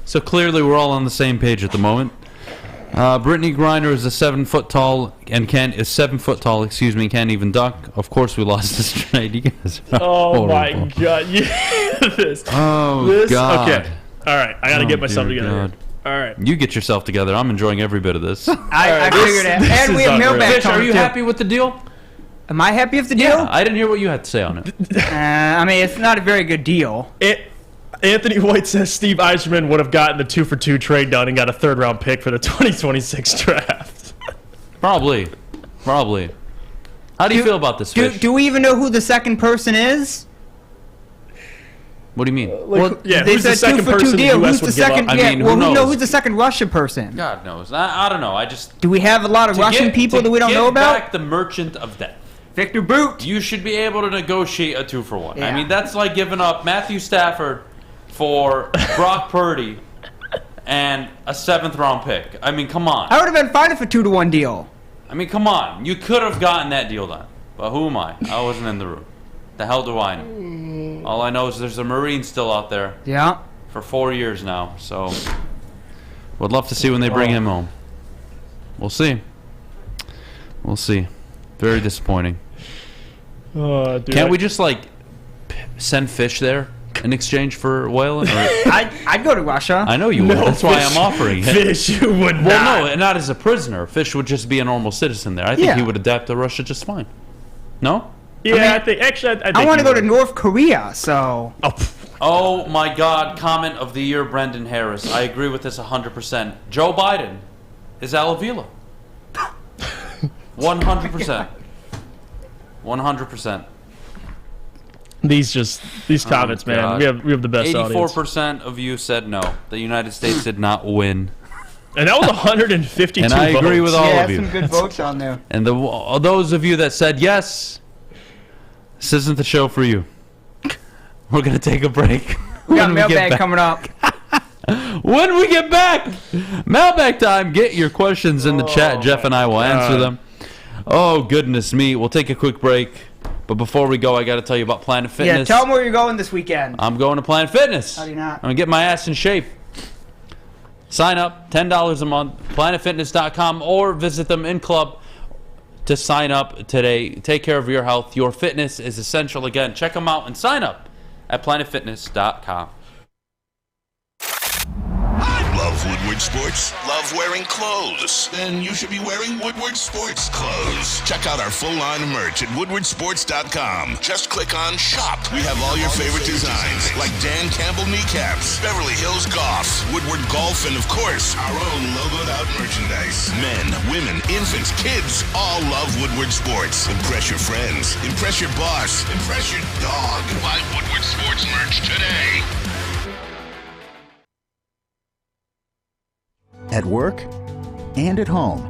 So clearly we're all on the same page at the moment. Brittney Griner is 7 foot tall and can't even duck. Of course we lost this trade. You guys are Oh my horrible. God, this. Oh this, God. Okay, all right, I gotta get myself dear together. God. All right. You get yourself together. I'm enjoying every bit of this. I figured it. And we have Mailbag Fish, coming are you too. happy with the deal? Am I happy with the deal? Yeah, I didn't hear what you had to say on it. I mean, it's not a very good deal. Anthony White says Steve Eisman would have gotten the 2 for 2 trade done and got a 3rd round pick for the 2026 draft. Probably. How do you feel about this, Fish? Do we even know who the second person is? What do you mean? Well, yeah, they who's the said second 2 for 2 person the deal. US Who's the would give up? second? I Yeah, mean, well, who who knows knows? who's the second Russian person? God knows. I don't know. I just... Do we have a lot of Russian people that we don't know Get about? back the Merchant of Death. Victor Boot. You should be able to negotiate a 2 for 1. Yeah. I mean, that's like giving up Matthew Stafford for Brock Purdy and a 7th round pick. I mean, come on. I would have been fine if a 2 to 1 deal. I mean, come on. You could have gotten that deal done. But who am I? I wasn't in the room. The hell do I know? All I know is there's a Marine still out there. Yeah. For 4 years now. So, would love to see when they bring him home. We'll see. We'll see. Very disappointing. Oh, dude. Can't we just, like, send Fish there in exchange for Whalen? I'd go to Russia. I know you would. No, That's why Fish- I'm offering it. Fish, you would not. Well, no, not as a prisoner. Fish would just be a normal citizen there. I think Yeah. he would adapt to Russia just fine. No? Yeah, I think actually, I think I want to you go to would. North Korea, so. Oh my God! Comment of the year, Brendan Harris. I agree with this 100%. Joe Biden is Alavila. 100%. 100%. These comments, man. God. We have the best 84% audience. of you said no. The United States did not win. And that was 152 And I agree with all of you. some good votes on there. And those of you that said yes, this isn't the show for you. We're going to take a break. We got Mailbag coming up. When we get back, Mailbag time. Get your questions in the chat. Jeff and I will answer them. Oh, goodness me. We'll take a quick break. But before we go, I got to tell you about Planet Fitness. Yeah, tell them where you're going this weekend. I'm going to Planet Fitness. How do you not? I'm going to get my ass in shape. Sign up, $10 a month, planetfitness.com, or visit them in club to sign up today. Take care of your health. Your fitness is essential. Again, check them out and sign up at planetfitness.com. Love Woodward Sports? Love wearing clothes? Then you should be wearing Woodward Sports clothes. Check out our full-line merch at woodwardsports.com. Just click on Shop. We have all your favorite designs, like Dan Campbell kneecaps, Beverly Hills Golf, Woodward Golf, and of course, our own logoed-out merchandise. Men, women, infants, kids, all love Woodward Sports. Impress your friends. Impress your boss. Impress your dog. Buy Woodward Sports merch today. At work and at home,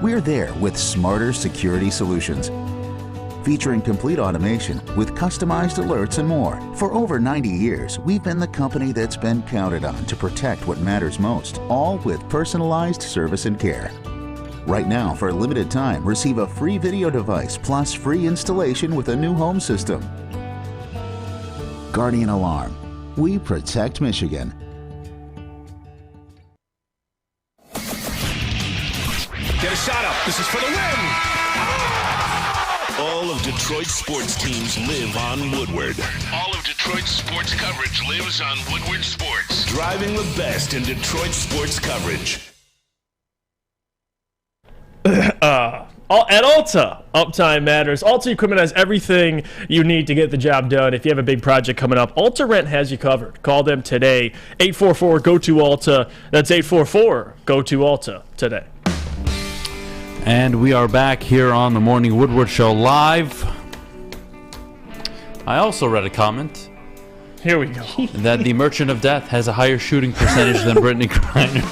we're there with smarter security solutions. Featuring complete automation with customized alerts and more. For over 90 years, we've been the company that's been counted on to protect what matters most, all with personalized service and care. Right now, for a limited time, receive a free video device plus free installation with a new home system. Guardian Alarm. We protect Michigan. Get a shot up. This is for the win. All of Detroit's sports teams live on Woodward. All of Detroit's sports coverage lives on Woodward Sports. Driving the best in Detroit sports coverage. At Alta, uptime matters. Alta Equipment has everything you need to get the job done. If you have a big project coming up, Alta Rent has you covered. Call them today. 844-GO-TO-ALTA. That's 844-GO-TO-ALTA today. And we are back here on the Morning Woodward Show live. I also read a comment. Here we go. That the Merchant of Death has a higher shooting percentage than Brittney Griner.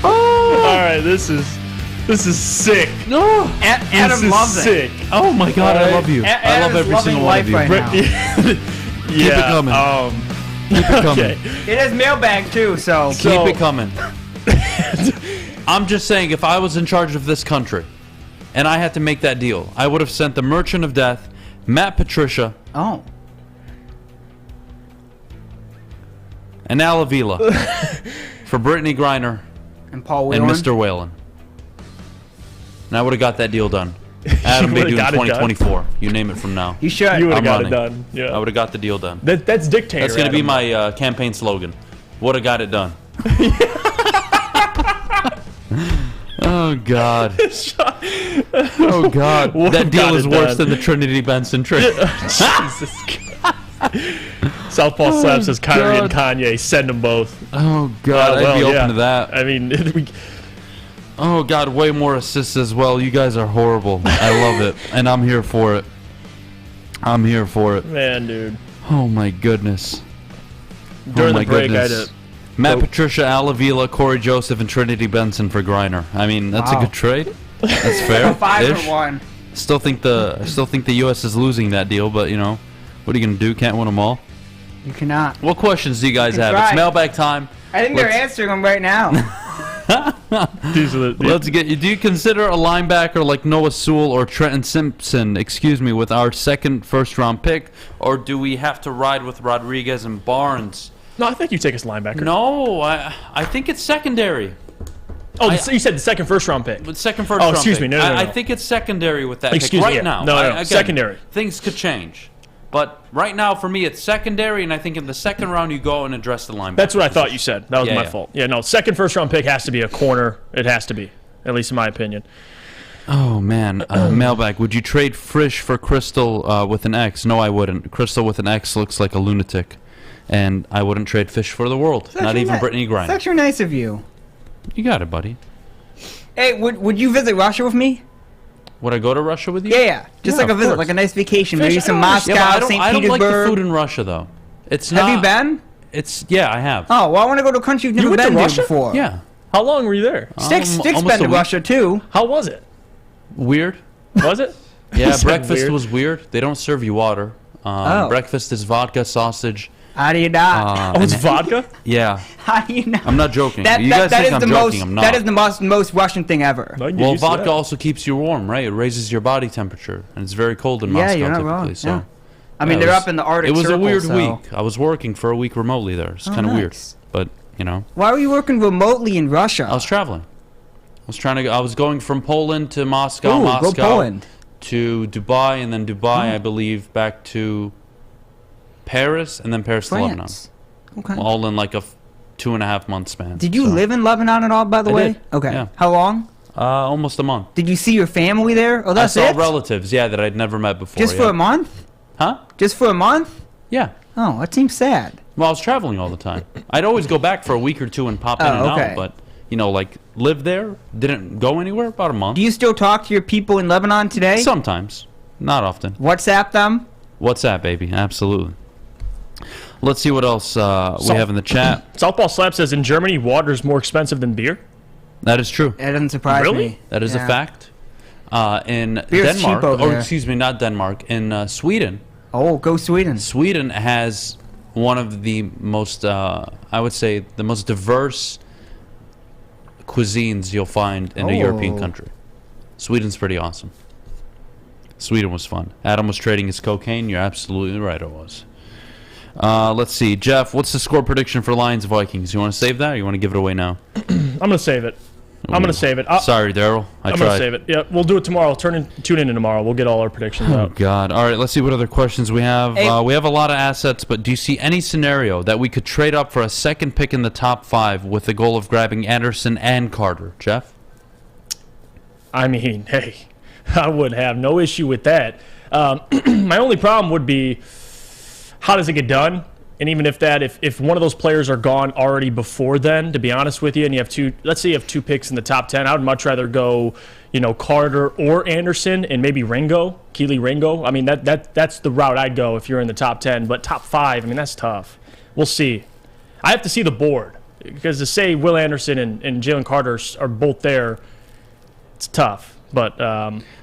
All right, this is sick. No, Adham loves sick. it. Oh my God, I love you. I love every single one of you. Right now. Keep it coming. Keep it coming. Okay. It has Mailbag too, so keep it coming. I'm just saying, if I was in charge of this country and I had to make that deal, I would have sent the Merchant of Death, Matt Patricia, and Al Avila for Brittney Griner and Paul and Whelan. Mr. Whalen. And I would have got that deal done. Adam Beydoun 2024. You name it from now. You should. You would have got it done. Yeah. I would have got the deal done. That's dictator. That's going to be my campaign slogan. Would have got it done. Oh God. Oh God. That deal is worse than the Trinity Benson trade. Jesus God. Southpaw Slap says Kyrie and Kanye. Send them both. Oh God. I'd be open to that. I mean, oh God, way more assists as well. You guys are horrible. I love it, and I'm here for it. I'm here for it. Man, dude. Oh my goodness. During the break, I did. Matt Patricia, Al Avila, Corey Joseph, and Trinity Benson for Griner. I mean, that's a good trade. That's fair. 5 for 1. I still think the U.S. is losing that deal, but you know, what are you gonna do? Can't win them all. You cannot. What questions do you guys have? try. It's mailbag time. I think they're answering them right now. Let's get you. Do you consider a linebacker like Noah Sewell or Trenton Simpson, with our first-round pick, or do we have to ride with Rodriguez and Barnes? No, I think you take us linebacker. No, I think it's secondary. Oh, you said the second first-round pick. Second first-round pick. Excuse me. No. I think it's secondary with that Excuse pick me, right yeah. now. No, Again, secondary. Things could change. But right now, for me, it's secondary, and I think in the second round, you go and address the linebacker. That's what I thought you said. That was my fault. Yeah, no, second first-round pick has to be a corner. It has to be, at least in my opinion. Oh, man. Mailbag, would you trade Frisch for Crystal with an X? No, I wouldn't. Crystal with an X looks like a lunatic. And I wouldn't trade Fish for the world. Not even Brittney Griner. That's actually nice of you. You got it, buddy. Hey, would you visit Russia with me? Would I go to Russia with you? Yeah. Just like a visit, like a nice vacation. Maybe some Moscow, Yeah, but St. I don't like the Petersburg. food in Russia, though. It's Have not. you been? Yeah, I have. Oh, well, I want to go to a country you've never went to been to Russia? before. Yeah. How long were you there? Stick's almost been a to week. Russia, too. How was it? Weird. Was it? Yeah, Is that breakfast weird? was weird. They don't serve you water. Oh. Breakfast is vodka, sausage. How do you not? Oh, it's vodka? Yeah. How do you not? I'm not joking. That, You that, guys that think is I'm the joking. most. I'm not. That is the most Russian thing ever. Well, vodka also keeps you warm, right? It raises your body temperature, and it's very cold in Yeah, Moscow you're not typically. wrong. So, Yeah. I mean, yeah, they're it was- up in the Arctic It was Circle, a weird so- week. I was working for a week remotely there. It's Oh, kind of weird, nice. but you know, Why were you working remotely in Russia? I was traveling. I was going from Poland to Moscow, Ooh, go Moscow Poland. to Dubai, and then Dubai, I believe, back to Paris, and then Paris to Lebanon. France. Okay. All in like a 2.5 month span. Did you so. live in Lebanon at all, by the I way? did, Okay. yeah. How long? Almost a month. Did you see your family there? Oh, that's I saw it? relatives, yeah, that I'd never met before. Just for yeah. a month? Huh? Just for a month? Yeah. Oh, that seems sad. Well, I was traveling all the time. I'd always go back for a week or two and pop in and okay. out, but you know, like live there, didn't go anywhere. About a month. Do you still talk to your people in Lebanon today? Sometimes, not often. WhatsApp them? WhatsApp, baby, absolutely. Let's see what else we have in the chat. Southpaw Slap says in Germany, water is more expensive than beer. That is true. That doesn't surprise Really? me. That is Yeah. a fact. In Beer's Denmark, cheap over or there. excuse me, not Denmark, in Sweden. Oh, go Sweden. Sweden has one of the most, I would say, the most diverse cuisines you'll find in a European Oh. country. Sweden's pretty awesome. Sweden was fun. Adam was trading his cocaine. You're absolutely right, it was. Let's see. Jeff, what's the score prediction for Lions Vikings? You want to save that or you want to give it away now? I'm going to save it. I'm going to save it. Sorry, Daryl. I I'm tried. going to save it. Yeah, we'll do it tomorrow. Tune in tomorrow. We'll get all our predictions Oh, out. God. All right, let's see what other questions we have. Hey. We have a lot of assets, but do you see any scenario that we could trade up for a second pick in the top 5 with the goal of grabbing Anderson and Carter? Jeff? I mean, hey, I would have no issue with that. My only problem would be, how does it get done? And even if one of those players are gone already before then, to be honest with you, and you have let's say you have 2 picks in the top 10, I would much rather go, Carter or Anderson and maybe Keely Ringo. I mean, that's the route I'd go if you're in the top 10. But top 5, I mean, that's tough. We'll see. I have to see the board because to say Will Anderson and Jalen Carter are both there, it's tough. But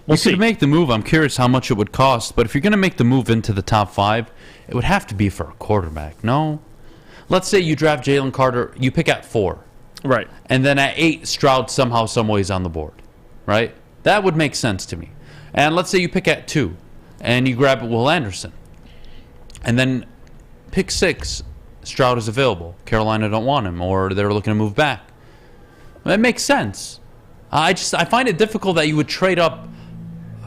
we'll see. You could make the move. I'm curious how much it would cost. But if you're going to make the move into the top 5, it would have to be for a quarterback, no? Let's say you draft Jalen Carter. You pick at 4. Right. And then at 8, Stroud somehow, some way is on the board. Right? That would make sense to me. And let's say you pick at 2. And you grab Will Anderson. And then pick 6, Stroud is available. Carolina don't want him. Or they're looking to move back. That makes sense. I find it difficult that you would trade up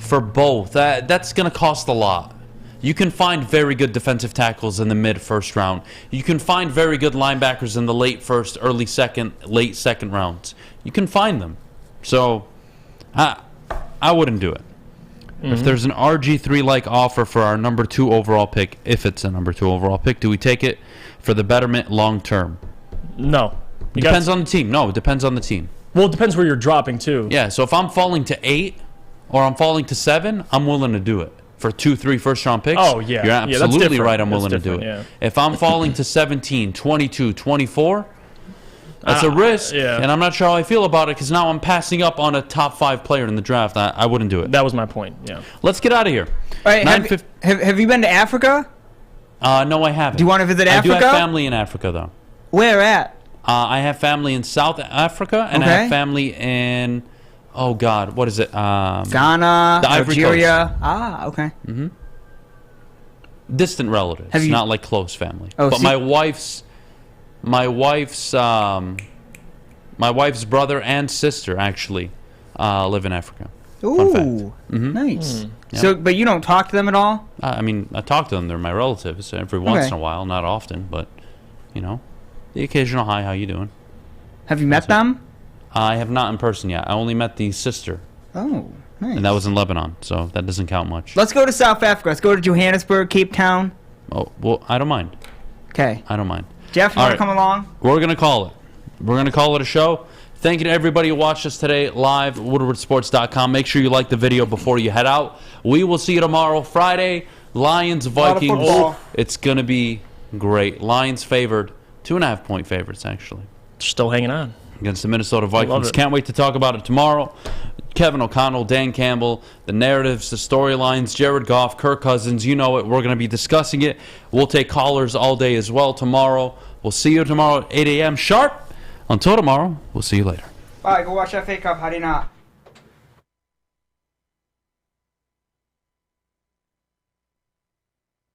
for both. That's going to cost a lot. You can find very good defensive tackles in the mid-first round. You can find very good linebackers in the late first, early second, late second rounds. You can find them. So, I wouldn't do it. Mm-hmm. If there's an RG3-like offer for our number 2 overall pick, if it's a number 2 overall pick, do we take it for the betterment long term? No. Depends on the team. No, it depends on the team. Well, it depends where you're dropping, too. Yeah, so if I'm falling to 8 or I'm falling to 7, I'm willing to do it. For 2, 3 first-round picks? Oh, yeah. You're Yeah, that's absolutely different. right. I'm That's willing to do it. different, yeah. If I'm falling to 17, 22, 24, that's a risk. Yeah. And I'm not sure how I feel about it because now I'm passing up on a top 5 player in the draft. I wouldn't do it. That was my point, yeah. Let's get out of here. All right, have you been to Africa? No, I haven't. Do you want to visit Africa? I do have family in Africa, though. Where at? I have family in South Africa, and I have family in, oh, God, what is it? Ghana, the Ivory Algeria. Coast. Ah, okay. Mm-hmm. Distant relatives, Have you- not like close family. Oh, but see- my wife's brother and sister actually live in Africa. Fun fact. Ooh, Mhm. nice. Yeah. So, but you don't talk to them at all? I mean, I talk to them. They're my relatives every once Okay. in a while, not often, but the occasional hi, how you doing? Have you met them? I have not in person yet. I only met the sister, Oh, nice. and that was in Lebanon, so that doesn't count much. Let's go to South Africa. Let's go to Johannesburg, Cape Town. Oh, well, I don't mind. Okay. I don't mind. Jeff, you All want to right. come along? We're going to call it. We're going to call it a show. Thank you to everybody who watched us today live at woodwardsports.com. Make sure you like the video before you head out. We will see you tomorrow, Friday. Lions, Vikings. It's going to be great. Lions favored. 2.5-point favorites, actually. Still hanging on. Against the Minnesota Vikings. Can't wait to talk about it tomorrow. Kevin O'Connell, Dan Campbell, the narratives, the storylines, Jared Goff, Kirk Cousins, you know it. We're going to be discussing it. We'll take callers all day as well tomorrow. We'll see you tomorrow at 8 a.m. sharp. Until tomorrow, we'll see you later. Bye. Go watch FA Cup. How do you not?